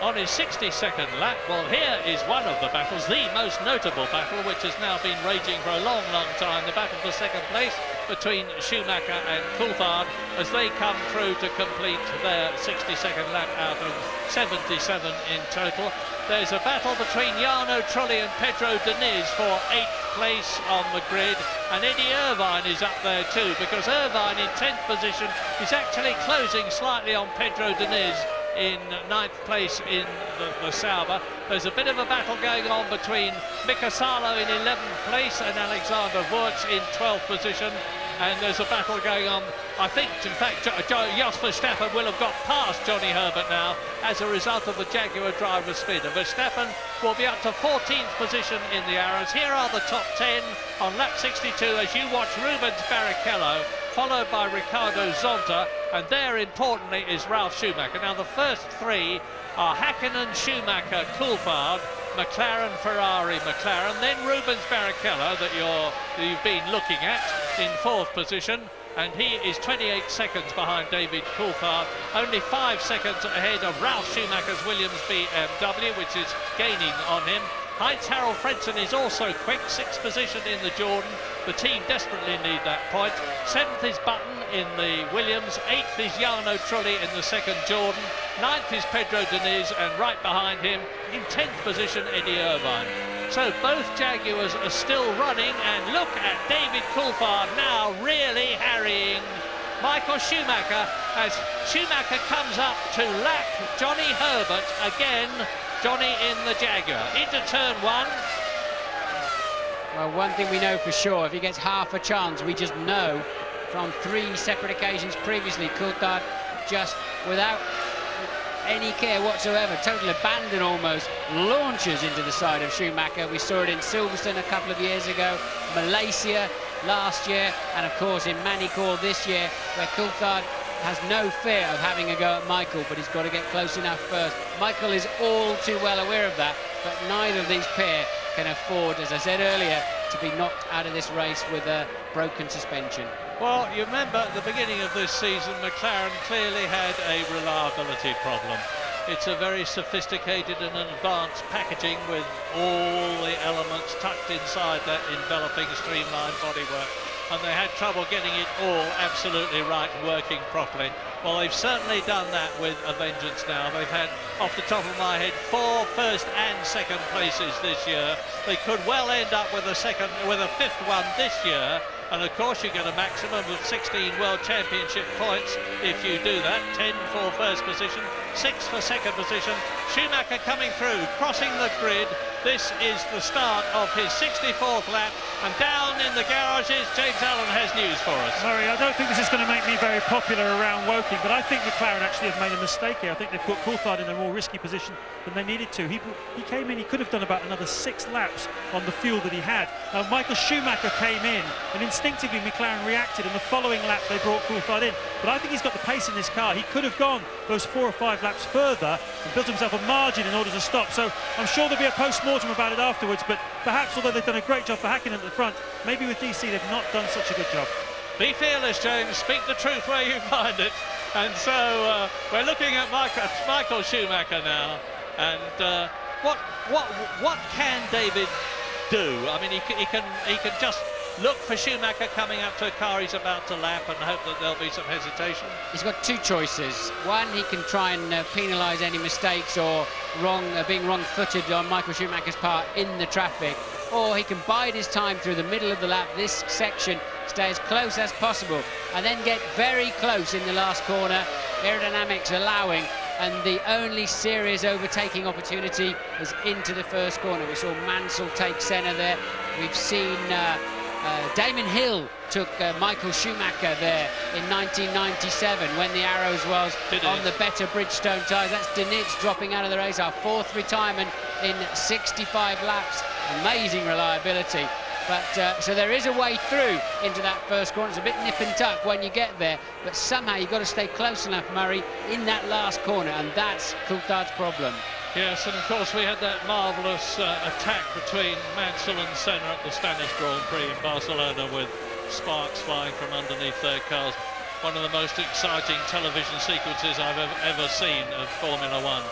on his 62nd lap. Well, here is one of the battles, the most notable battle, which has now been raging for a long time, the battle for second place between Schumacher and Coulthard, as they come through to complete their 62nd lap out of 77 in total. There's a battle between Jarno Trulli and Pedro Diniz for 8th place on the grid, and Eddie Irvine is up there too, because Irvine in 10th position is actually closing slightly on Pedro Diniz in 9th place in the Sauber. There's a bit of a battle going on between Mika Salo in 11th place and Alexander Wurz in 12th position, and there's a battle going on. I think, in fact, Jos Verstappen will have got past Johnny Herbert now as a result of the Jaguar driver's speed. And Verstappen will be up to 14th position in the Arrows. Here are the top 10 on lap 62 as you watch Rubens Barrichello, followed by Ricardo Zonta, and there, importantly, is Ralf Schumacher. Now, the first three are Hakkinen, Schumacher, Coulthard, McLaren, Ferrari, McLaren, then Rubens Barrichello that you've been looking at in 4th position, and he is 28 seconds behind David Coulthard, only 5 seconds ahead of Ralf Schumacher's Williams BMW, which is gaining on him. Heinz-Harald Frentzen is also quick, 6th position in the Jordan. The team desperately need that point. 7th is Button in the Williams, 8th is Jarno Trulli in the 2nd Jordan, 9th is Pedro Diniz, and right behind him, in 10th position, Eddie Irvine. So both Jaguars are still running, and look at David Coulthard now really harrying Michael Schumacher as Schumacher comes up to lap Johnny Herbert again. Johnny in the Jaguar into turn 1. Well, one thing we know for sure, if he gets half a chance, we just know from 3 separate occasions previously, Coulthard just without any care whatsoever, total abandon almost, launches into the side of Schumacher. We saw it in Silverstone a couple of years ago, Malaysia last year, and of course in Manicourt this year, where Coulthard has no fear of having a go at Michael, but he's got to get close enough first. Michael is all too well aware of that, but neither of these pair can afford, as I said earlier, to be knocked out of this race with a broken suspension. Well, you remember at the beginning of this season, McLaren clearly had a reliability problem. It's a very sophisticated and advanced packaging with all the elements tucked inside that enveloping streamlined bodywork, and they had trouble getting it all absolutely right, working properly. Well, they've certainly done that with a vengeance now. They've had, off the top of my head, 4 first and second places this year. They could well end up with a 5th one this year. And of course you get a maximum of 16 World Championship points if you do that. 10 for first position, 6 for second position. Schumacher coming through, crossing the grid. This is the start of his 64th lap, and down in the garages, James Allen has news for us. Murray, I don't think this is going to make me very popular around Woking, but I think McLaren actually have made a mistake here. I think they've put Coulthard in a more risky position than they needed to. He came in, he could have done about another 6 laps on the fuel that he had. Michael Schumacher came in, and instinctively McLaren reacted, and the following lap they brought Coulthard in. But I think he's got the pace in this car. He could have gone those 4 or 5 laps further and built himself a margin in order to stop. So I'm sure there'll be a post-mortem about it afterwards, but perhaps, although they've done a great job for Hakkinen at the front, maybe with DC they've not done such a good job. Be fearless, James. Speak the truth where you find it. And so we're looking at Michael Schumacher now. And what can David do? I mean, he can just look for Schumacher coming up to a car he's about to lap and hope that there'll be some hesitation. He's got 2 choices. One, he can try and penalise any mistakes or being wrong-footed on Michael Schumacher's part in the traffic, or he can bide his time through the middle of the lap, this section, stay as close as possible, and then get very close in the last corner, aerodynamics allowing, and the only serious overtaking opportunity is into the first corner. We saw Mansell take centre there. We've seen Damon Hill took Michael Schumacher there in 1997 when the Arrows was on the better Bridgestone tyres. That's Diniz dropping out of the race, our 4th retirement in 65 laps. Amazing reliability. But so there is a way through into that first corner. It's a bit nip and tuck when you get there, but somehow you've got to stay close enough, Murray, in that last corner, and that's Coulthard's problem. Yes, and of course we had that marvellous attack between Mansell and Senna at the Spanish Grand Prix in Barcelona with sparks flying from underneath their cars. One of the most exciting television sequences I've ever seen of Formula One.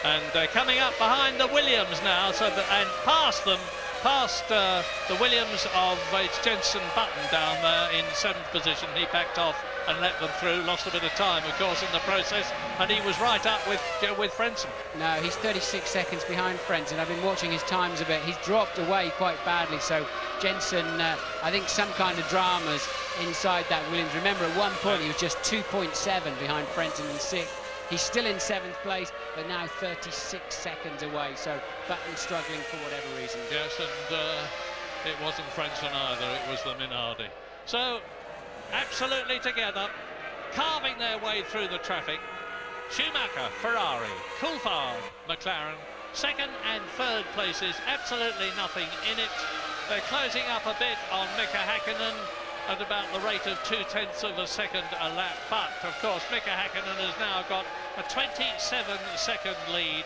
And they're coming up behind the Williams now, and past them, past the Williams of it's Jenson Button down there in 7th position. He backed off and let them through, lost a bit of time, of course, in the process, and he was right up with Frentzen. No, he's 36 seconds behind Frentzen. I've been watching his times a bit. He's dropped away quite badly, so Jenson, I think some kind of dramas inside that Williams. Remember, at one point he was just 2.7 behind Frentzen in 6th. He's still in 7th place, but now 36 seconds away, so Button struggling for whatever reason. Yes, and it wasn't Frentzen either, it was the Minardi. So absolutely together, carving their way through the traffic. Schumacher, Ferrari, Coulthard, McLaren, second and third places, absolutely nothing in it. They're closing up a bit on Mika Häkkinen at about the rate of 0.2 of a second a lap, but of course Mika Häkkinen has now got a 27-second lead.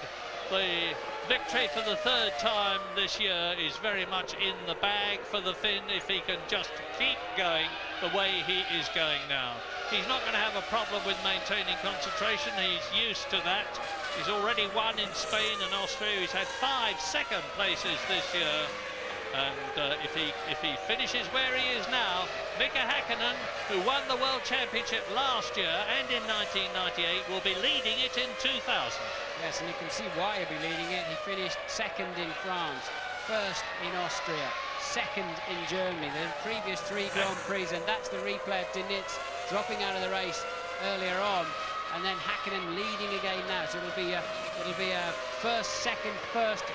The victory for the third time this year is very much in the bag for the Finn if he can just keep going the way he is going now. He's not going to have a problem with maintaining concentration. He's used to that. He's already won in Spain and Austria. He's had 5 second places this year. And if he finishes where he is now, Mika Häkkinen, who won the World Championship last year and in 1998, will be leading it in 2000. Yes, and you can see why he'll be leading it. He finished second in France, first in Austria, second in Germany, the previous 3 Grand Prix, and that's the replay of Dinitz dropping out of the race earlier on, and then Häkkinen leading again now. So it'll be a first, second, first,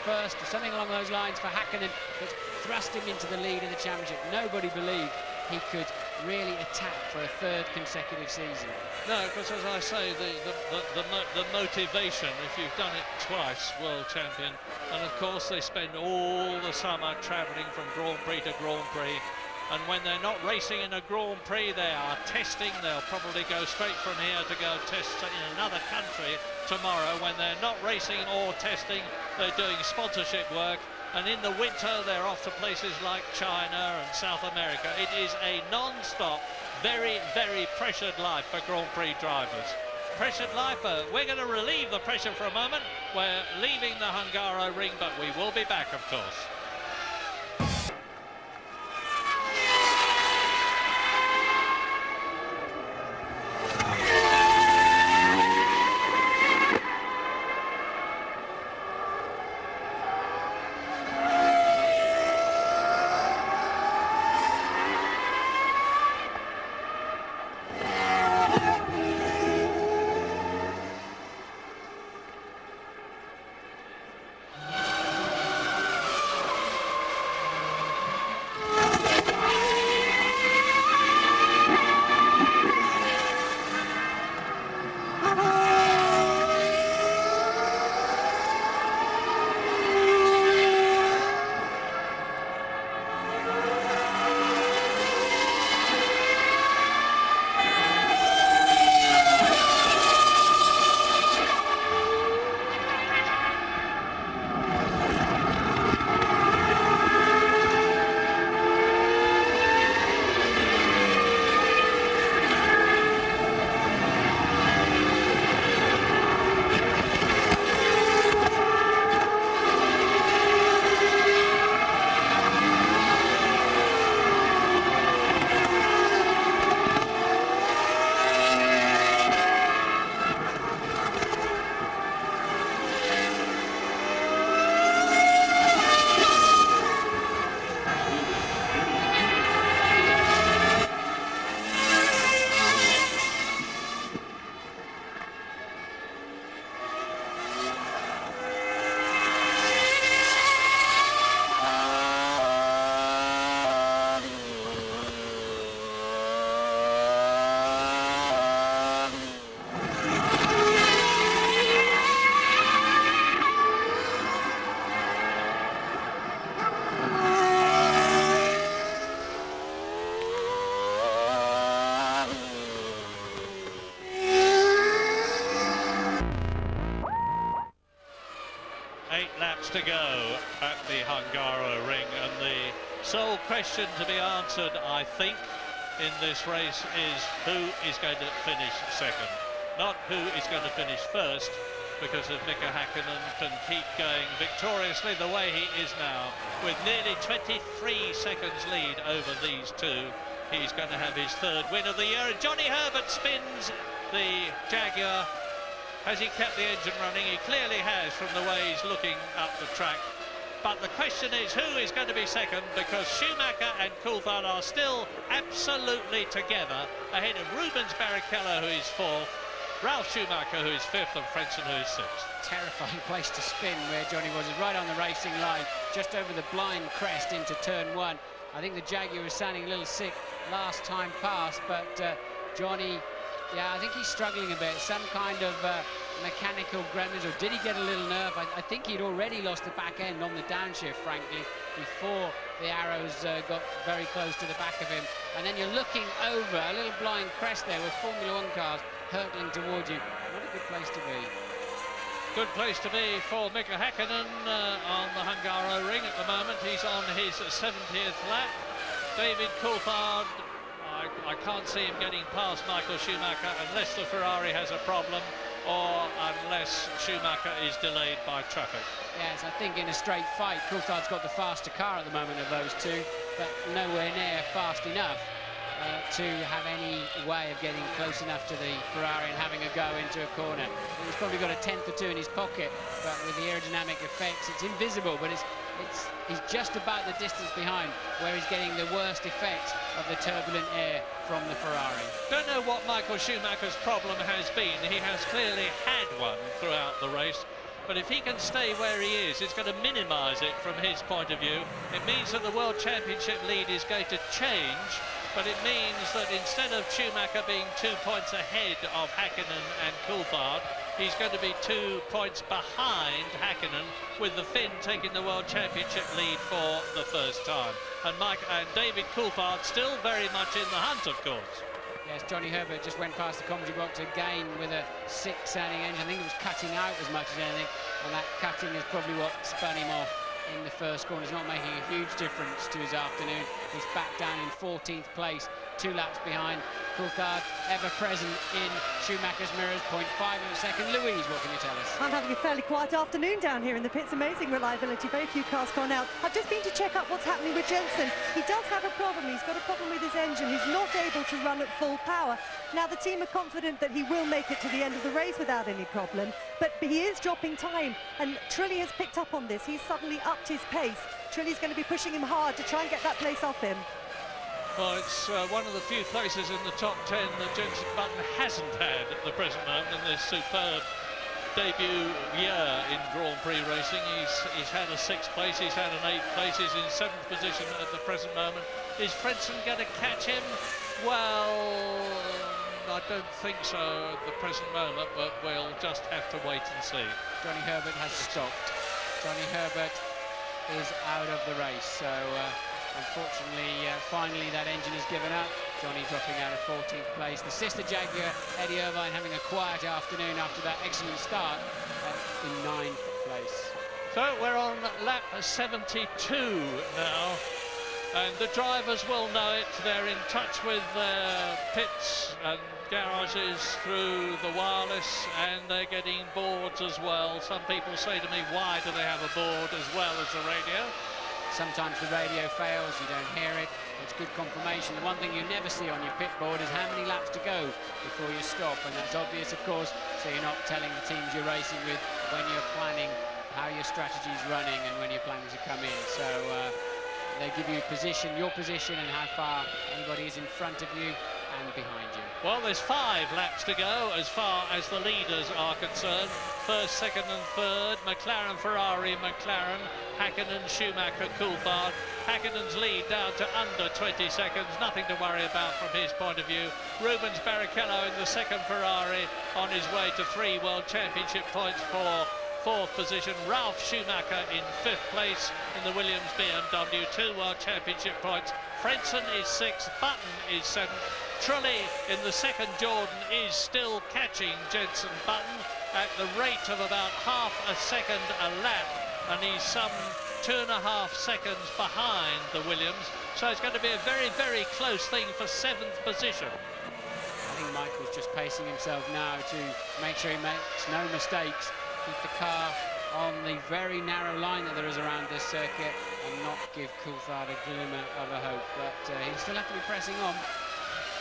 something along those lines for Häkkinen that's thrust him into the lead of the championship. Nobody believed he could really attack for a 3rd consecutive season. No, because as I say, the motivation, if you've done it twice, world champion, and of course they spend all the summer travelling from Grand Prix to Grand Prix, and when they're not racing in a Grand Prix, they are testing. They'll probably go straight from here to go test in another country tomorrow. When they're not racing or testing, they're doing sponsorship work. And in the winter, they're off to places like China and South America. It is a non-stop, very, very pressured life for Grand Prix drivers. Pressured life, we're going to relieve the pressure for a moment. We're leaving the Hungaro ring, but we will be back, of course. To go at the Hungaro ring, and the sole question to be answered, I think, in this race is who is going to finish second, not who is going to finish first, because if Mika Häkkinen can keep going victoriously the way he is now, with nearly 23 seconds lead over these two, he's going to have his 3rd win of the year. And Johnny Herbert spins the Jaguar. Has he kept the engine running? He clearly has, from the way he's looking up the track. But the question is who is going to be second, because Schumacher and Coulthard are still absolutely together, ahead of Rubens Barrichello, who is 4th, Ralf Schumacher, who is 5th, and Frentzen, who is 6th. Terrifying place to spin where Johnny was, right on the racing line, just over the blind crest into turn 1. I think the Jaguar was sounding a little sick last time past, but Johnny, yeah, I think he's struggling a bit. Some kind of mechanical gremlins, or did he get a little nerve? I think he'd already lost the back end on the downshift, frankly, before the arrows got very close to the back of him. And then you're looking over a little blind crest there with Formula One cars hurtling towards you. What a good place to be. Good place to be for Mika Häkkinen on the Hungaro ring at the moment. He's on his 70th lap. David Coulthard, I can't see him getting past Michael Schumacher unless the Ferrari has a problem or unless Schumacher is delayed by traffic. Yes, I think in a straight fight, Coulthard's got the faster car at the moment of those two, but nowhere near fast enough to have any way of getting close enough to the Ferrari and having a go into a corner. He's probably got a tenth or two in his pocket, but with the aerodynamic effects, it's invisible, but he's just about the distance behind where he's getting the worst effect of the turbulent air from the Ferrari. Don't know what Michael Schumacher's problem has been. He has clearly had one throughout the race. But if he can stay where he is, it's going to minimise it from his point of view. It means that the World Championship lead is going to change, but it means that instead of Schumacher being 2 points ahead of Häkkinen and Coulthard, he's going to be 2 points behind Häkkinen, with the Finn taking the World Championship lead for the first time. And David Coulthard still very much in the hunt, of course. Yes, Johnny Herbert just went past the commentary box again with a sick-sounding engine. I think it was cutting out as much as anything, and that cutting is probably what spun him off in the first corner. It's not making a huge difference to his afternoon. He's back down in 14th place, 2 laps behind. Coulthard ever present in Schumacher's mirrors, 0.5 of a second. Louise, what can you tell us? I'm having a fairly quiet afternoon down here in the pits. Amazing reliability, very few cars gone out. I've just been to check out what's happening with Jensen. He does have a problem. He's got a problem with his engine. He's not able to run at full power. Now the team are confident that he will make it to the end of the race without any problem, but he is dropping time, and Trulli has picked up on this. He's suddenly upped his pace. Trulli's going to be pushing him hard to try and get that place off him. Well, it's one of the few places in the top 10 that Jenson Button hasn't had at the present moment in this superb debut year in Grand Prix racing. He's had a 6th place, he's had an 8th place, he's in 7th position at the present moment. Is Frentzen going to catch him? Well, I don't think so at the present moment, but we'll just have to wait and see. Johnny Herbert has stopped. Johnny Herbert is out of the race, so unfortunately, finally that engine is given up. Johnny dropping out of 14th place. The sister Jaguar, Eddie Irvine, having a quiet afternoon after that excellent start in 9th place. So we're on lap 72 now, and the drivers will know it. They're in touch with their pits and garages through the wireless, and they're getting boards as well. Some people say to me, why do they have a board as well as the radio? Sometimes the radio fails, you don't hear it. It's good confirmation. The one thing you never see on your pit board is how many laps to go before you stop, and that's obvious, of course, so you're not telling the teams you're racing with when you're planning how your strategy is running and when you're planning to come in. So they give you your position and how far anybody is in front of you and behind you. Well, there's 5 laps to go as far as the leaders are concerned. First, second and third, McLaren, Ferrari, McLaren, Häkkinen, Schumacher, Coulthard. Häkkinen's lead down to under 20 seconds, nothing to worry about from his point of view. Rubens Barrichello in the second Ferrari on his way to 3 World Championship points for 4th position. Ralf Schumacher in 5th place in the Williams BMW, 2 World Championship points. Frentzen is 6th, Button is 7th. Trulli in the second Jordan is still catching Jenson Button at the rate of about half a second a lap, and he's some 2.5 seconds behind the Williams, so it's going to be a very, very close thing for 7th position. I think Michael's just pacing himself now to make sure he makes no mistakes, keep the car on the very narrow line that there is around this circuit, and not give Coulthard a glimmer of a hope, but he'll still have to be pressing on.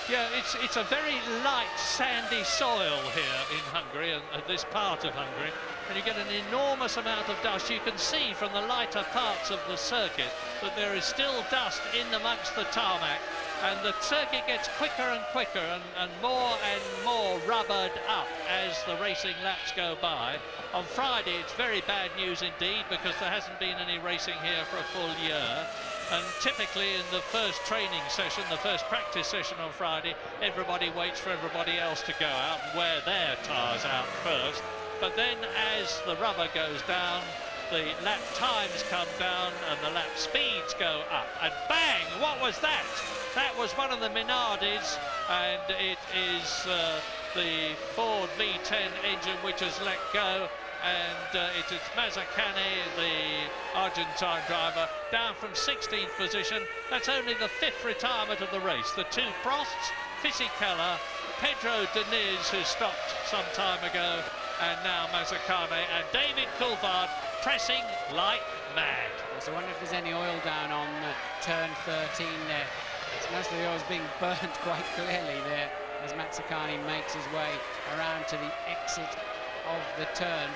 Yeah, it's a very light, sandy soil here in Hungary, and this part of Hungary, and you get an enormous amount of dust. You can see from the lighter parts of the circuit that there is still dust in amongst the tarmac, and the circuit gets quicker and quicker and more rubbered up as the racing laps go by. On Friday, it's very bad news indeed, because there hasn't been any racing here for a full year. And typically in the first training session, the first practice session on Friday, everybody waits for everybody else to go out and wear their tyres out first. But then as the rubber goes down, the lap times come down and the lap speeds go up. And bang, what was that? That was one of the Minardis, and it is the Ford V10 engine which has let go. And it is Mazzacane, the Argentine driver, down from 16th position. That's only the 5th retirement of the race. The two Prosts, Fisichella, Pedro Diniz, who stopped some time ago, and now Mazzacane and David Coulthard pressing like mad. So I wonder if there's any oil down on turn 13 there. Most of the oil's being burnt quite clearly there as Mazzacane makes his way around to the exit of the turn.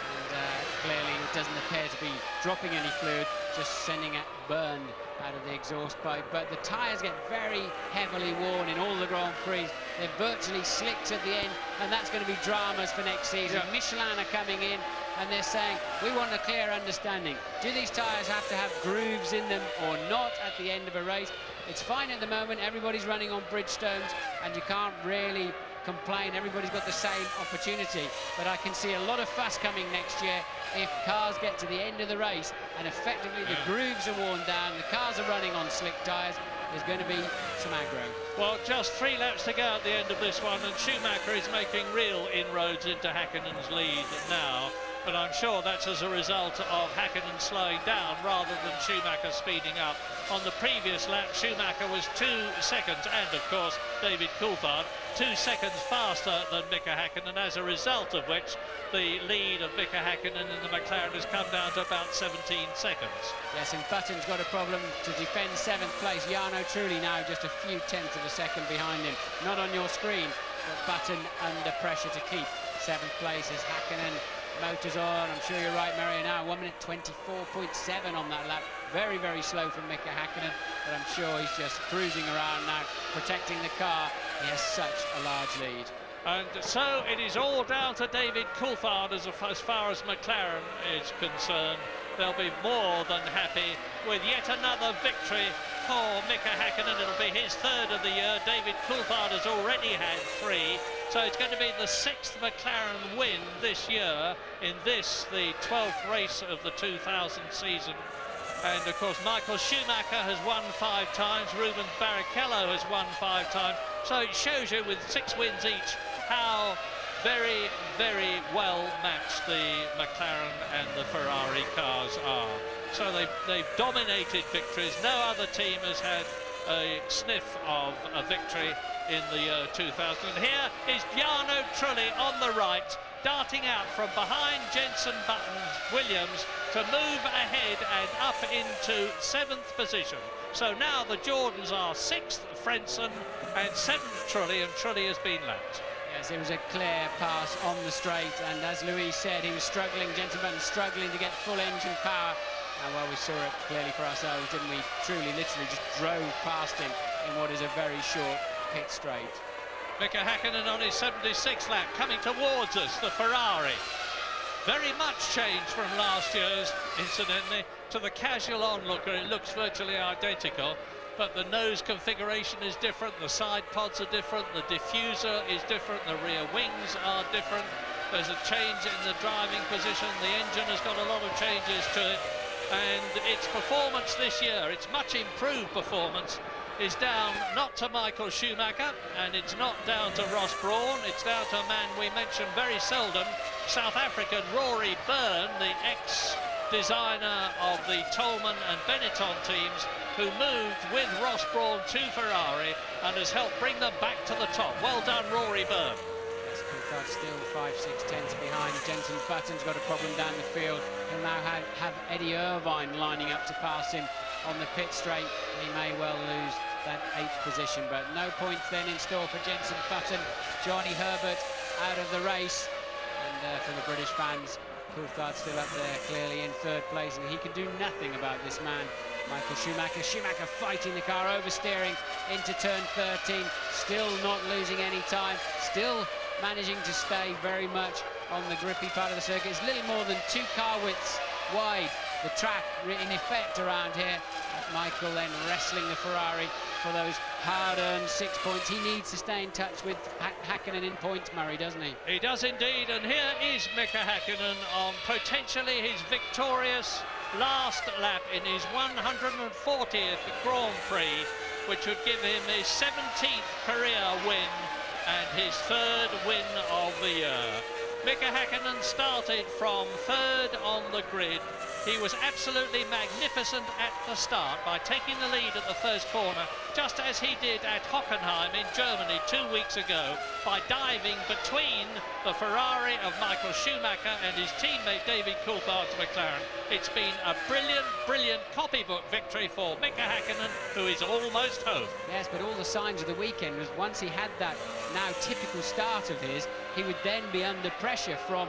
And clearly it doesn't appear to be dropping any fluid, just sending it burned out of the exhaust pipe. But the tyres get very heavily worn in all the Grand Prix. They're virtually slicked at the end, and that's going to be dramas for next season. Yeah. Michelin are coming in and they're saying, we want a clear understanding. Do these tyres have to have grooves in them or not at the end of a race? It's fine at the moment, everybody's running on Bridgestones and you can't really complain, everybody's got the same opportunity, but I can see a lot of fuss coming next year if cars get to the end of the race and effectively the grooves are worn down, the cars are running on slick tyres, there's going to be some aggro. Well, just 3 laps to go at the end of this one, and Schumacher is making real inroads into Häkkinen's lead now, but I'm sure that's as a result of Häkkinen slowing down rather than Schumacher speeding up. On the previous lap, Schumacher was 2 seconds, and of course David Coulthard 2 seconds faster than Mika Häkkinen, as a result of which the lead of Mika Häkkinen in the McLaren has come down to about 17 seconds. Yes, and Button's got a problem to defend 7th place. Jarno Trulli now just a few tenths of a second behind him. Not on your screen, but Button under pressure to keep 7th place as Häkkinen motors on. I'm sure you're right, Mario, now 1 minute 24.7 on that lap. Very, very slow from Mika Häkkinen, but I'm sure he's just cruising around now, protecting the car. He has such a large lead. And so it is all down to David Coulthard as far as McLaren is concerned. They'll be more than happy with yet another victory for Mika Häkkinen. It'll be his 3rd of the year. David Coulthard has already had 3. So it's going to be the 6th McLaren win this year in this, the 12th race of the 2000 season. And of course Michael Schumacher has won 5 times, Rubens Barrichello has won 5 times. So it shows you with 6 wins each how very, very well matched the McLaren and the Ferrari cars are. So they've dominated victories. No other team has had a sniff of a victory in the year 2000. And here is Jarno Trulli on the right, darting out from behind Jenson Button's Williams to move ahead and up into 7th position. So now the Jordans are 6th, Frentzen, and 7th Trulli, and Trulli has been lapped. Yes, it was a clear pass on the straight, and as Louise said, he was struggling, Jenson Button struggling to get full engine power. And well, we saw it clearly for ourselves, didn't we? Trulli literally just drove past him in what is a very short pit straight. Mika Häkkinen on his 76th lap, coming towards us, the Ferrari. Very much changed from last year's, incidentally, to the casual onlooker. It looks virtually identical, but the nose configuration is different, the side pods are different, the diffuser is different, the rear wings are different. There's a change in the driving position, the engine has got a lot of changes to it, and its performance this year, its much improved performance, is down not to Michael Schumacher, and it's not down to Ross Brawn, it's down to a man we mention very seldom, South African Rory Byrne, the ex-designer of the Tolman and Benetton teams, who moved with Ross Brawn to Ferrari and has helped bring them back to the top. Well done, Rory Byrne. Yes, Coulthard still 5-6 tenths behind. Jenson Button's got a problem down the field. He'll now have Eddie Irvine lining up to pass him on the pit straight. He may well lose that 8th position, but no points then in store for Jenson Button. Johnny Herbert out of the race, and for the British fans, Coulthard still up there, clearly in 3rd place, and he can do nothing about this man, Michael Schumacher. Schumacher fighting the car, oversteering into turn 13, still not losing any time, still managing to stay very much on the grippy part of the circuit. It's little more than 2 car widths wide, the track in effect around here. Michael then wrestling the Ferrari for those hard-earned 6 points. He needs to stay in touch with Häkkinen in points, Murray, doesn't he? He does indeed, and here is Mika Häkkinen on potentially his victorious last lap in his 140th Grand Prix, which would give him his 17th career win and his 3rd win of the year. Mika Häkkinen started from 3rd on the grid. He was absolutely magnificent at the start by taking the lead at the first corner, just as he did at Hockenheim in Germany 2 weeks ago, by diving between the Ferrari of Michael Schumacher and his teammate David Coulthard's McLaren. It's been a brilliant, brilliant copybook victory for Mika Häkkinen, who is almost home. Yes, but all the signs of the weekend was once he had that now typical start of his, he would then be under pressure from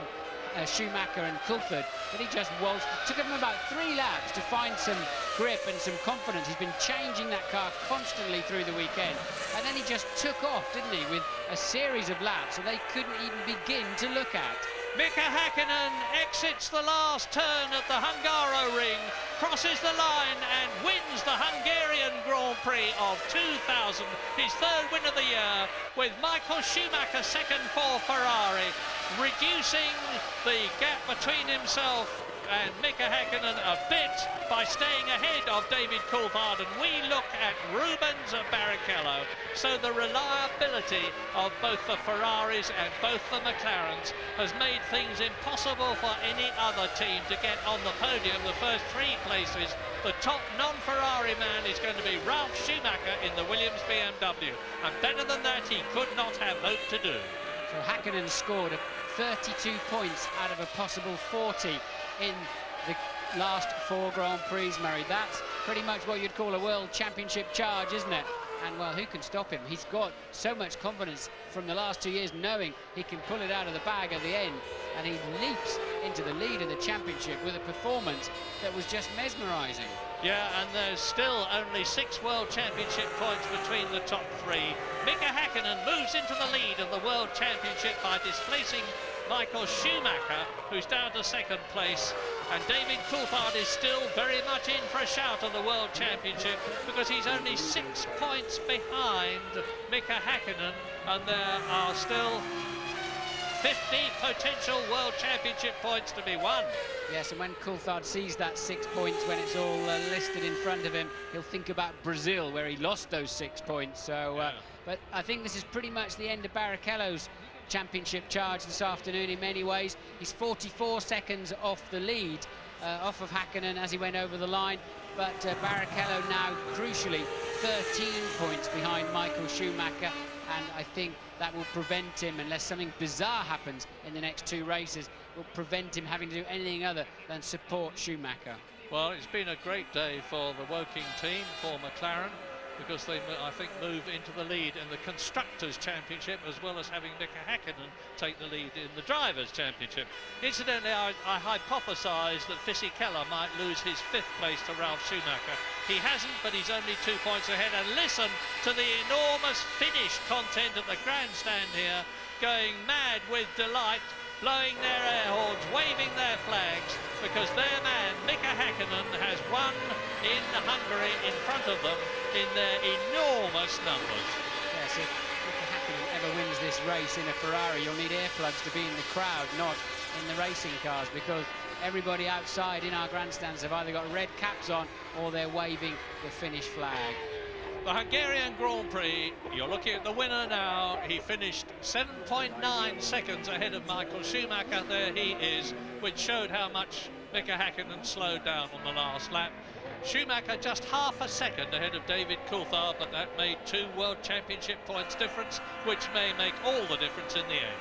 Schumacher and Coulthard, but he just waltzed. It took him about 3 laps to find some grip and some confidence. He's been changing that car constantly through the weekend, and then he just took off, didn't he, with a series of laps that they couldn't even begin to look at. Mika Häkkinen exits the last turn at the Hungaroring, crosses the line and wins the Hungarian Grand Prix of 2000, his 3rd win of the year, with Michael Schumacher second for Ferrari, reducing the gap between himself and Mika Häkkinen a bit by staying ahead of David Coulthard, and we look at Rubens Barrichello. So the reliability of both the Ferraris and both the McLarens has made things impossible for any other team to get on the podium. The first 3 places, the top non-Ferrari man is going to be Ralf Schumacher in the Williams BMW, and better than that he could not have hoped to do. So Häkkinen scored 32 points out of a possible 40 in the last 4 Grand Prix, Murray. That's pretty much what you'd call a World Championship charge, isn't it? And, well, who can stop him? He's got so much confidence from the last 2 years, knowing he can pull it out of the bag at the end, and he leaps into the lead of the championship with a performance that was just mesmerising. Yeah, and there's still only 6 World Championship points between the top 3. Mika Häkkinen moves into the lead of the World Championship by displacing Michael Schumacher, who's down to 2nd place, and David Coulthard is still very much in for a shout of the World Championship because he's only 6 points behind Mika Häkkinen, and there are still 50 potential World Championship points to be won. Yes, and when Coulthard sees that 6 points, when it's all listed in front of him, he'll think about Brazil, where he lost those 6 points. So, but I think this is pretty much the end of Barrichello's championship charge this afternoon in many ways. He's 44 seconds off the lead, off of Häkkinen as he went over the line, but Barrichello now, crucially, 13 points behind Michael Schumacher, and I think that will prevent him, unless something bizarre happens in the next 2 races, will prevent him having to do anything other than support Schumacher. Well, it's been a great day for the Woking team, for McLaren, because they, I think, move into the lead in the Constructors' Championship, as well as having Mika Häkkinen take the lead in the Drivers' Championship. Incidentally, I hypothesised that Fisichella might lose his 5th place to Ralf Schumacher. He hasn't, but he's only 2 points ahead. And listen to the enormous finish content at the grandstand here, going mad with delight, blowing their air horns, waving their flags, because their man, Mika Häkkinen, has won in Hungary in front of them in their enormous numbers. Yes, if Mika Häkkinen ever wins this race in a Ferrari, you'll need earplugs to be in the crowd, not in the racing cars, because everybody outside in our grandstands have either got red caps on or they're waving the Finnish flag. The Hungarian Grand Prix, you're looking at the winner now. He finished 7.9 seconds ahead of Michael Schumacher. There he is, which showed how much Mika Häkkinen slowed down on the last lap. Schumacher just half a second ahead of David Coulthard, but that made 2 World Championship points difference, which may make all the difference in the end.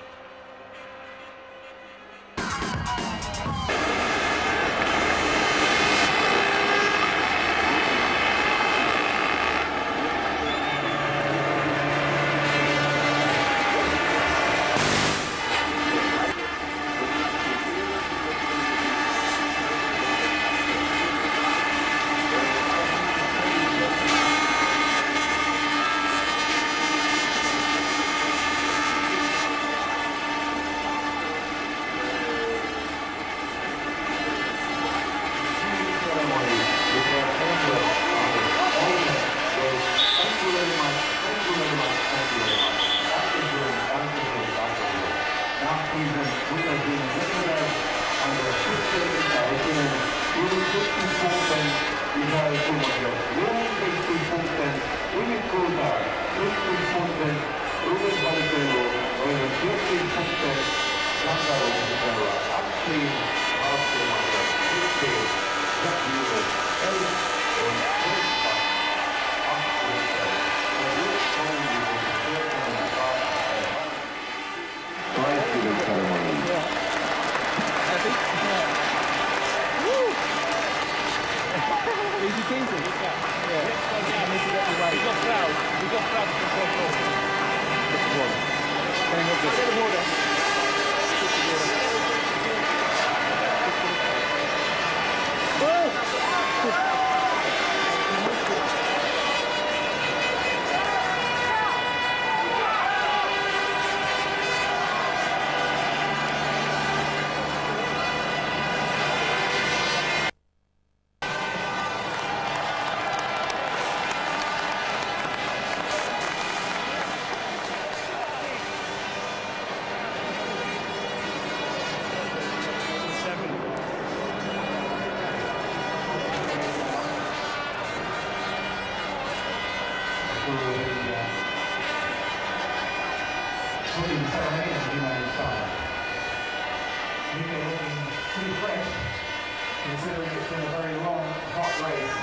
Considering it's been a very long, hot race.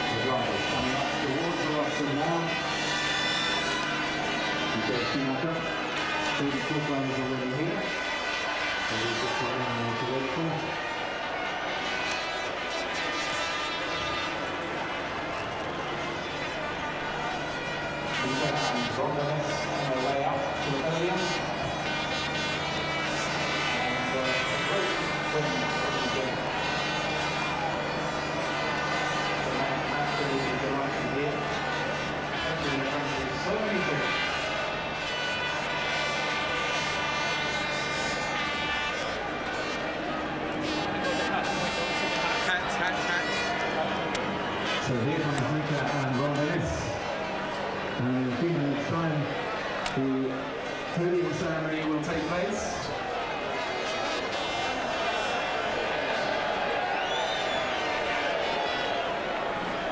The drivers coming up towards the Russell now. We've got Schumacher. So the fourth line is already here. So we've just got one more to wait for. And Rondanes on their way up to the podium. And a great win from the game. So I'm absolutely delighted here. Especially in the country, so many things. So here comes Mika and Rondanes. And in a few minutes' time, the podium ceremony will take place.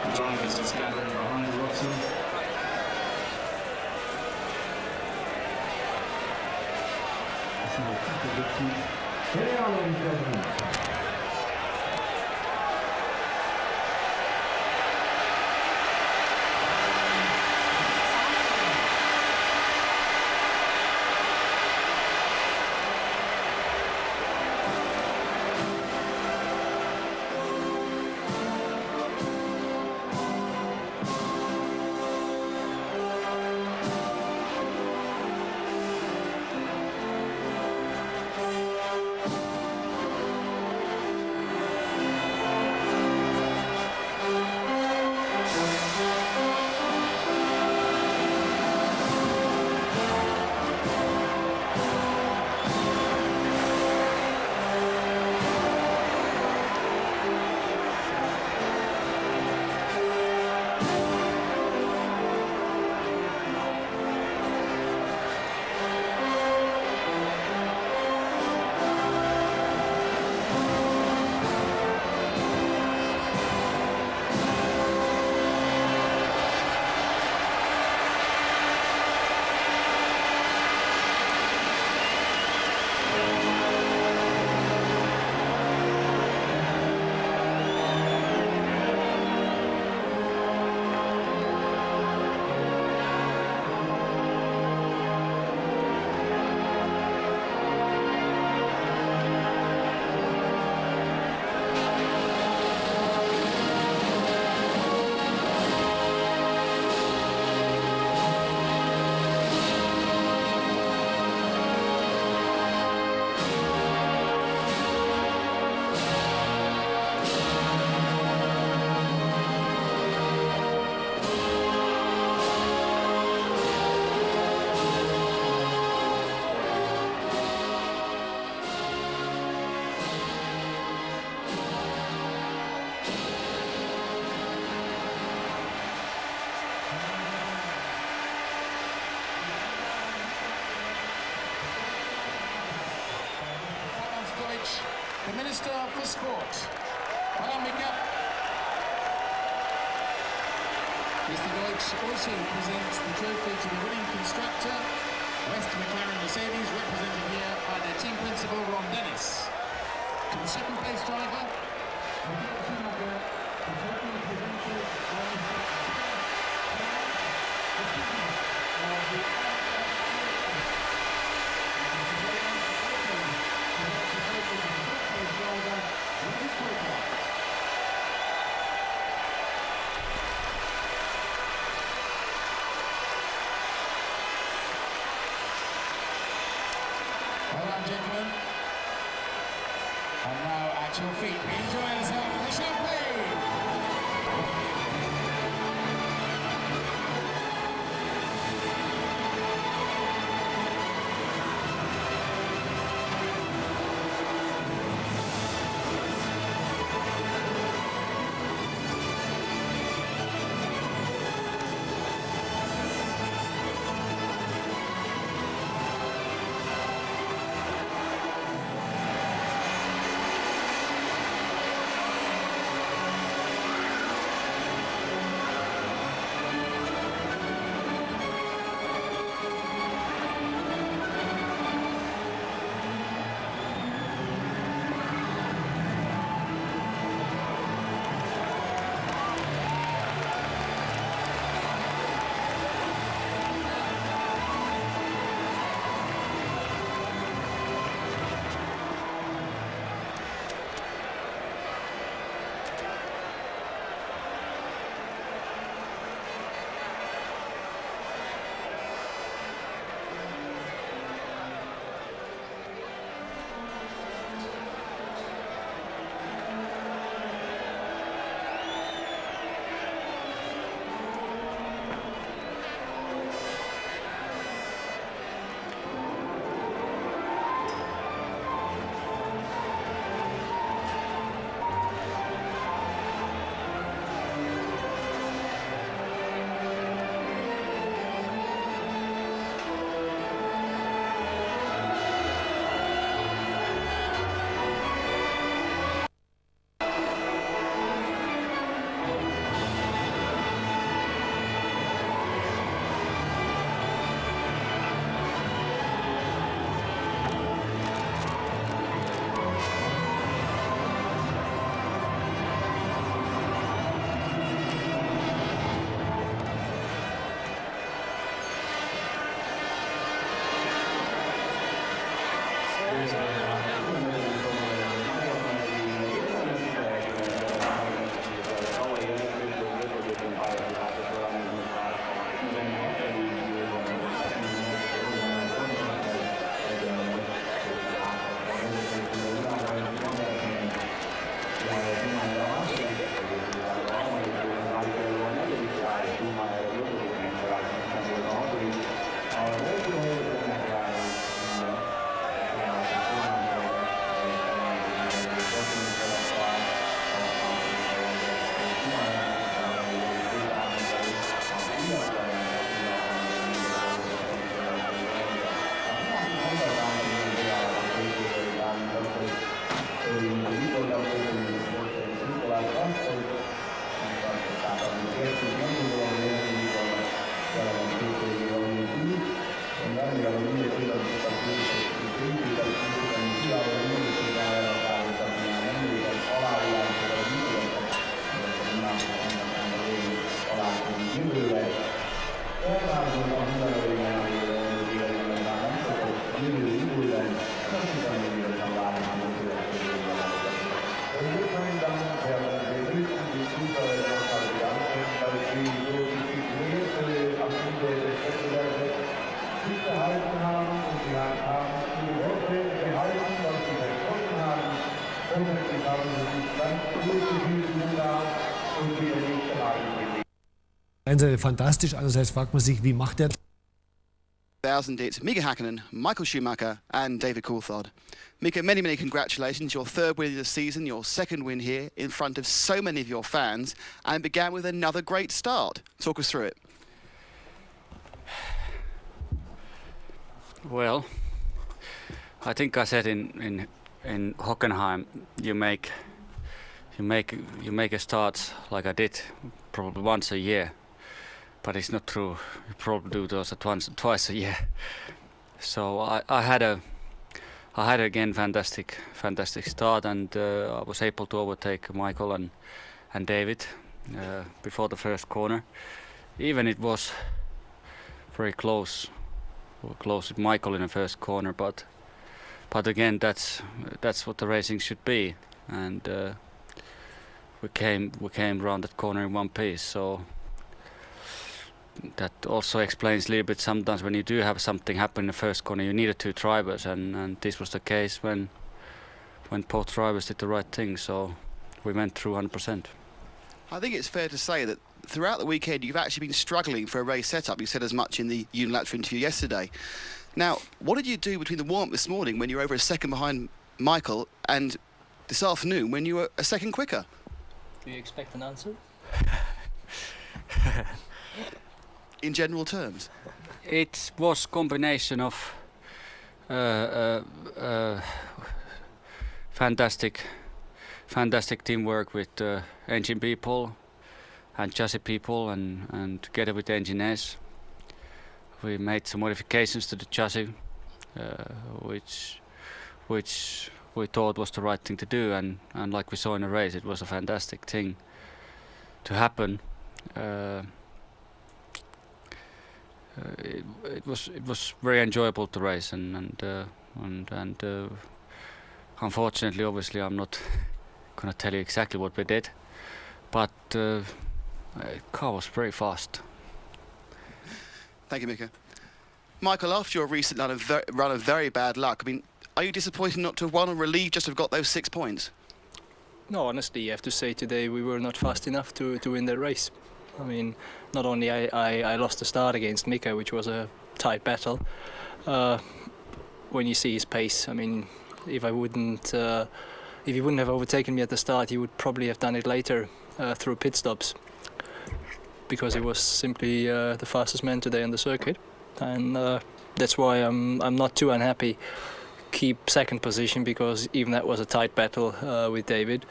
The drivers just gathering behind Russell. A small couple of victories. Here they are, ladies and gentlemen. The Minister for Sport. Well done, Mika. Mr. Deutsch also presents the trophy to the winning constructor, West McLaren Mercedes, represented here by their team principal, Ron Dennis. To the second place driver, well done, gentlemen. And now at your feet, enjoy yourself with the champagne. Einerseits fantastisch, andererseits fragt man sich, wie macht er? It's Mika Häkkinen, Michael Schumacher and David Coulthard. Mika, many, many congratulations. Your third win of the season, your second win here in front of so many of your fans, and began with another great start. Talk us through it. Well, I think I said in Hockenheim, you make you make a start like I did probably once a year, but it's not true. You probably do those at twice a year. So I had again fantastic start, and I was able to overtake Michael and David before the first corner. Even it was very close with Michael in the first corner, but again that's what the racing should be, and we came around that corner in one piece. So that also explains a little bit sometimes when you do have something happen in the first corner, you needed two drivers, and this was the case when both drivers did the right thing, so we went through 100%. I think it's fair to say that throughout the weekend you've actually been struggling for a race setup. You said as much in the unilateral interview yesterday. Now, what did you do between the warm-up this morning when you were over a second behind Michael and this afternoon when you were a second quicker? Do you expect an answer? In general terms? It was combination of fantastic teamwork with engine people and chassis people, and together with the engineers we made some modifications to the chassis, which we thought was the right thing to do, and like we saw in the race, it was a fantastic thing to happen. It was very enjoyable to race, and unfortunately, obviously, I'm not gonna tell you exactly what we did, but the car was very fast. Thank you, Mika. Michael, after your recent run of very bad luck, I mean, are you disappointed not to have won, or relieved just to have got those 6 points? No, honestly, you have to say today we were not fast enough to win the race. I mean, not only I lost the start against Mika, which was a tight battle. When you see his pace, I mean, if he wouldn't have overtaken me at the start, he would probably have done it later through pit stops, because he was simply the fastest man today on the circuit, and that's why I'm not too unhappy. Keep second position, because even that was a tight battle with David,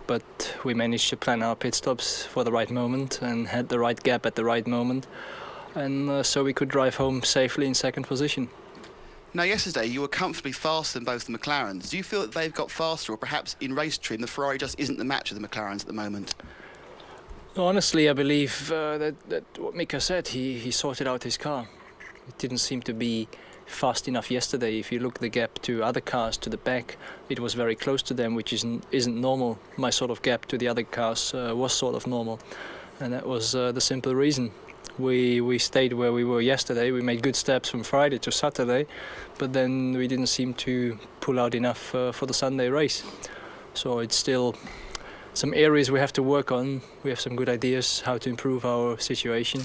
but we managed to plan our pit stops for the right moment and had the right gap at the right moment, and so we could drive home safely in second position. Now, yesterday you were comfortably faster than both the McLarens. Do you feel that they've got faster, or perhaps in race trim the Ferrari just isn't the match of the McLarens at the moment? Honestly, I believe that what Mika said, he sorted out his car. It didn't seem to be fast enough yesterday. If you look the gap to other cars to the back, it was very close to them, which isn't normal. My sort of gap to the other cars was sort of normal, and that was the simple reason. We stayed where we were yesterday. We made good steps from Friday to Saturday, but then we didn't seem to pull out enough for the Sunday race. So it's still some areas we have to work on. We have some good ideas how to improve our situation,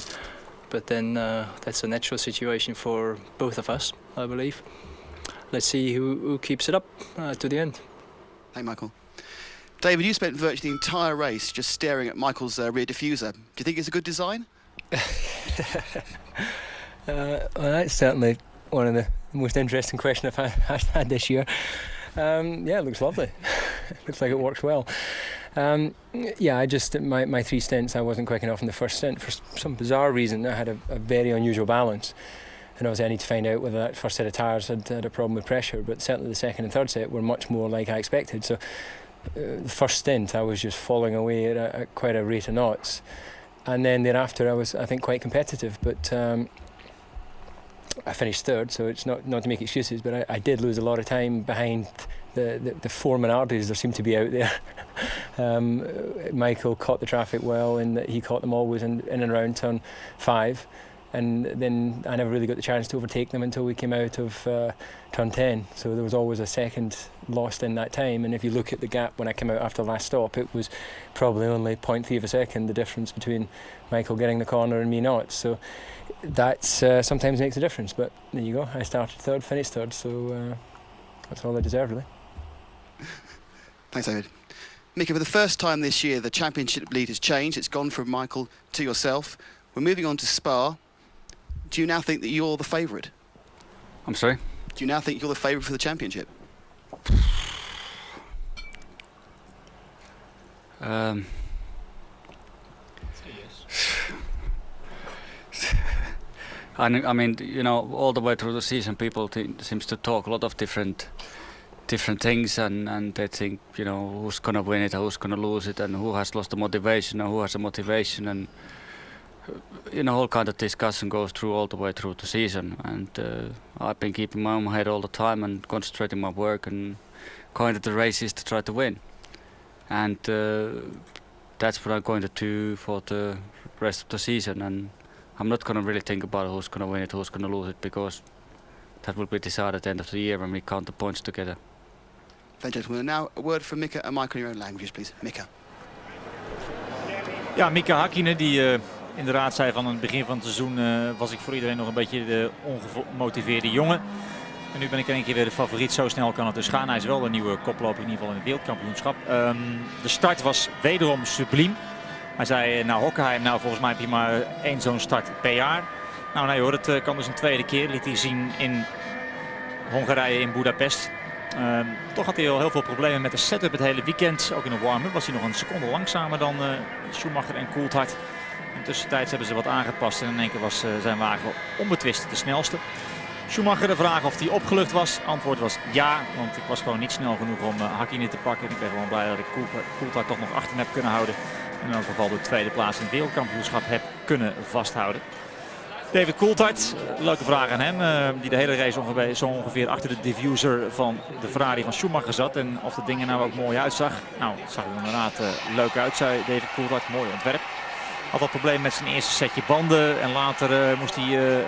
but then that's a natural situation for both of us, I believe. Let's see who keeps it up to the end. Hey, Michael. David, you spent virtually the entire race just staring at Michael's rear diffuser. Do you think it's a good design? Well, that's certainly one of the most interesting questions I've had this year. Yeah, it looks lovely. Looks like it works well. Yeah, I just my 3 stints, I wasn't quick enough in the first stint for some bizarre reason. I had a very unusual balance, and obviously I need to find out whether that first set of tyres had a problem with pressure. But certainly the second and third set were much more like I expected. So the first stint, I was just falling away at quite a rate of knots. And then thereafter, I was, I think, quite competitive, but I finished third, so it's not to make excuses, but I did lose a lot of time behind the 4 Minardis there seemed to be out there. Michael caught the traffic well, and he caught them always in and around turn 5, and then I never really got the chance to overtake them until we came out of turn 10, so there was always a second lost in that time. And if you look at the gap when I came out after the last stop, it was probably only 0.3 of a second, the difference between Michael getting the corner and me not. So that sometimes makes a difference, but there you go, I started third, finished third, so that's all I deserve, really. Thanks, David. Mika, for the first time this year, the championship lead has changed. It's gone from Michael to yourself. We're moving on to Spa. Do you now think that you're the favourite? I'm sorry? Do you now think you're the favourite for the championship? I mean, you know, all the way through the season, people seems to talk a lot of different things, and they think, you know, who's gonna win it, who's gonna lose it, and who has lost the motivation, or who has the motivation, and you know, all kind of discussion goes through all the way through the season. And I've been keeping my own head all the time and concentrating my work and going to the races to try to win. And that's what I'm going to do for the rest of the season. And I'm not going to really think about who's going to win it, who's going to lose it, because that will be decided at the end of the year when we count the points together. Thank you, gentlemen. Now a word from Mika and Michael in your own languages, please. Mika. Ja, Mika Häkkinen die inderdaad zei van het begin van het seizoen was ik voor iedereen nog een beetje de ongemotiveerde jongen. En nu ben ik in één keer weer de favoriet. Zo snel kan het dus gaan. Hij is wel een nieuwe koploper in ieder geval in het wereldkampioenschap. De start was wederom subliem. Hij zei, nou Hockenheim, nou volgens mij heb je maar 1 zo'n start per jaar. Nou nee hoor, het kan dus een tweede keer. Liet hij zien in Hongarije, in Budapest. Toch had hij al heel veel problemen met de setup het hele weekend. Ook in de warm-up was hij nog een seconde langzamer dan Schumacher en Coulthard. Tussentijds hebben ze wat aangepast en in één keer was zijn wagen onbetwist de snelste. Schumacher, de vraag of hij opgelucht was. Antwoord was ja, want ik was gewoon niet snel genoeg om Häkkinen te pakken. Ik ben gewoon blij dat ik Coulthard toch nog achter heb kunnen houden. En in elk geval de tweede plaats in het wereldkampioenschap heb kunnen vasthouden. David Coulthard, leuke vraag aan hem. Die de hele race zo ongeveer achter de diffuser van de Ferrari van Schumacher zat. En of de dingen nou ook mooi uitzag. Nou, het zag er inderdaad leuk uit, zei David Coulthard. Mooi ontwerp. Had wat problemen met zijn eerste setje banden. En later moest hij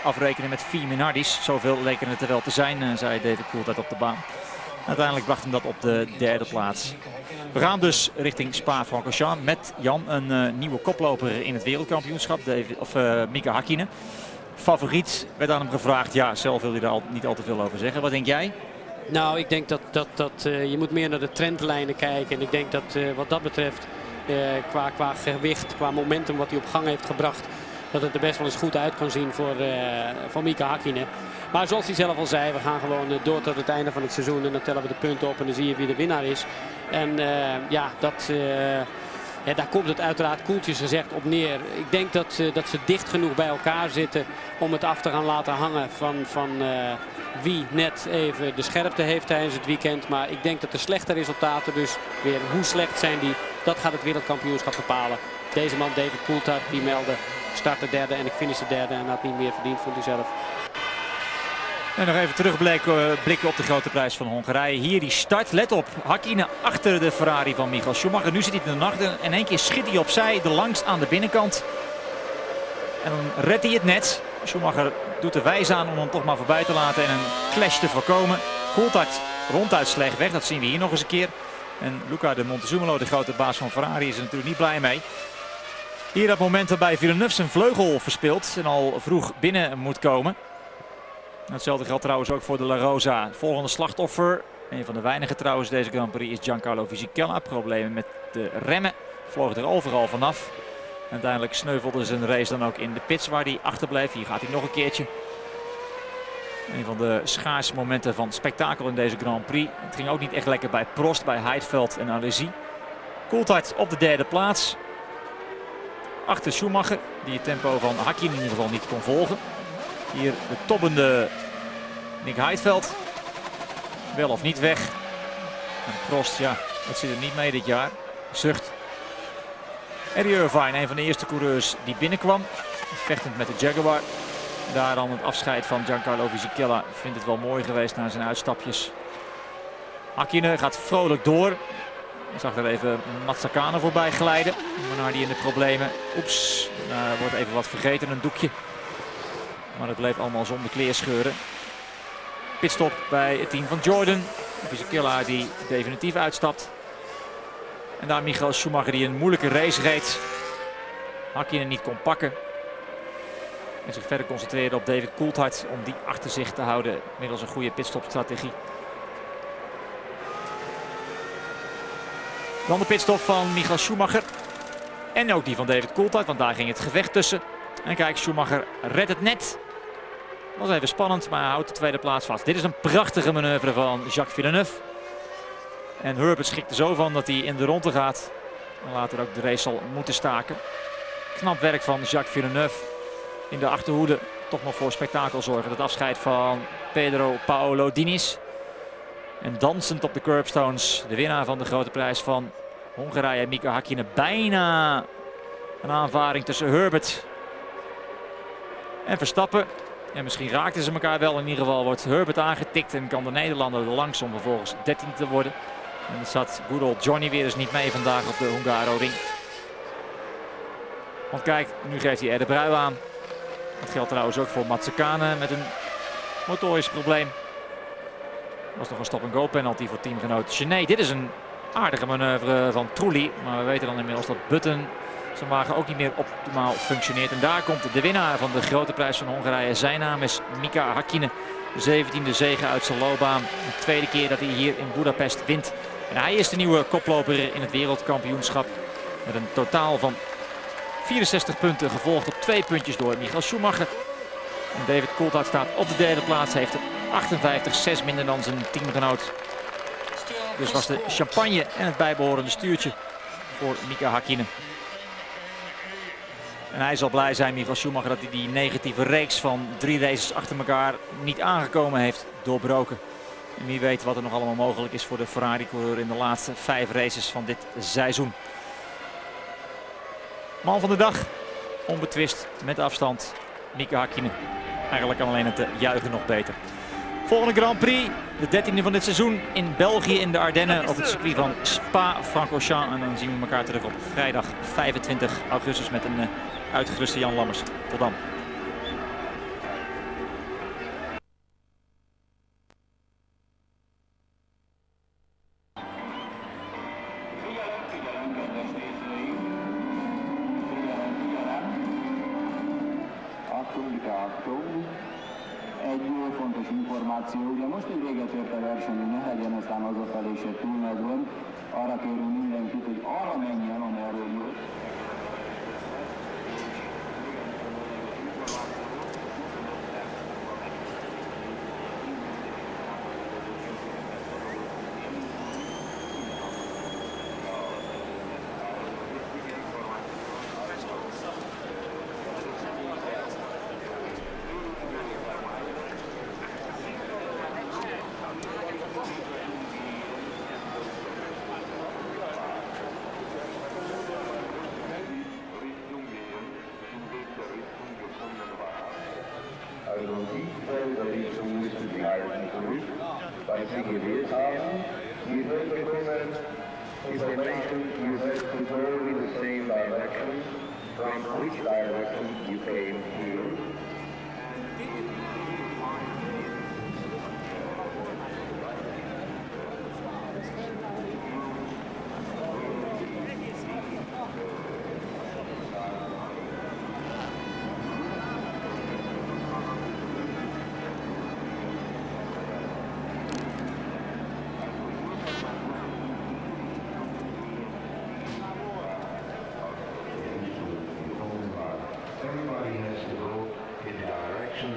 afrekenen met 4 Minardis. Zoveel leken het er wel te zijn, zei David Coulthard op de baan. Uiteindelijk bracht hem dat op de 3e plaats. We gaan dus richting Spa-Francorchamps met Jan, een nieuwe koploper in het wereldkampioenschap, Mika Häkkinen. Favoriet werd aan hem gevraagd. Ja, zelf wil hij daar niet al te veel over zeggen. Wat denk jij? Nou, ik denk dat je moet meer naar de trendlijnen kijken. En ik denk dat wat dat betreft, qua gewicht, qua momentum wat hij op gang heeft gebracht, dat het er best wel eens goed uit kan zien voor Mika Häkkinen. Maar zoals hij zelf al zei, we gaan gewoon door tot het einde van het seizoen. En dan tellen we de punten op en dan zie je wie de winnaar is. En daar komt het uiteraard koeltjes gezegd op neer. Ik denk dat ze dicht genoeg bij elkaar zitten om het af te gaan laten hangen van wie net even de scherpte heeft tijdens het weekend. Maar ik denk dat de slechte resultaten, dus weer hoe slecht zijn die, dat gaat het wereldkampioenschap bepalen. Deze man, David Coulthard, die meldde startte 3e en ik finishte 3e en had niet meer verdiend, vond hij zelf. En nog even terugblikken op de grote prijs van Hongarije. Hier die start, let op, Häkkinen achter de Ferrari van Michael Schumacher. Nu zit hij in de nacht en in één keer schiet hij opzij, de langst aan de binnenkant. En dan redt hij het net. Schumacher doet er wijs aan om hem toch maar voorbij te laten en een clash te voorkomen. Coulthard ronduit slecht weg, dat zien we hier nog eens een keer. En Luca de Montezumolo, de grote baas van Ferrari, is er natuurlijk niet blij mee. Hier dat moment waarbij Villeneuve zijn vleugel verspeelt en al vroeg binnen moet komen. Hetzelfde geldt trouwens ook voor de La Rosa. Volgende slachtoffer, een van de weinigen trouwens deze Grand Prix, is Giancarlo Fisichella. Problemen met de remmen, vloog er overal vanaf. Uiteindelijk sneuvelde zijn race dan ook in de pits waar hij achterbleef. Hier gaat hij nog een keertje. Een van de schaarse momenten van spektakel in deze Grand Prix. Het ging ook niet echt lekker bij Prost, bij Heidfeld en Alesi. Coulthard op de 3e plaats. Achter Schumacher, die het tempo van Häkkinen in ieder geval niet kon volgen. Hier de toppende Nick Heidfeld. Wel of niet weg. En Prost, ja, dat zit er niet mee dit jaar. Zucht. Eddie Irvine, een van de eerste coureurs die binnenkwam. Vechtend met de Jaguar. Daar dan het afscheid van Giancarlo Fisichella. Vindt het wel mooi geweest na zijn uitstapjes. Häkkinen gaat vrolijk door. Ik zag er even Mazzacane voorbij glijden. Waarna die in de problemen. Oeps, daar wordt even wat vergeten, een doekje. Maar het bleef allemaal zonder kleerscheuren. Pitstop bij het team van Jordan. Fisichella die definitief uitstapt. En daar Michael Schumacher die een moeilijke race reed. Häkkinen niet kon pakken. En zich verder concentreerde op David Coulthard om die achter zich te houden middels een goede pitstopstrategie. Dan de pitstop van Michael Schumacher. En ook die van David Coulthard, want daar ging het gevecht tussen. En kijk, Schumacher redt het net. Was even spannend, maar hij houdt de 2e plaats vast. Dit is een prachtige manoeuvre van Jacques Villeneuve. En Herbert schikt er zo van dat hij in de ronde gaat. En later ook de race zal moeten staken. Knap werk van Jacques Villeneuve. In de achterhoede toch nog voor spektakel zorgen. Het afscheid van Pedro Paolo Diniz. En dansend op de curbstones de winnaar van de grote prijs van Hongarije, Mika Häkkinen. Bijna een aanvaring tussen Herbert en Verstappen. En misschien raakten ze elkaar wel. In ieder geval wordt Herbert aangetikt en kan de Nederlander er langs om vervolgens 13e te worden. En dat zat good old Johnny weer eens niet mee vandaag op de Hungaroring. Want kijk, nu geeft hij er de brui aan. Dat geldt trouwens ook voor Mazzacane met een motorisch probleem. Dat was nog een stop-and-go penalty voor teamgenoot Gené. Dit is een aardige manoeuvre van Trulli. Maar we weten dan inmiddels dat Button zijn wagen ook niet meer optimaal functioneert. En daar komt de winnaar van de grote prijs van Hongarije. Zijn naam is Mika Häkkinen. De 17e zege uit zijn loopbaan. De tweede keer dat hij hier in Budapest wint. En hij is de nieuwe koploper in het wereldkampioenschap. Met een totaal van 64 punten, gevolgd op 2 puntjes door Michael Schumacher. En David Coulthard staat op de derde plaats. Heeft er 58, 6 minder dan zijn teamgenoot. Dus was de champagne en het bijbehorende stuurtje voor Mika Häkkinen. En hij zal blij zijn, Michael Schumacher, dat hij die negatieve reeks van 3 races achter elkaar niet aangekomen heeft, doorbroken. En wie weet wat er nog allemaal mogelijk is voor de Ferrari-coureur in de laatste 5 races van dit seizoen. Man van de dag, onbetwist met afstand, Mika Häkkinen. Eigenlijk kan alleen het juichen nog beter. Volgende Grand Prix, de 13e van dit seizoen in België in de Ardennen op het circuit van Spa-Francorchamps. En dan zien we elkaar terug op vrijdag 25 augustus met een uitgeruste Jan Lammers. Tot dan. Egy fontos információ, ugye most, hogy véget ért a verseny, hogy ne legyen aztán hazafelé se túl nagy gond, arra kérünk mindenkit, hogy arra menjen, amerről jött. Also die Felder, die zumindest die halten zurück, weil sie gewählt haben, die wird bekommen, information you have to go in the same direction, from which direction you came here. Everybody has to go in the direction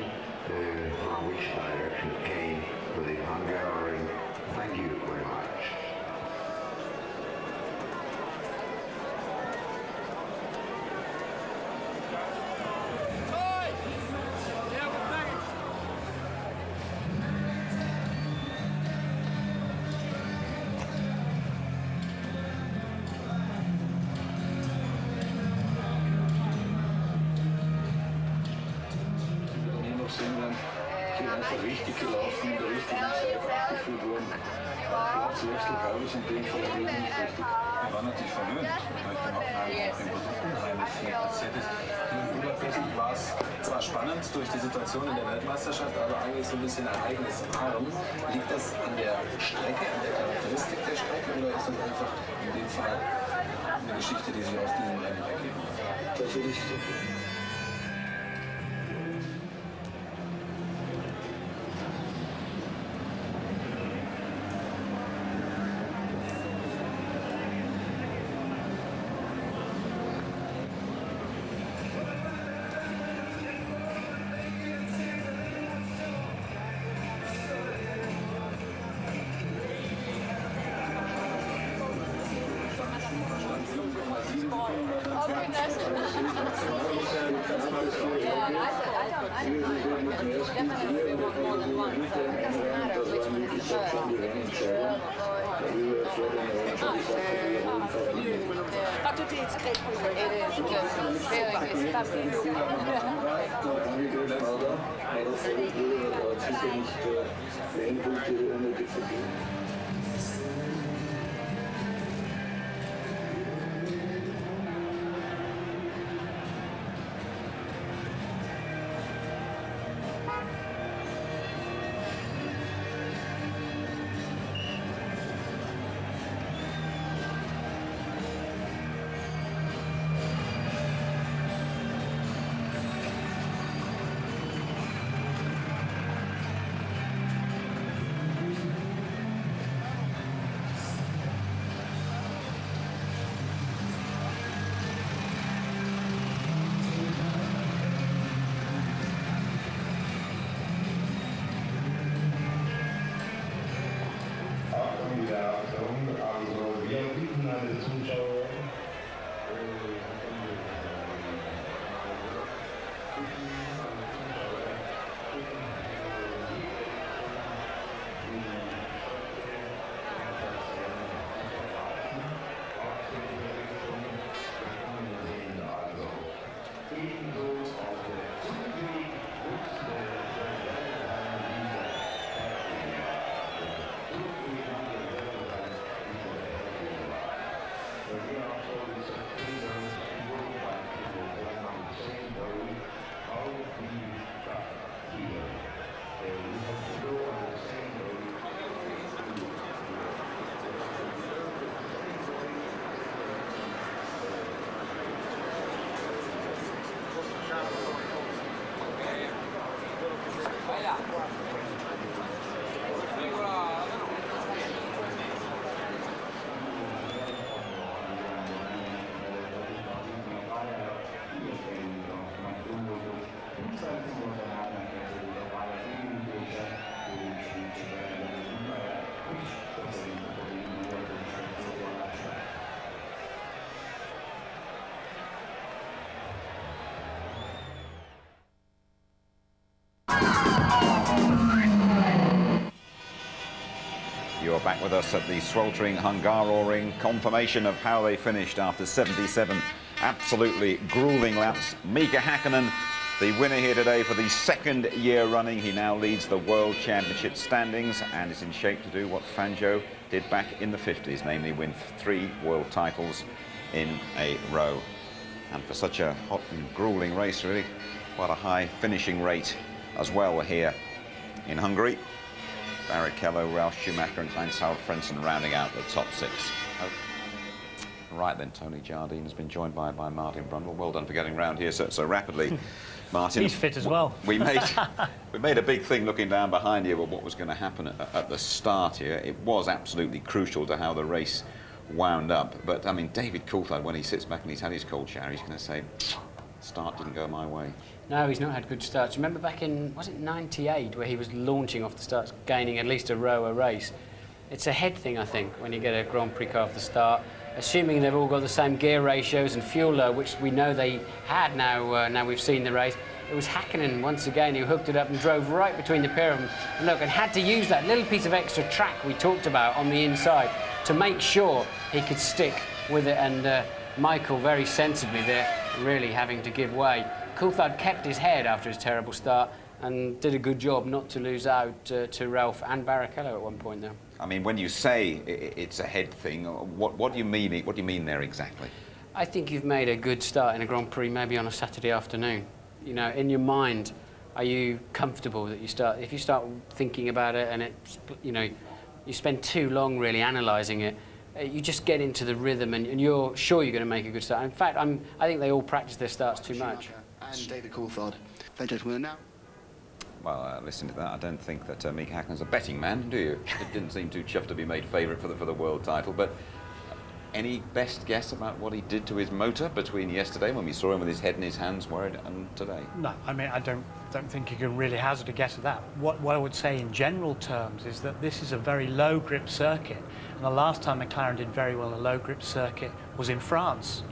from which direction came to the Hungary. Thank you very much. Sind dann hier einfach richtig gelaufen, in der richtigen Zeit abgeführt worden. Platzwechsel, glaube ich, in dem Fall nicht richtig. Er war natürlich verwöhnt durch den Aufnahme, was unheimlich viel passiert ist. In Budapest war es zwar spannend durch die Situation in der Weltmeisterschaft, aber eigentlich so ein bisschen ereignisarm. Liegt das an der Strecke, an der Charakteristik der Strecke, oder ist das einfach in dem Fall eine Geschichte, die sich aus diesem Rennen ergeben hat? Das ist richtig. definitely we want more than one, so it doesn't matter which one is first. But today it's great for you. It is. The feeling is fabulous. You're back with us at the sweltering Hungaroring, confirmation of how they finished after 77 absolutely grueling laps. Mika Häkkinen, the winner here today for the second year running. He now leads the World Championship standings and is in shape to do what Fangio did back in the 50s, namely win 3 world titles in a row. And for such a hot and grueling race, really, quite a high finishing rate as well here in Hungary. Barrichello, Ralf Schumacher and Heinz-Harald Frentzen rounding out the top 6. Right then, Tony Jardine has been joined by Martin Brundle. Well done for getting round here so rapidly, Martin. He's fit as well. We made a big thing looking down behind you about what was going to happen at the start here. It was absolutely crucial to how the race wound up. But, I mean, David Coulthard, when he sits back and he's had his cold shower, he's going to say, start didn't go my way. No, he's not had good starts. Remember back in, was it 98, where he was launching off the starts, gaining at least a row a race? It's a head thing, I think, when you get a Grand Prix car off the start. Assuming they've all got the same gear ratios and fuel load, which we know they had now, now we've seen the race. It was Häkkinen, once again, who hooked it up and drove right between the pair of them. And look, and had to use that little piece of extra track we talked about on the inside to make sure he could stick with it. And Michael, very sensibly there, really having to give way. Coulthard kept his head after his terrible start and did a good job not to lose out to Ralf and Barrichello at one point, though. I mean, when you say it's a head thing, what do you mean? What do you mean there exactly? I think you've made a good start in a Grand Prix, maybe on a Saturday afternoon. You know, in your mind, are you comfortable that you start? If you start thinking about it and it's, you know, you spend too long really analysing it, you just get into the rhythm and you're sure you're going to make a good start. In fact, I think they all practice their starts too much. And David Coulthard. Then gentlemen now. Well, listen to that. I don't think that Mika Häkkinen's a betting man, do you? It didn't seem too chuffed to be made favourite for the world title. But any best guess about what he did to his motor between yesterday, when we saw him with his head in his hands worried, and today? No, I mean, I don't think you can really hazard a guess at that. What I would say in general terms is that this is a very low grip circuit. And the last time McLaren did very well in a low grip circuit was in France.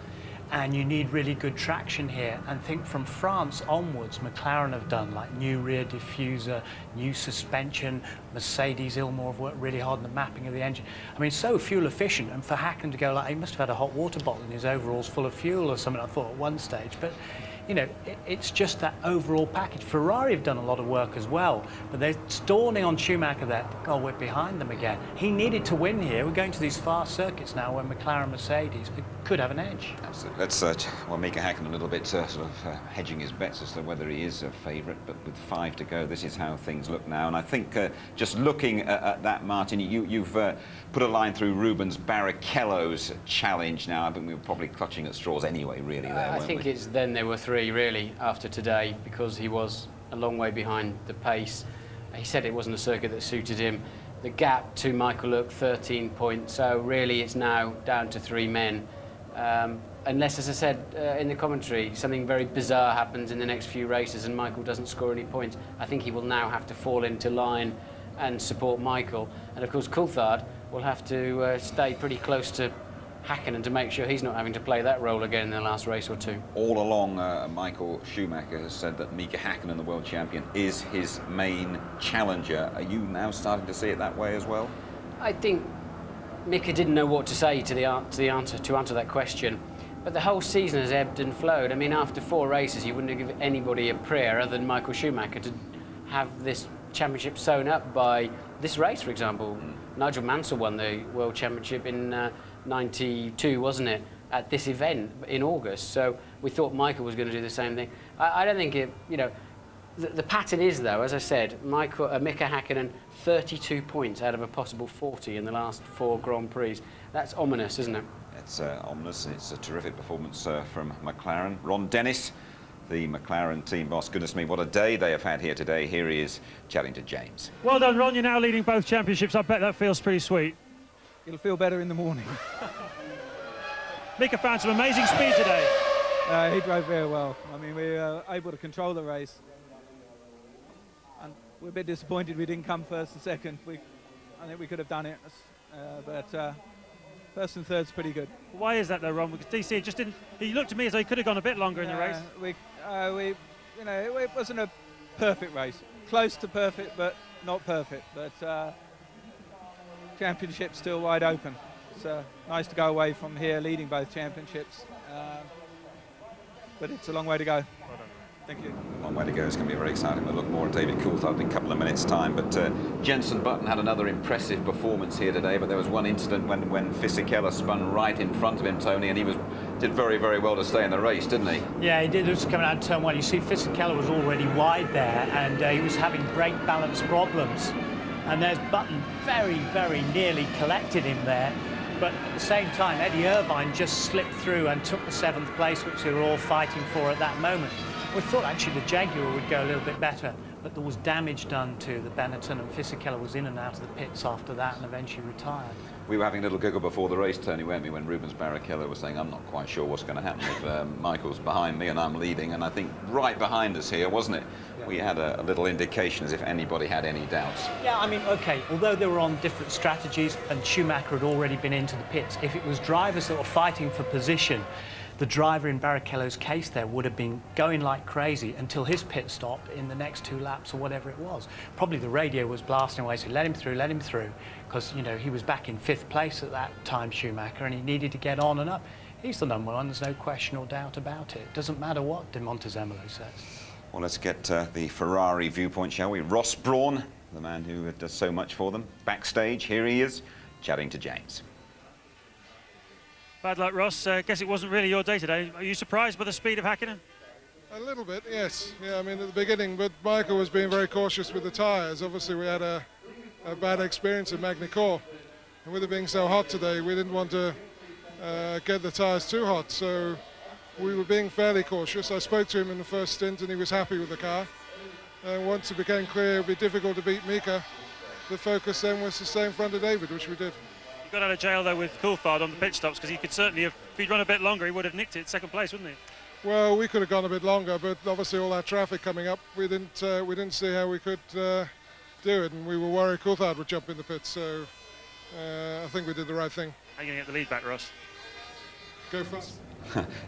and you need really good traction here. And think from France onwards, McLaren have done like new rear diffuser, new suspension. Mercedes Ilmor have worked really hard on the mapping of the engine. I mean, so fuel efficient, and for Hakkinen to go like, he must have had a hot water bottle in his overalls full of fuel or something, I thought at one stage. But you know, it's just that overall package. Ferrari have done a lot of work as well, but they're dawning on Schumacher that, God, we're behind them again. He needed to win here. We're going to these fast circuits now where McLaren and Mercedes could have an edge. Absolutely. Let's, well, Mika Hakkinen a little bit sort of hedging his bets as to whether he is a favourite, but with 5 to go, this is how things look now. And I think just looking at that, Martin, you've put a line through Rubens Barrichello's challenge now. I think we were probably clutching at straws anyway, really, there, I think it's then there were 3, really, after today, because he was a long way behind the pace. He said it wasn't a circuit that suited him. The gap to Michael Look, 13 points, so really it's now down to 3 men. Unless, as I said in the commentary, something very bizarre happens in the next few races and Michael doesn't score any points. I think he will now have to fall into line and support Michael. And of course, Coulthard will have to stay pretty close to Hakkinen to make sure he's not having to play that role again in the last race or 2. All along, Michael Schumacher has said that Mika Hakkinen, the world champion, is his main challenger. Are you now starting to see it that way as well? I think Mika didn't know what to say to answer that question. But the whole season has ebbed and flowed. I mean, after 4 races, you wouldn't have given anybody a prayer other than Michael Schumacher to have this championship sewn up by this race, for example. Nigel Mansell won the World Championship in 92, wasn't it, at this event in August. So we thought Michael was going to do the same thing. I don't think it, you know, the pattern is, though, as I said, Mika Hakkinen, 32 points out of a possible 40 in the last 4 Grand Prix. That's ominous, isn't it? It's ominous, and it's a terrific performance from McLaren. Ron Dennis, the McLaren team boss. Goodness me, what a day they have had here today. Here he is chatting to James. Well done, Ron. You're now leading both championships. I bet that feels pretty sweet. It'll feel better in the morning. Mika found some amazing speed today. He drove very well. I mean, we were able to control the race. And we're a bit disappointed we didn't come first and second. I think we could have done it, but first and third's pretty good. Why is that though, Ron? Because DC just didn't. He looked to me as though he could have gone a bit longer in the race. You know, it wasn't a perfect race. Close to perfect, but not perfect. But championship's still wide open. It's nice to go away from here leading both championships, but it's a long way to go. Thank you. Long way to go. It's going to be very exciting. We'll look more at David Coulthard in a couple of minutes' time. But Jenson Button had another impressive performance here today. But there was one incident when Fisichella spun right in front of him, Tony, and he did very, very well to stay in the race, didn't he? Yeah, he did. It was coming out of turn 1. You see, Fisichella was already wide there, and he was having brake balance problems. And there's Button very, very nearly collected him there. But at the same time, Eddie Irvine just slipped through and took the 7th place, which they were all fighting for at that moment. We thought actually the Jaguar would go a little bit better, but there was damage done to the Benetton, and Fisichella was in and out of the pits after that and eventually retired. We were having a little giggle before the race, Tony, weren't we, when Rubens Barrichello was saying, I'm not quite sure what's going to happen if Michael's behind me and I'm leading. And I think right behind us here, wasn't it? Yeah. We had a little indication as if anybody had any doubts. Yeah, I mean, OK, although they were on different strategies and Schumacher had already been into the pits, if it was drivers that were fighting for position, the driver in Barrichello's case there would have been going like crazy until his pit stop in the next 2 laps or whatever it was. Probably the radio was blasting away, so let him through, because, you know, he was back in 5th place at that time, Schumacher, and he needed to get on and up. He's the number 1, there's no question or doubt about it. It doesn't matter what De Montezemolo says. Well, let's get the Ferrari viewpoint, shall we? Ross Brawn, the man who does so much for them. Backstage, here he is, chatting to James. Bad luck, Ross. Guess it wasn't really your day today. Are you surprised by the speed of Hakkinen? A little bit, yes. Yeah, I mean, at the beginning, but Michael was being very cautious with the tyres. Obviously, we had a bad experience at Magny-Cours. And with it being so hot today, we didn't want to get the tyres too hot. So we were being fairly cautious. I spoke to him in the first stint, and he was happy with the car. And once it became clear it would be difficult to beat Mika, the focus then was to stay in front of David, which we did. You got out of jail, though, with Coulthard on the pit stops, because he could certainly have, if he'd run a bit longer, he would have nicked it 2nd place, wouldn't he? Well, we could have gone a bit longer, but obviously all that traffic coming up, we didn't see how we could do it, and we were worried Coulthard would jump in the pits, so I think we did the right thing. How are you going to get the lead back, Ross? Go first.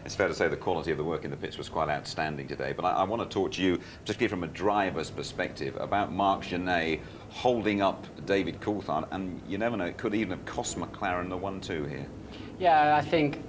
It's fair to say the quality of the work in the pits was quite outstanding today, but I want to talk to you, particularly from a driver's perspective, about Marc Genet holding up David Coulthard, and you never know, it could even have cost McLaren the 1-2 here. Yeah, I think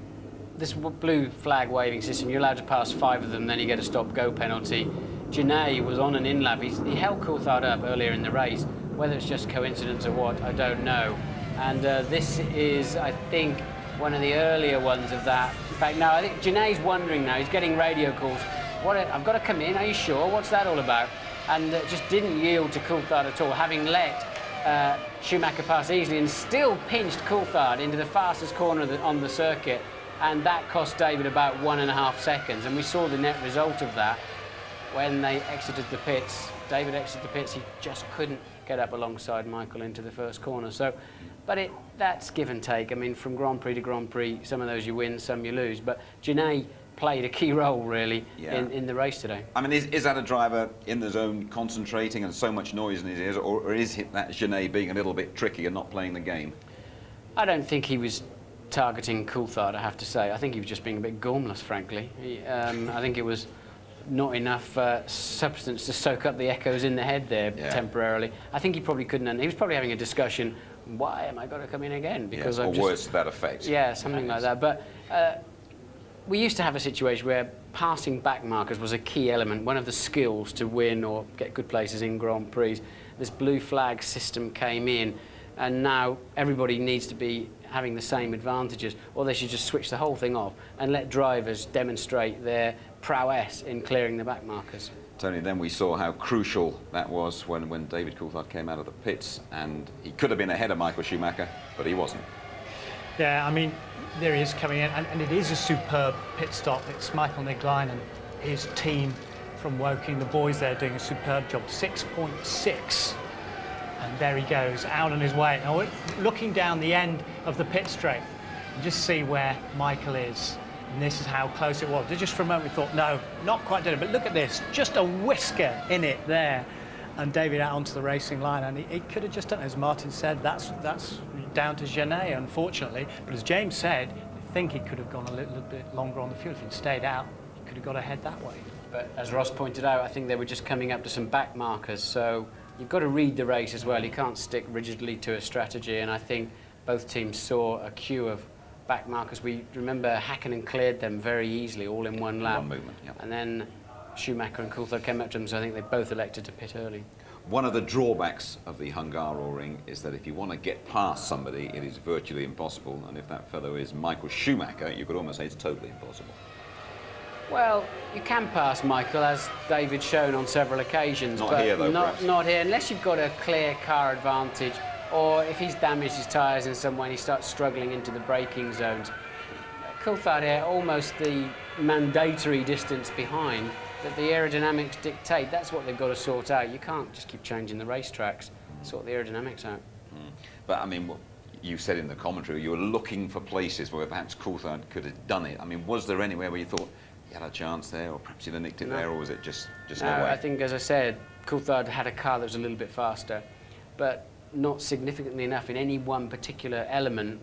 this blue flag waving system, you're allowed to pass 5 of them, then you get a stop-go penalty. Genet was on an in-lap. He held Coulthard up earlier in the race. Whether it's just coincidence or what, I don't know. And this is, I think, one of the earlier ones of that. In fact, no, I think Genet's wondering now. He's getting radio calls. I've got to come in, are you sure? What's that all about? And just didn't yield to Coulthard at all, having let Schumacher pass easily and still pinched Coulthard into the fastest corner on the circuit. And that cost David about 1.5 seconds. And we saw the net result of that when they exited the pits. David exited the pits, he just couldn't get up alongside Michael into the first corner. So, but that's give and take. I mean, from Grand Prix to Grand Prix, some of those you win, some you lose. But Genet played a key role, really, in the race today. I mean, is that a driver in the zone concentrating and so much noise in his ears, or is that Genet being a little bit tricky and not playing the game? I don't think he was targeting Coulthard, I have to say. I think he was just being a bit gormless, frankly. I think it was not enough substance to soak up the echoes in the head there temporarily. I think he probably couldn't. He was probably having a discussion, why am I going to come in again? Because or words to that effect. Yeah, something like that. But we used to have a situation where passing back markers was a key element, one of the skills to win or get good places in Grand Prix. This blue flag system came in, and now everybody needs to be having the same advantages, or they should just switch the whole thing off and let drivers demonstrate their prowess in clearing the back markers. Tony, then we saw how crucial that was when David Coulthard came out of the pits, and he could have been ahead of Michael Schumacher, but he wasn't. Yeah, I mean, there he is coming in, and it is a superb pit stop. It's Michael Nigline and his team from Woking, the boys there doing a superb job, 6.6. And there he goes, out on his way. Now, looking down the end of the pit straight, you just see where Michael is. And this is how close it was. Just for a moment we thought, no, not quite did it, but look at this, just a whisker in it there. And David out onto the racing line, and he could have just done, as Martin said, that's down to Genet, unfortunately. But as James said, I think he could have gone a little bit longer on the field. If he'd stayed out, he could have got ahead that way. But as Ross pointed out, I think they were just coming up to some back markers, so you've got to read the race as well. You can't stick rigidly to a strategy, and I think both teams saw a queue of back markers. We remember Hakkinen cleared them very easily, all in one lap. One movement, yeah. And then Schumacher and Coulthard came up to them, so I think they both elected to pit early. One of the drawbacks of the Hungaroring is that if you want to get past somebody, it is virtually impossible, and if that fellow is Michael Schumacher, you could almost say it's totally impossible. Well, you can pass Michael, as David's shown on several occasions. Not but here, though, not here, unless you've got a clear car advantage, or if he's damaged his tyres in some way and he starts struggling into the braking zones. Coulthard here, almost the mandatory distance behind that the aerodynamics dictate. That's what they've got to sort out. You can't just keep changing the racetracks, sort the aerodynamics out. But, I mean, you said in the commentary you were looking for places where perhaps Coulthard could have done it. I mean, was there anywhere where you thought he had a chance there, or perhaps he'd have nicked it there, or was it just no, away? I think, as I said, Coulthard had a car that was a little bit faster, but not significantly enough in any one particular element,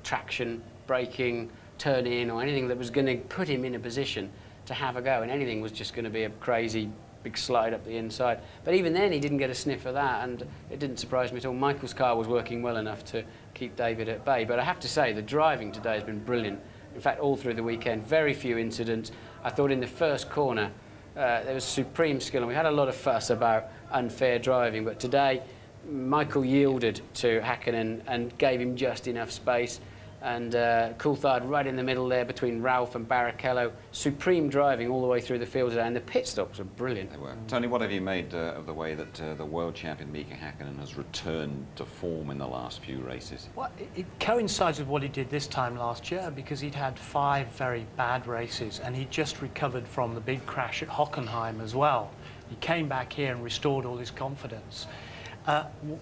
traction, braking, turn in, or anything that was going to put him in a position to have a go, and anything was just going to be a crazy big slide up the inside. But even then, he didn't get a sniff of that, and it didn't surprise me at all. Michael's car was working well enough to keep David at bay, but I have to say, the driving today has been brilliant. In fact, all through the weekend, very few incidents. I thought in the first corner, there was supreme skill, and we had a lot of fuss about unfair driving, but today, Michael yielded to Hakkinen and gave him just enough space. And Coulthard right in the middle there between Ralph and Barrichello. Supreme driving all the way through the field today, and the pit stops were brilliant. They were. Tony, what have you made of the way that the world champion Mika Hakkinen has returned to form in the last few races? Well, it coincides with what he did this time last year, because he'd had 5 very bad races, and he just recovered from the big crash at Hockenheim as well. He came back here and restored all his confidence.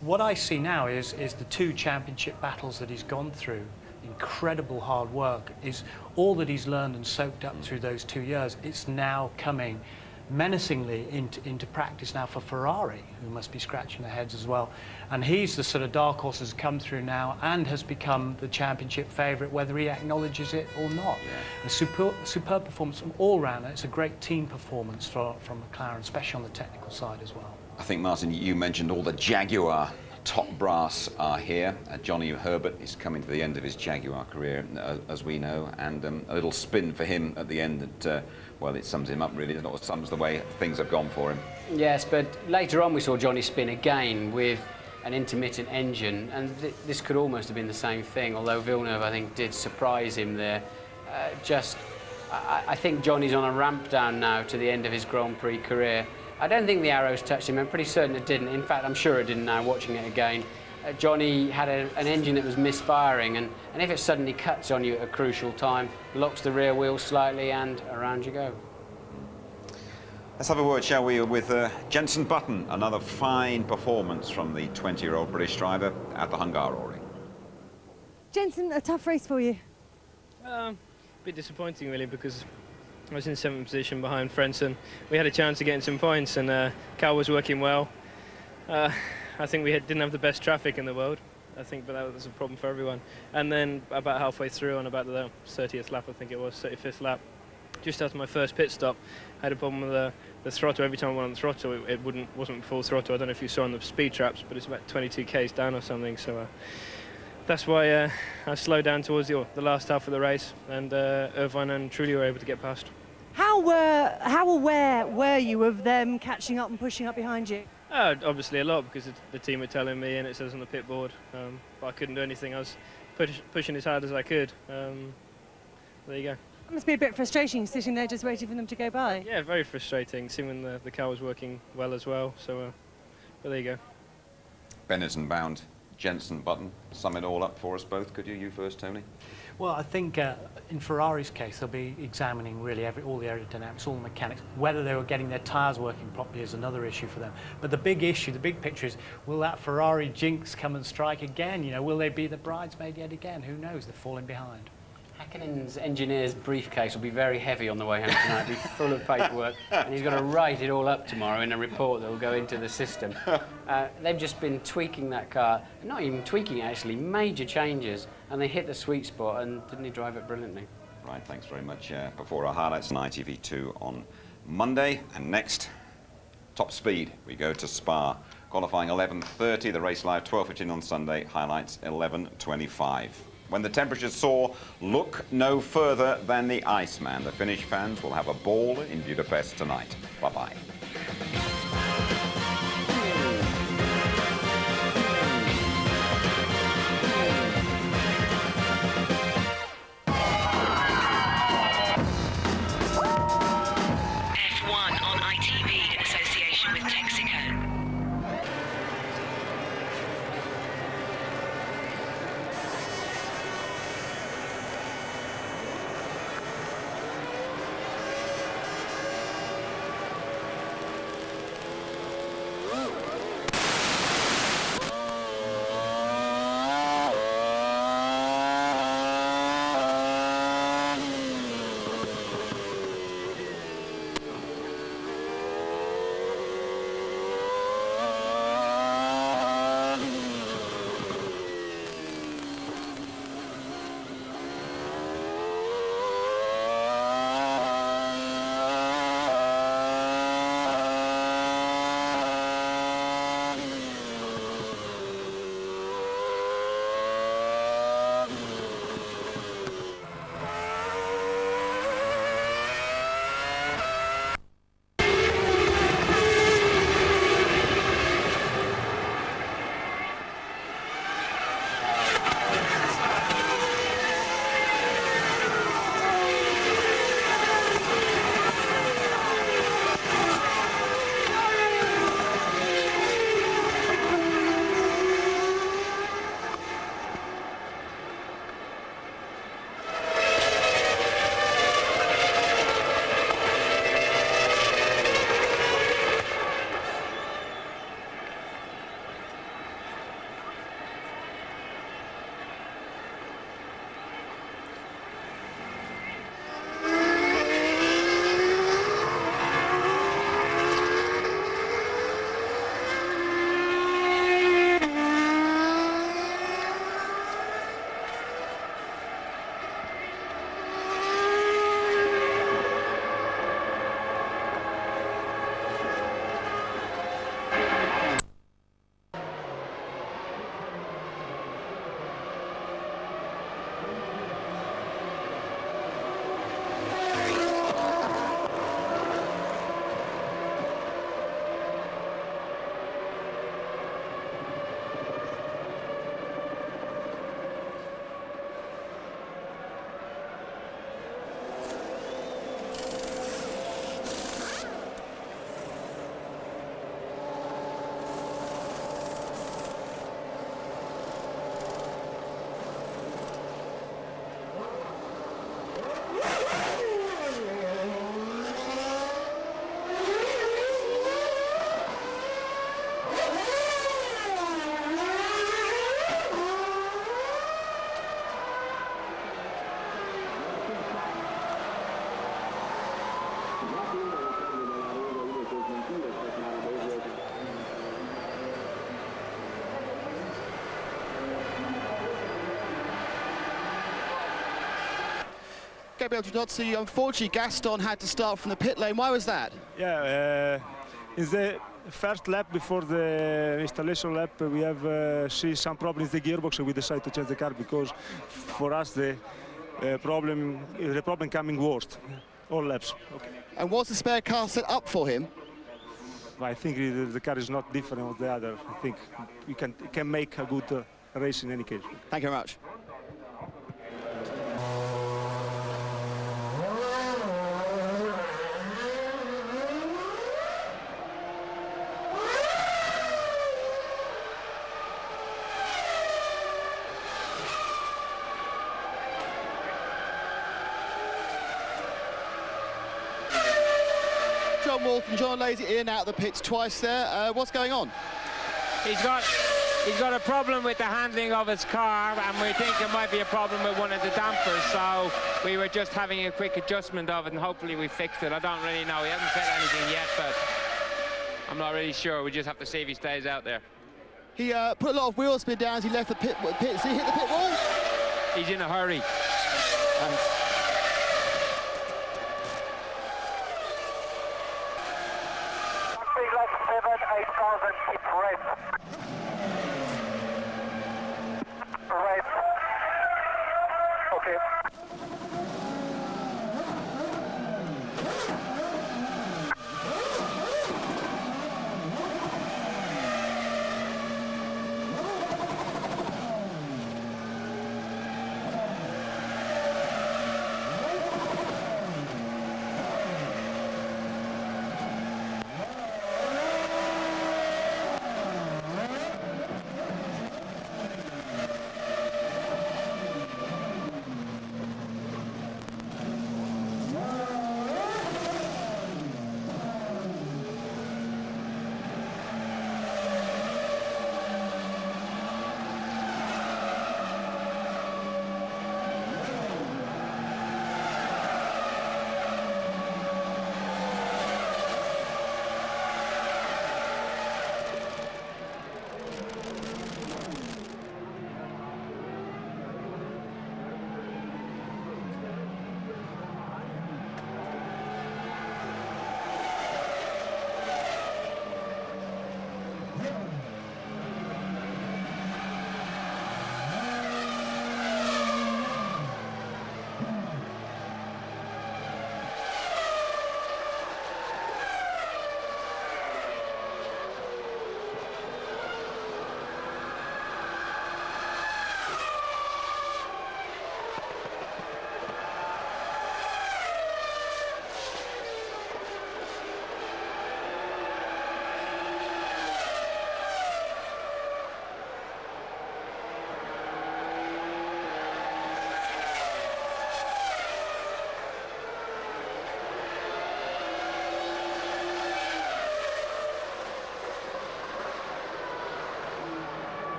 What I see now is the 2 championship battles that he's gone through. Incredible hard work is all that he's learned and soaked up through those 2 years. It's now coming menacingly into practice now for Ferrari, who must be scratching their heads as well. And he's the sort of dark horse that's come through now and has become the championship favourite, whether he acknowledges it or not. Yeah. A superb performance from all round. It's a great team performance from McLaren, especially on the technical side as well. I think, Martin, you mentioned all the Jaguar top brass are here. Johnny Herbert is coming to the end of his Jaguar career, as we know, and a little spin for him at the end that, well, it sums him up really. It not sums the way things have gone for him. Yes, but later on we saw Johnny spin again with an intermittent engine, and this could almost have been the same thing, although Villeneuve, I think, did surprise him there. I think Johnny's on a ramp down now to the end of his Grand Prix career. I don't think the arrows touched him. I'm pretty certain it didn't. In fact, I'm sure it didn't now, watching it again. Johnny had an engine that was misfiring, and if it suddenly cuts on you at a crucial time, locks the rear wheel slightly, and around you go. Let's have a word, shall we, with Jenson Button. Another fine performance from the 20-year-old British driver at the Hungary. Jenson, a tough race for you? A bit disappointing, really, because I was in 7th position behind Frentzen. We had a chance of getting some points, and Cal was working well. I think we didn't have the best traffic in the world, I think, but that was a problem for everyone. And then about halfway through, on about the 30th lap, I think it was, 35th lap, just after my first pit stop, I had a problem with the throttle. Every time I went on the throttle, it wasn't full throttle. I don't know if you saw on the speed traps, but it's about 22 k's down or something. So that's why I slowed down towards the last half of the race, and Irvine and Trulli were able to get past. How aware were you of them catching up and pushing up behind you? Obviously a lot, because the team were telling me, and it says on the pit board, but I couldn't do anything. I was pushing as hard as I could. There you go. It must be a bit frustrating sitting there just waiting for them to go by. Yeah, very frustrating, seeing when the car was working well as well. So, but there you go. Benetton bound, Jenson Button. Sum it all up for us both, could you? You first, Tony. Well, I think in Ferrari's case, they'll be examining really all the aerodynamics, all the mechanics. Whether they were getting their tyres working properly is another issue for them. But the big issue, the big picture is, will that Ferrari jinx come and strike again? You know, will they be the bridesmaid yet again? Who knows? They're falling behind. Hackinen's engineer's briefcase will be very heavy on the way home tonight. It'll be full of paperwork, and he's got to write it all up tomorrow in a report that will go into the system. They've just been tweaking that car, not even tweaking actually, major changes, and they hit the sweet spot, and didn't he drive it brilliantly? Right, thanks very much. Before our highlights on ITV2 on Monday, and next, top speed. We go to Spa, qualifying 11:30, the race live 12:15 on Sunday, highlights 11:25. When the temperatures soar, look no further than the Iceman. The Finnish fans will have a ball in Budapest tonight. Bye-bye. F1 on ITV in association with Texaco. Gabriel Giudozzi, unfortunately Gaston had to start from the pit lane. Why was that? Yeah, in the first lap before the installation lap, we have see some problems in the gearbox, and we decided to change the car because for us the problem coming worst, all laps. Okay. And was the spare car set up for him? I think the car is not different from the other. I think we can make a good race in any case. Thank you very much. John Walton, John Lazy in and out of the pits twice there. What's going on? He's got a problem with the handling of his car, and we think it might be a problem with one of the dampers, so we were just having a quick adjustment of it, and hopefully we fixed it. I don't really know. He hasn't said anything yet, but I'm not really sure. We just have to see if he stays out there. He put a lot of wheel spin down as he left the pits. Did he hit the pit wall? He's in a hurry.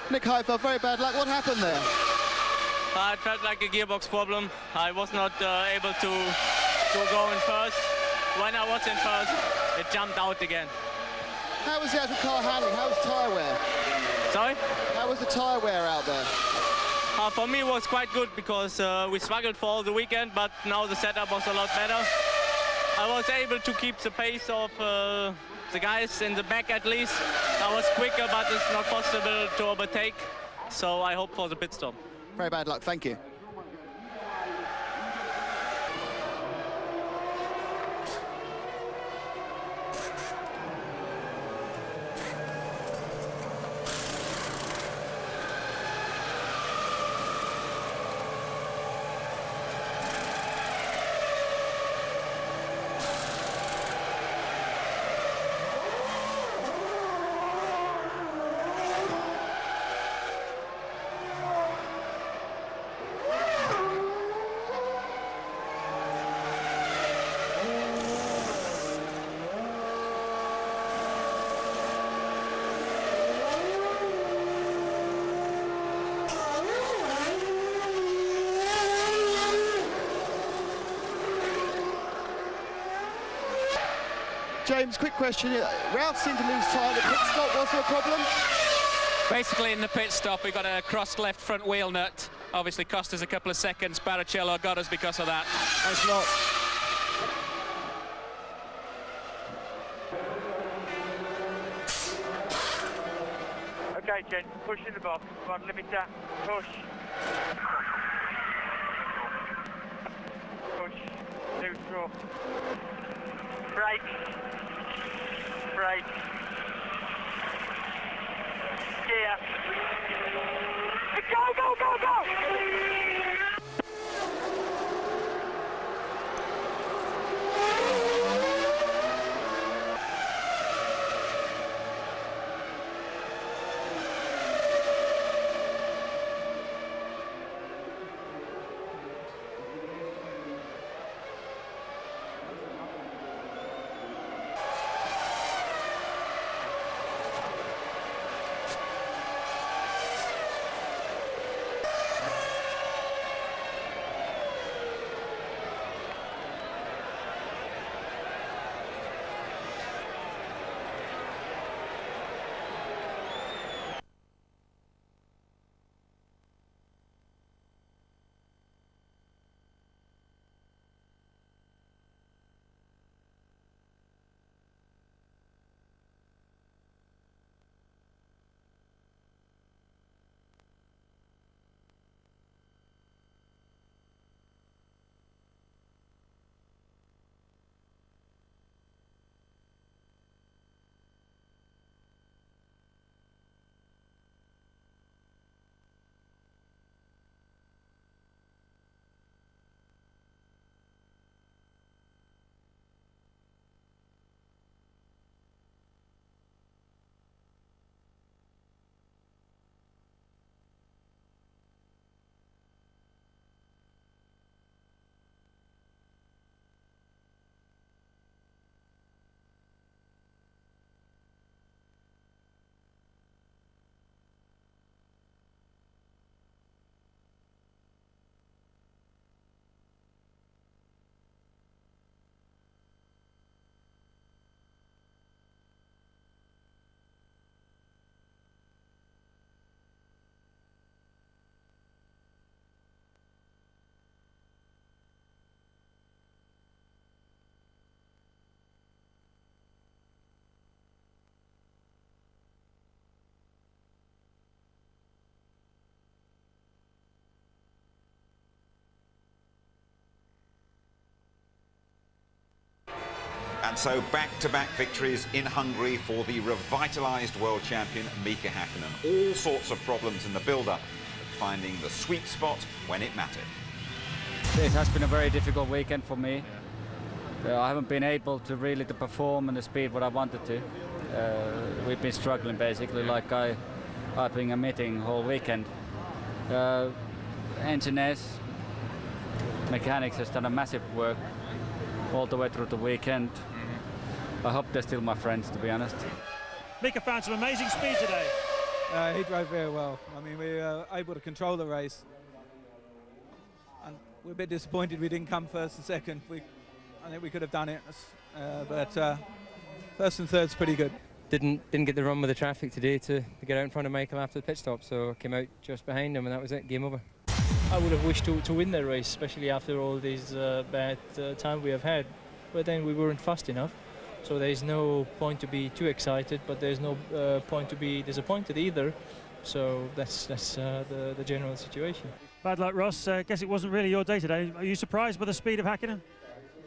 Nick Heifel, very bad luck. What happened there? It felt like a gearbox problem. I was not able to go in first. When I was in first, it jumped out again. How was the actual car handling? How was tyre wear? Sorry? How was the tyre wear out there? For me it was quite good because we struggled for all the weekend, but now the setup was a lot better. I was able to keep the pace of the guys in the back at least. I was quicker, but it's not possible to overtake. So I hope for the pit stop. Very bad luck, thank you. James, quick question. Ralph seemed to lose time. The pit stop, was there a problem? Basically, in the pit stop, we got a crossed left front wheel nut. Obviously, cost us a couple of seconds. Barrichello got us because of that. Thanks a lot. Okay, Jen, push in the box. Come on, limiter. Push. Push. Neutral. Brake. Brake. Gear. Go, go, go, go! And so back-to-back victories in Hungary for the revitalised world champion Mika Hakkinen. All sorts of problems in the build-up, but finding the sweet spot when it mattered. It has been a very difficult weekend for me. I haven't been able to really perform in the speed what I wanted to. We've been struggling basically, like I've been admitting whole weekend. Engineers, mechanics has done a massive work all the way through the weekend. I hope they're still my friends, to be honest. Mika found some amazing speed today. He drove very well. I mean, we were able to control the race. And we're a bit disappointed we didn't come first and second. I think we could have done it, but first and third's pretty good. Didn't get the run with the traffic today to get out in front of Michael after the pit stop, so came out just behind him and that was it, game over. I would have wished to win the race, especially after all these bad time we have had. But then we weren't fast enough, so there's no point to be too excited, but there's no point to be disappointed either. So that's the general situation. Bad luck, Ross. Guess it wasn't really your day today. Are you surprised by the speed of Hakkinen?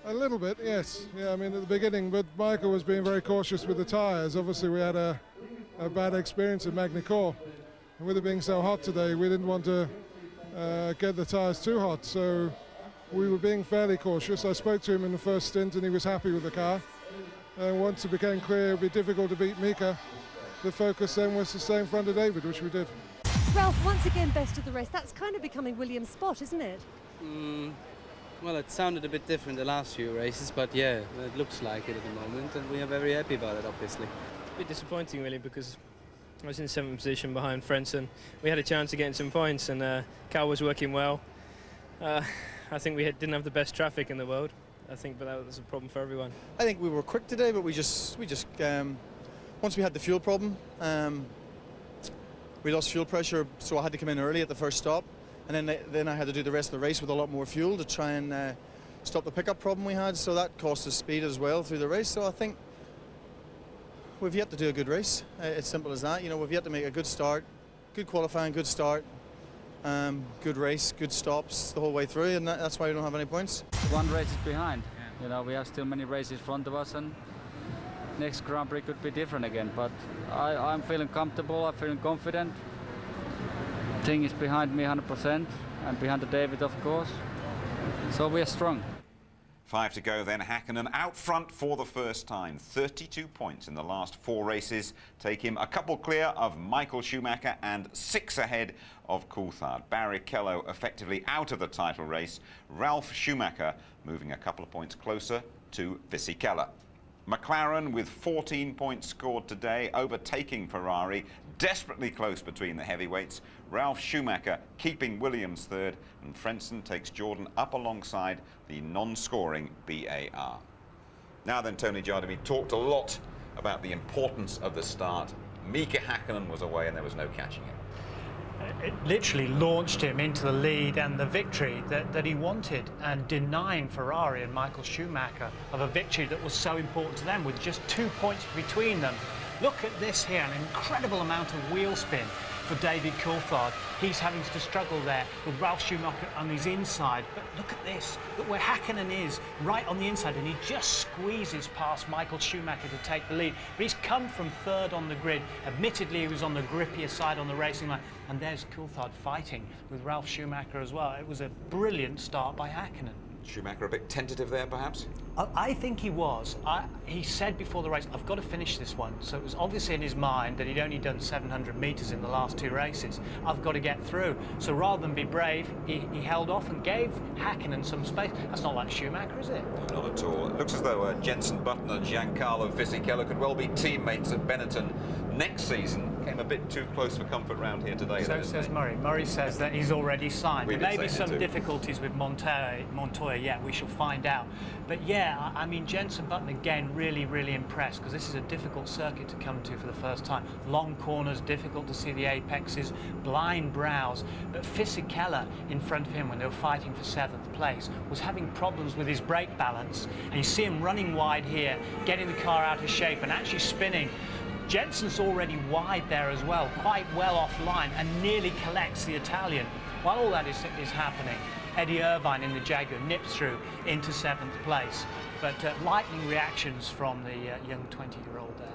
A little bit, yes. Yeah, I mean at the beginning, but Michael was being very cautious with the tyres. Obviously, we had a bad experience at Magny-Cours, and with it being so hot today, we didn't want to get the tyres too hot, so we were being fairly cautious. I spoke to him in the first stint and he was happy with the car, and once it became clear it would be difficult to beat Mika, the focus then was to stay in front of David, which we did. Ralph, once again best of the race. That's kind of becoming Williams' spot, isn't it? Well, it sounded a bit different the last few races, but yeah, it looks like it at the moment, and we are very happy about it, obviously. A bit disappointing, really, because I was in 7th position behind Frentzen. We had a chance of getting some points, and Cal was working well. I think we didn't have the best traffic in the world. I think, but that was a problem for everyone. I think we were quick today, but we just once we had the fuel problem, we lost fuel pressure, so I had to come in early at the first stop, and then I had to do the rest of the race with a lot more fuel to try and stop the pickup problem we had, so that cost us speed as well through the race. So I think we've yet to do a good race. It's simple as that. You know, we've yet to make a good start, good qualifying, good start, good race, good stops the whole way through, and that's why we don't have any points. One race is behind. You know, we have still many races in front of us, and next Grand Prix could be different again. But I'm feeling comfortable, I'm feeling confident. Thing is behind me 100%, and behind the David, of course. So we are strong. 5 to go then. Häkkinen out front for the first time. 32 points in the last 4 races. Take him a couple clear of Michael Schumacher and 6 ahead of Coulthard. Barrichello effectively out of the title race. Ralf Schumacher moving a couple of points closer to Fisichella. McLaren with 14 points scored today, overtaking Ferrari, desperately close between the heavyweights. Ralf Schumacher keeping Williams third, and Frentzen takes Jordan up alongside the non-scoring BAR. Now then, Tony Jardine, we talked a lot about the importance of the start. Mika Häkkinen was away and there was no catching him. It literally launched him into the lead and the victory that he wanted, and denying Ferrari and Michael Schumacher of a victory that was so important to them with just 2 points between them. Look at this here, an incredible amount of wheel spin for David Coulthard. He's having to struggle there with Ralf Schumacher on his inside. But look at this, look where Häkkinen is, right on the inside, and he just squeezes past Michael Schumacher to take the lead. But he's come from third on the grid. Admittedly, he was on the grippier side on the racing line. And there's Coulthard fighting with Ralf Schumacher as well. It was a brilliant start by Häkkinen. Schumacher a bit tentative there, perhaps? I think he was. He said before the race, I've got to finish this one. So it was obviously in his mind that he'd only done 700 metres in the last 2 races. I've got to get through. So rather than be brave, he held off and gave Häkkinen some space. That's not like Schumacher, is it? Not at all. It looks as though Jenson Button and Giancarlo Fisichella could well be teammates at Benetton next season. Came a bit too close for comfort round here today. So says Murray. Murray says that he's already signed. There may be some too. Difficulties with Montoya yet. We shall find out. But yeah, I mean, Jenson Button again really, really impressed, because this is a difficult circuit to come to for the first time. Long corners, difficult to see the apexes, blind brows. But Fisichella in front of him, when they were fighting for 7th place, was having problems with his brake balance. And you see him running wide here, getting the car out of shape and actually spinning. Jenson's already wide there as well, quite well offline, and nearly collects the Italian. While all that is happening, Eddie Irvine in the Jaguar nips through into 7th place. But lightning reactions from the young 20-year-old there.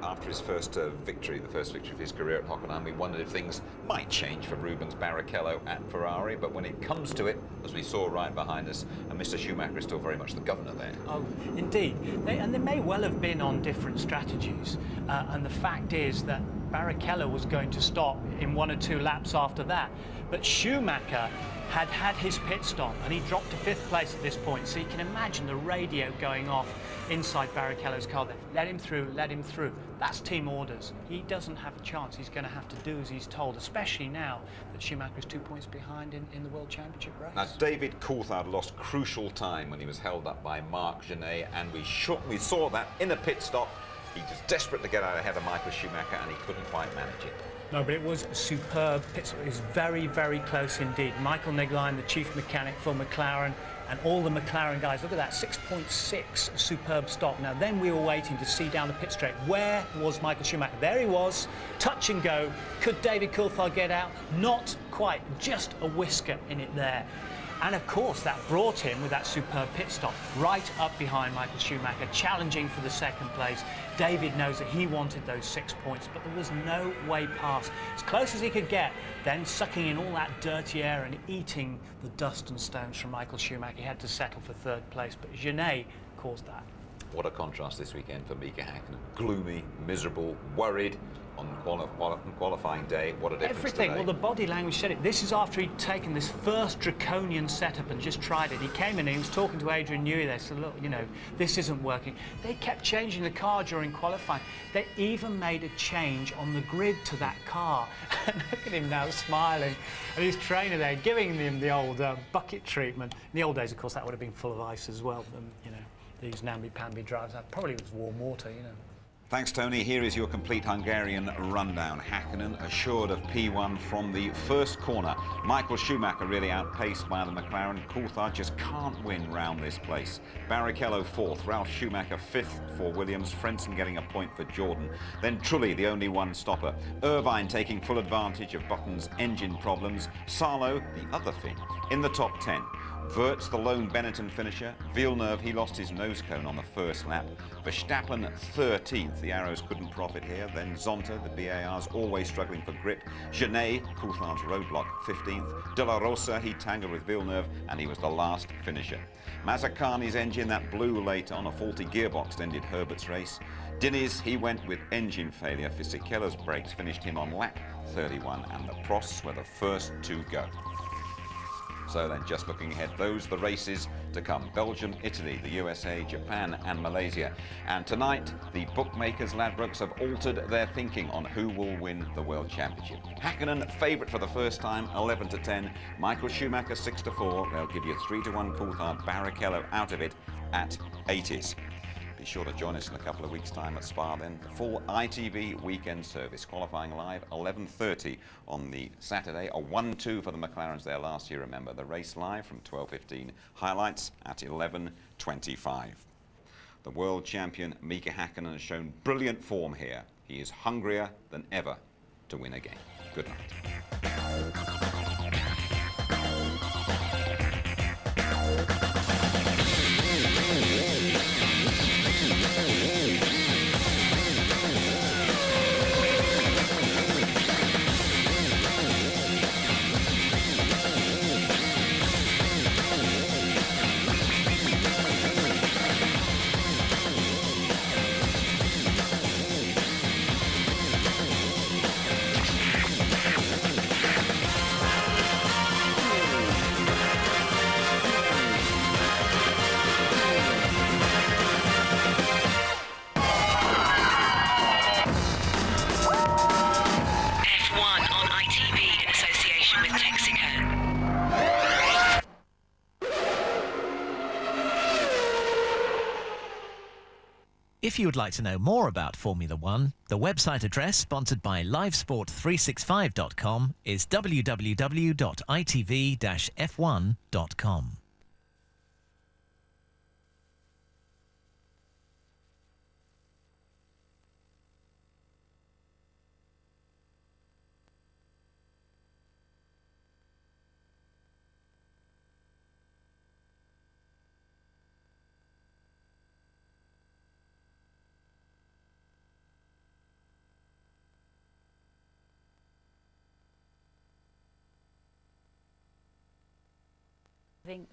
After his first victory, the first victory of his career at Hockenheim, we wondered if things might change for Rubens Barrichello at Ferrari, but when it comes to it, as we saw right behind us, and Mr. Schumacher is still very much the governor there. Oh, indeed. And they may well have been on different strategies, and the fact is that Barrichello was going to stop in 1 or 2 laps after that, but Schumacher had had his pit stop and he dropped to 5th place at this point, so you can imagine the radio going off inside Barrichello's car there. Let him through, let him through. That's team orders. He doesn't have a chance. He's going to have to do as he's told, especially now that Schumacher is 2 points behind in the World Championship race. Now, David Coulthard lost crucial time when he was held up by Marc Genet, and we saw that in the pit stop. He was desperate to get out ahead of Michael Schumacher, and he couldn't quite manage it. No, but it was a superb pit stop. It was very, very close indeed. Michael Negline, the chief mechanic for McLaren, and all the McLaren guys, look at that, 6.6 superb stop. Now then we were waiting to see down the pit straight. Where was Michael Schumacher? There he was, touch and go. Could David Coulthard get out? Not quite, just a whisker in it there. And of course that brought him, with that superb pit stop, right up behind Michael Schumacher, challenging for the 2nd place. David knows that he wanted those 6 points, but there was no way past. As close as he could get, then sucking in all that dirty air and eating the dust and stones from Michael Schumacher. He had to settle for 3rd place, but Genet caused that. What a contrast this weekend for Mika Häkkinen. Gloomy, miserable, worried on qualifying day. What a difference Everything. today. Well, the body language said it. This is after he'd taken this first draconian setup and just tried it. He came in and he was talking to Adrian Newey there. So look, you know, this isn't working. They kept changing the car during qualifying. They even made a change on the grid to that car. And look at him now smiling. And his trainer there giving him the old bucket treatment. In the old days, of course, that would have been full of ice as well. You know, these namby-pamby drives. That probably was warm water, you know. Thanks, Tony. Here is your complete Hungarian rundown. Hakkinen assured of P1 from the first corner. Michael Schumacher really outpaced by the McLaren. Coulthard just can't win round this place. Barrichello fourth, Ralf Schumacher fifth for Williams, Frentzen getting a point for Jordan. Then Trulli, the only one stopper. Irvine taking full advantage of Button's engine problems. Salo, the other Finn, in the top 10. Wirtz, the lone Benetton finisher. Villeneuve, he lost his nose cone on the first lap. Verstappen 13th, the arrows couldn't profit here. Then Zonta, the BAR's always struggling for grip. Genet, Coulthard's roadblock, 15th. De La Rosa, he tangled with Villeneuve and he was the last finisher. Mazzacani's engine, that blew late on, a faulty gearbox ended Herbert's race. Diniz, he went with engine failure. Fisichella's brakes finished him on lap 31 and the Prosts were the first to go. So then, just looking ahead, those are the races to come. Belgium, Italy, the USA, Japan and Malaysia. And tonight, the bookmakers, Ladbrokes, have altered their thinking on who will win the World Championship. Hakkinen, favourite for the first time, 11-10. Michael Schumacher, 6-4. They'll give you 3-1 Coulthard. Barrichello out of it at 80s. Be sure to join us in a couple of weeks' time at Spa then. The full ITV weekend service, qualifying live 11:30 on the Saturday. A 1-2 for the McLarens there last year, remember. The race live from 12:15. Highlights at 11:25. The world champion Mika Hakkinen has shown brilliant form here. He is hungrier than ever to win again. Good night. If you would like to know more about Formula One, the website address sponsored by livesport365.com is www.itv-f1.com.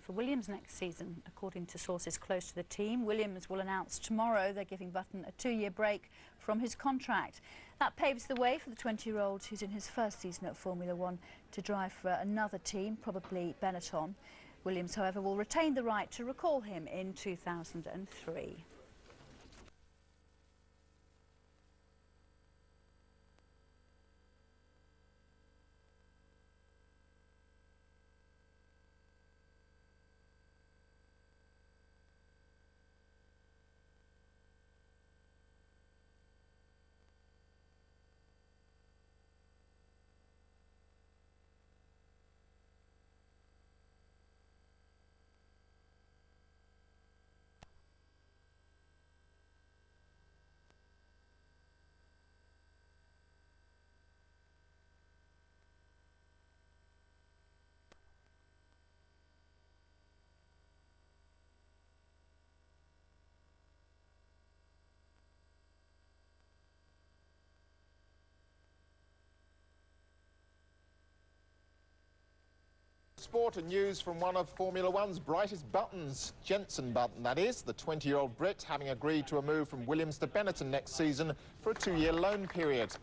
For Williams next season, according to sources close to the team, Williams will announce tomorrow they're giving Button a 2-year break from his contract. That paves the way for the 20-year-old who's in his first season at Formula One to drive for another team, probably Benetton. Williams, however, will retain the right to recall him in 2003. Sport and news from one of Formula One's brightest buttons, Jenson Button, that is, the 20-year-old Brit having agreed to a move from Williams to Benetton next season for a 2-year loan period.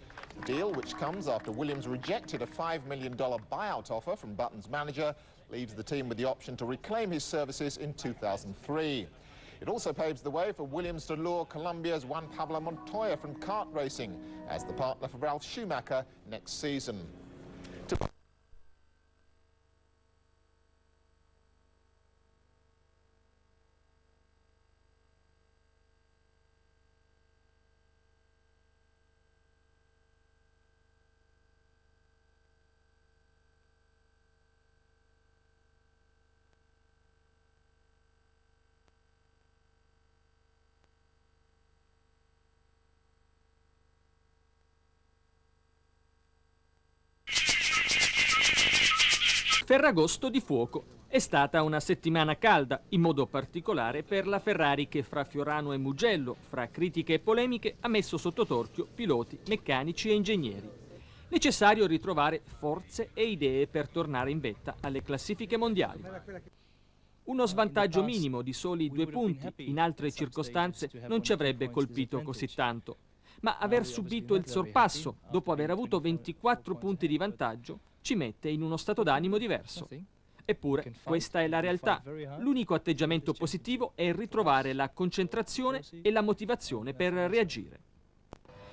A deal which comes after Williams rejected a $5 million buyout offer from Button's manager, leaves the team with the option to reclaim his services in 2003. It also paves the way for Williams to lure Colombia's Juan Pablo Montoya from kart racing as the partner for Ralf Schumacher next season. Ferragosto di fuoco. È stata una settimana calda, in modo particolare per la Ferrari che fra Fiorano e Mugello, fra critiche e polemiche, ha messo sotto torchio piloti, meccanici e ingegneri. Necessario ritrovare forze e idee per tornare in vetta alle classifiche mondiali. Uno svantaggio minimo di soli 2 punti in altre circostanze non ci avrebbe colpito così tanto, ma aver subito il sorpasso dopo aver avuto 24 punti di vantaggio ci mette in uno stato d'animo diverso. Eppure questa è la realtà. L'unico atteggiamento positivo è ritrovare la concentrazione e la motivazione per reagire.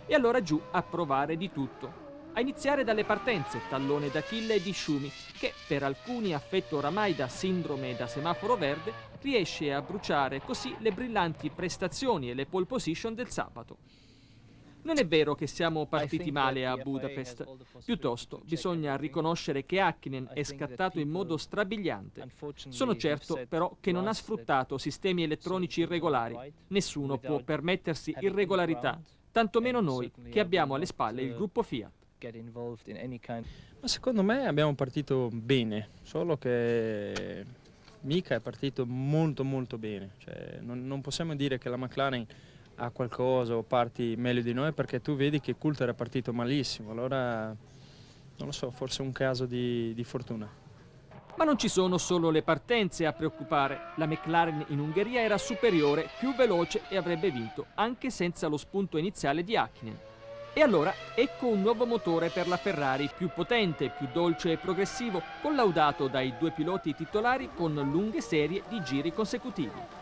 E allora giù a provare di tutto. A iniziare dalle partenze, tallone d'Achille di Schumi, che per alcuni affetto oramai da sindrome da semaforo verde, riesce a bruciare così le brillanti prestazioni e le pole position del sabato. Non è vero che siamo partiti male a Budapest, piuttosto bisogna riconoscere che Häkkinen è scattato in modo strabiliante. Sono certo però che non ha sfruttato sistemi elettronici irregolari. Nessuno può permettersi irregolarità, tantomeno noi che abbiamo alle spalle il gruppo Fiat. Ma secondo me abbiamo partito bene, solo che Mika è partito molto bene. Cioè, non possiamo dire che la McLaren ha qualcosa o parti meglio di noi, perché tu vedi che Coulthard è partito malissimo, allora non lo so, forse è un caso di fortuna. Ma non ci sono solo le partenze a preoccupare. La McLaren in Ungheria era superiore, più veloce e avrebbe vinto, anche senza lo spunto iniziale di Häkkinen. E allora ecco un nuovo motore per la Ferrari, più potente, più dolce e progressivo, collaudato dai 2 piloti titolari con lunghe serie di giri consecutivi.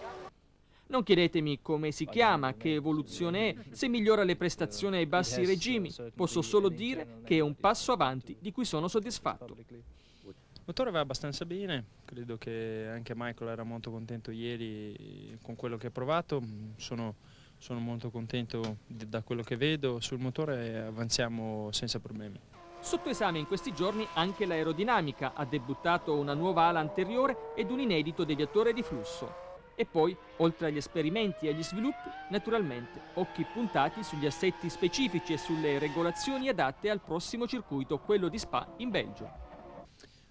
Non chiedetemi come si chiama, che evoluzione è, se migliora le prestazioni ai bassi regimi. Posso solo dire che è un passo avanti di cui sono soddisfatto. Il motore va abbastanza bene, credo che anche Michael era molto contento ieri con quello che ha provato. Sono molto contento da quello che vedo. Sul motore avanziamo senza problemi. Sotto esame in questi giorni anche l'aerodinamica. Ha debuttato una nuova ala anteriore ed un inedito deviatore di flusso. E poi, oltre agli esperimenti e agli sviluppi, naturalmente, occhi puntati sugli assetti specifici e sulle regolazioni adatte al prossimo circuito, quello di Spa in Belgio.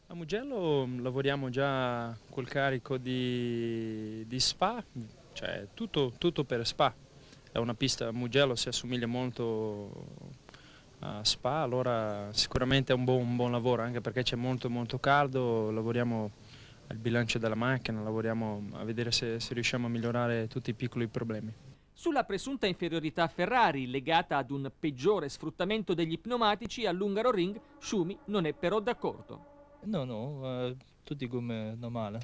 A Mugello lavoriamo già col carico di Spa, cioè tutto per Spa. È una pista, Mugello si assomiglia molto a Spa, allora sicuramente è un buon lavoro, anche perché c'è molto caldo, lavoriamo al bilancio della macchina, lavoriamo a vedere se riusciamo a migliorare tutti i piccoli problemi. Sulla presunta inferiorità Ferrari, legata ad un peggiore sfruttamento degli pneumatici all'Hungaro Ring, Schumi non è però d'accordo. No, tutti gomme normale.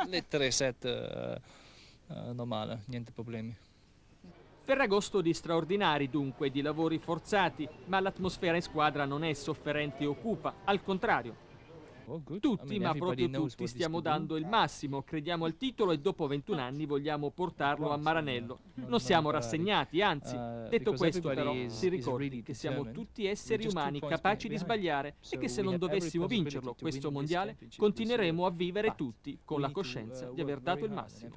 Le 3 set normale, niente problemi. Ferragosto di straordinari dunque, di lavori forzati, ma l'atmosfera in squadra non è sofferente o cupa, al contrario. Tutti, ma proprio tutti, stiamo dando il massimo, crediamo al titolo e dopo 21 anni vogliamo portarlo a Maranello. Non siamo rassegnati, anzi, detto questo però, si ricordi che siamo tutti esseri umani capaci di sbagliare e che se non dovessimo vincerlo, questo mondiale, continueremo a vivere tutti con la coscienza di aver dato il massimo.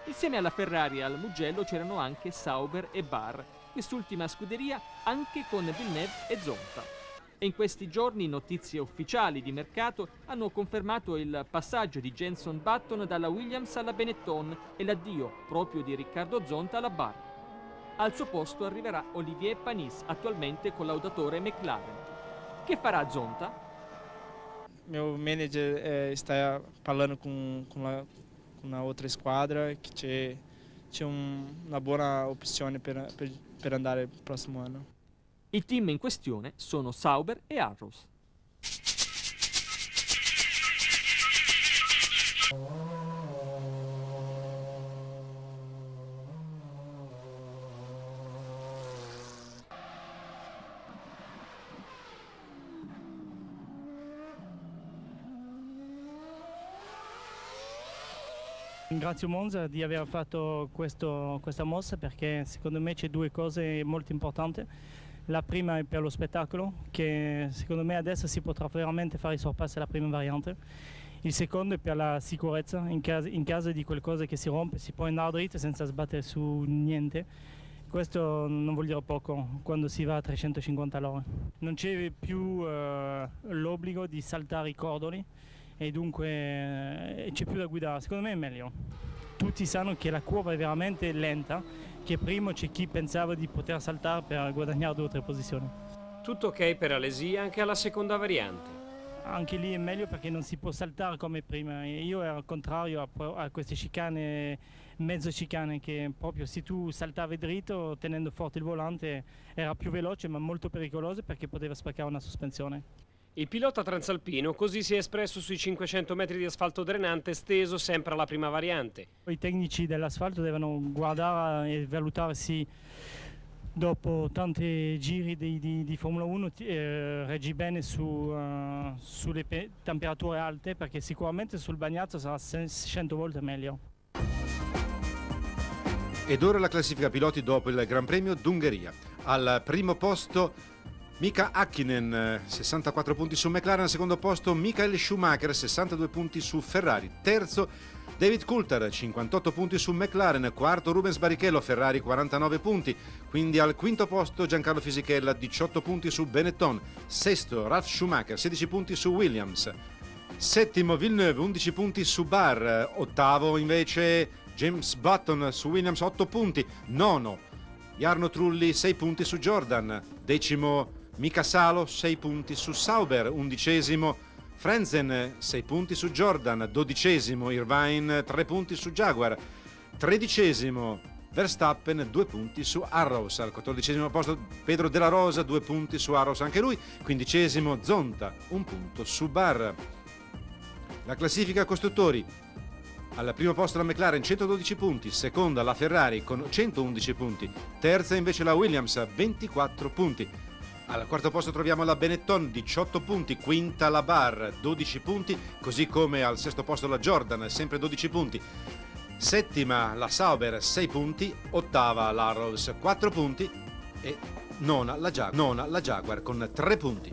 Insieme alla Ferrari e al Mugello c'erano anche Sauber e Barr, quest'ultima scuderia anche con Villeneuve e Zonta. E in questi giorni notizie ufficiali di mercato hanno confermato il passaggio di Jenson Button dalla Williams alla Benetton e l'addio proprio di Riccardo Zonta alla Barr. Al suo posto arriverà Olivier Panis, attualmente collaudatore McLaren. Che farà Zonta? Meu manager sta parlando con una altra squadra che c'è una buona opzione per andare il prossimo anno. I team in questione sono Sauber e Arrows. Ringrazio Monza di aver fatto questa mossa perché secondo me c'è 2 cose molto importanti. La prima è per lo spettacolo, che secondo me adesso si potrà veramente fare i sorpassi alla prima variante. Il secondo è per la sicurezza, in caso di qualcosa che si rompe si può andare dritto senza sbattere su niente. questo non vuol dire poco quando si va a 350 all'ora. Non c'è più l'obbligo di saltare i cordoli e dunque c'è più da guidare. Secondo me è meglio. Tutti sanno che la curva è veramente lenta, che prima c'è chi pensava di poter saltare per guadagnare 2 o 3 posizioni. Tutto ok per Alesi anche alla seconda variante. Anche lì è meglio perché non si può saltare come prima. Io ero al contrario a queste chicane, mezzo chicane, che proprio se tu saltavi dritto tenendo forte il volante era più veloce ma molto pericoloso perché poteva spaccare una sospensione. Il pilota transalpino così si è espresso sui 500 metri di asfalto drenante steso sempre alla prima variante. I tecnici dell'asfalto devono guardare e valutarsi dopo tanti giri di Formula 1 reggi bene sulle temperature alte, perché sicuramente sul bagnazzo sarà 100 volte meglio. Ed ora la classifica piloti dopo il Gran Premio d'Ungheria. Al primo posto Mika Häkkinen, 64 punti su McLaren. Al secondo posto Michael Schumacher, 62 punti su Ferrari. Terzo David Coulthard, 58 punti su McLaren. Quarto Rubens Barrichello, Ferrari, 49 punti. Quindi al quinto posto Giancarlo Fisichella, 18 punti su Benetton. Sesto Ralf Schumacher, 16 punti su Williams. Settimo Villeneuve, 11 punti su Barr. Ottavo invece James Button su Williams, 8 punti. Nono Jarno Trulli, 6 punti su Jordan. Decimo Mika Salo, 6 punti su Sauber. Undicesimo Frentzen, 6 punti su Jordan. Dodicesimo Irvine, 3 punti su Jaguar. Tredicesimo Verstappen, 2 punti su Arrows. Al 14° posto Pedro Della Rosa, 2 punti su Arrows anche lui. 15° Zonta, 1 punto su Barr. La classifica costruttori: al primo posto la McLaren, 112 punti. Seconda la Ferrari con 111 punti. Terza invece la Williams, 24 punti. Al quarto posto troviamo la Benetton, 18 punti. Quinta la Barr, 12 punti, così come al sesto posto la Jordan, sempre 12 punti. Settima la Sauber, 6 punti. Ottava la Arrows, 4 punti. E nona la Jaguar con 3 punti.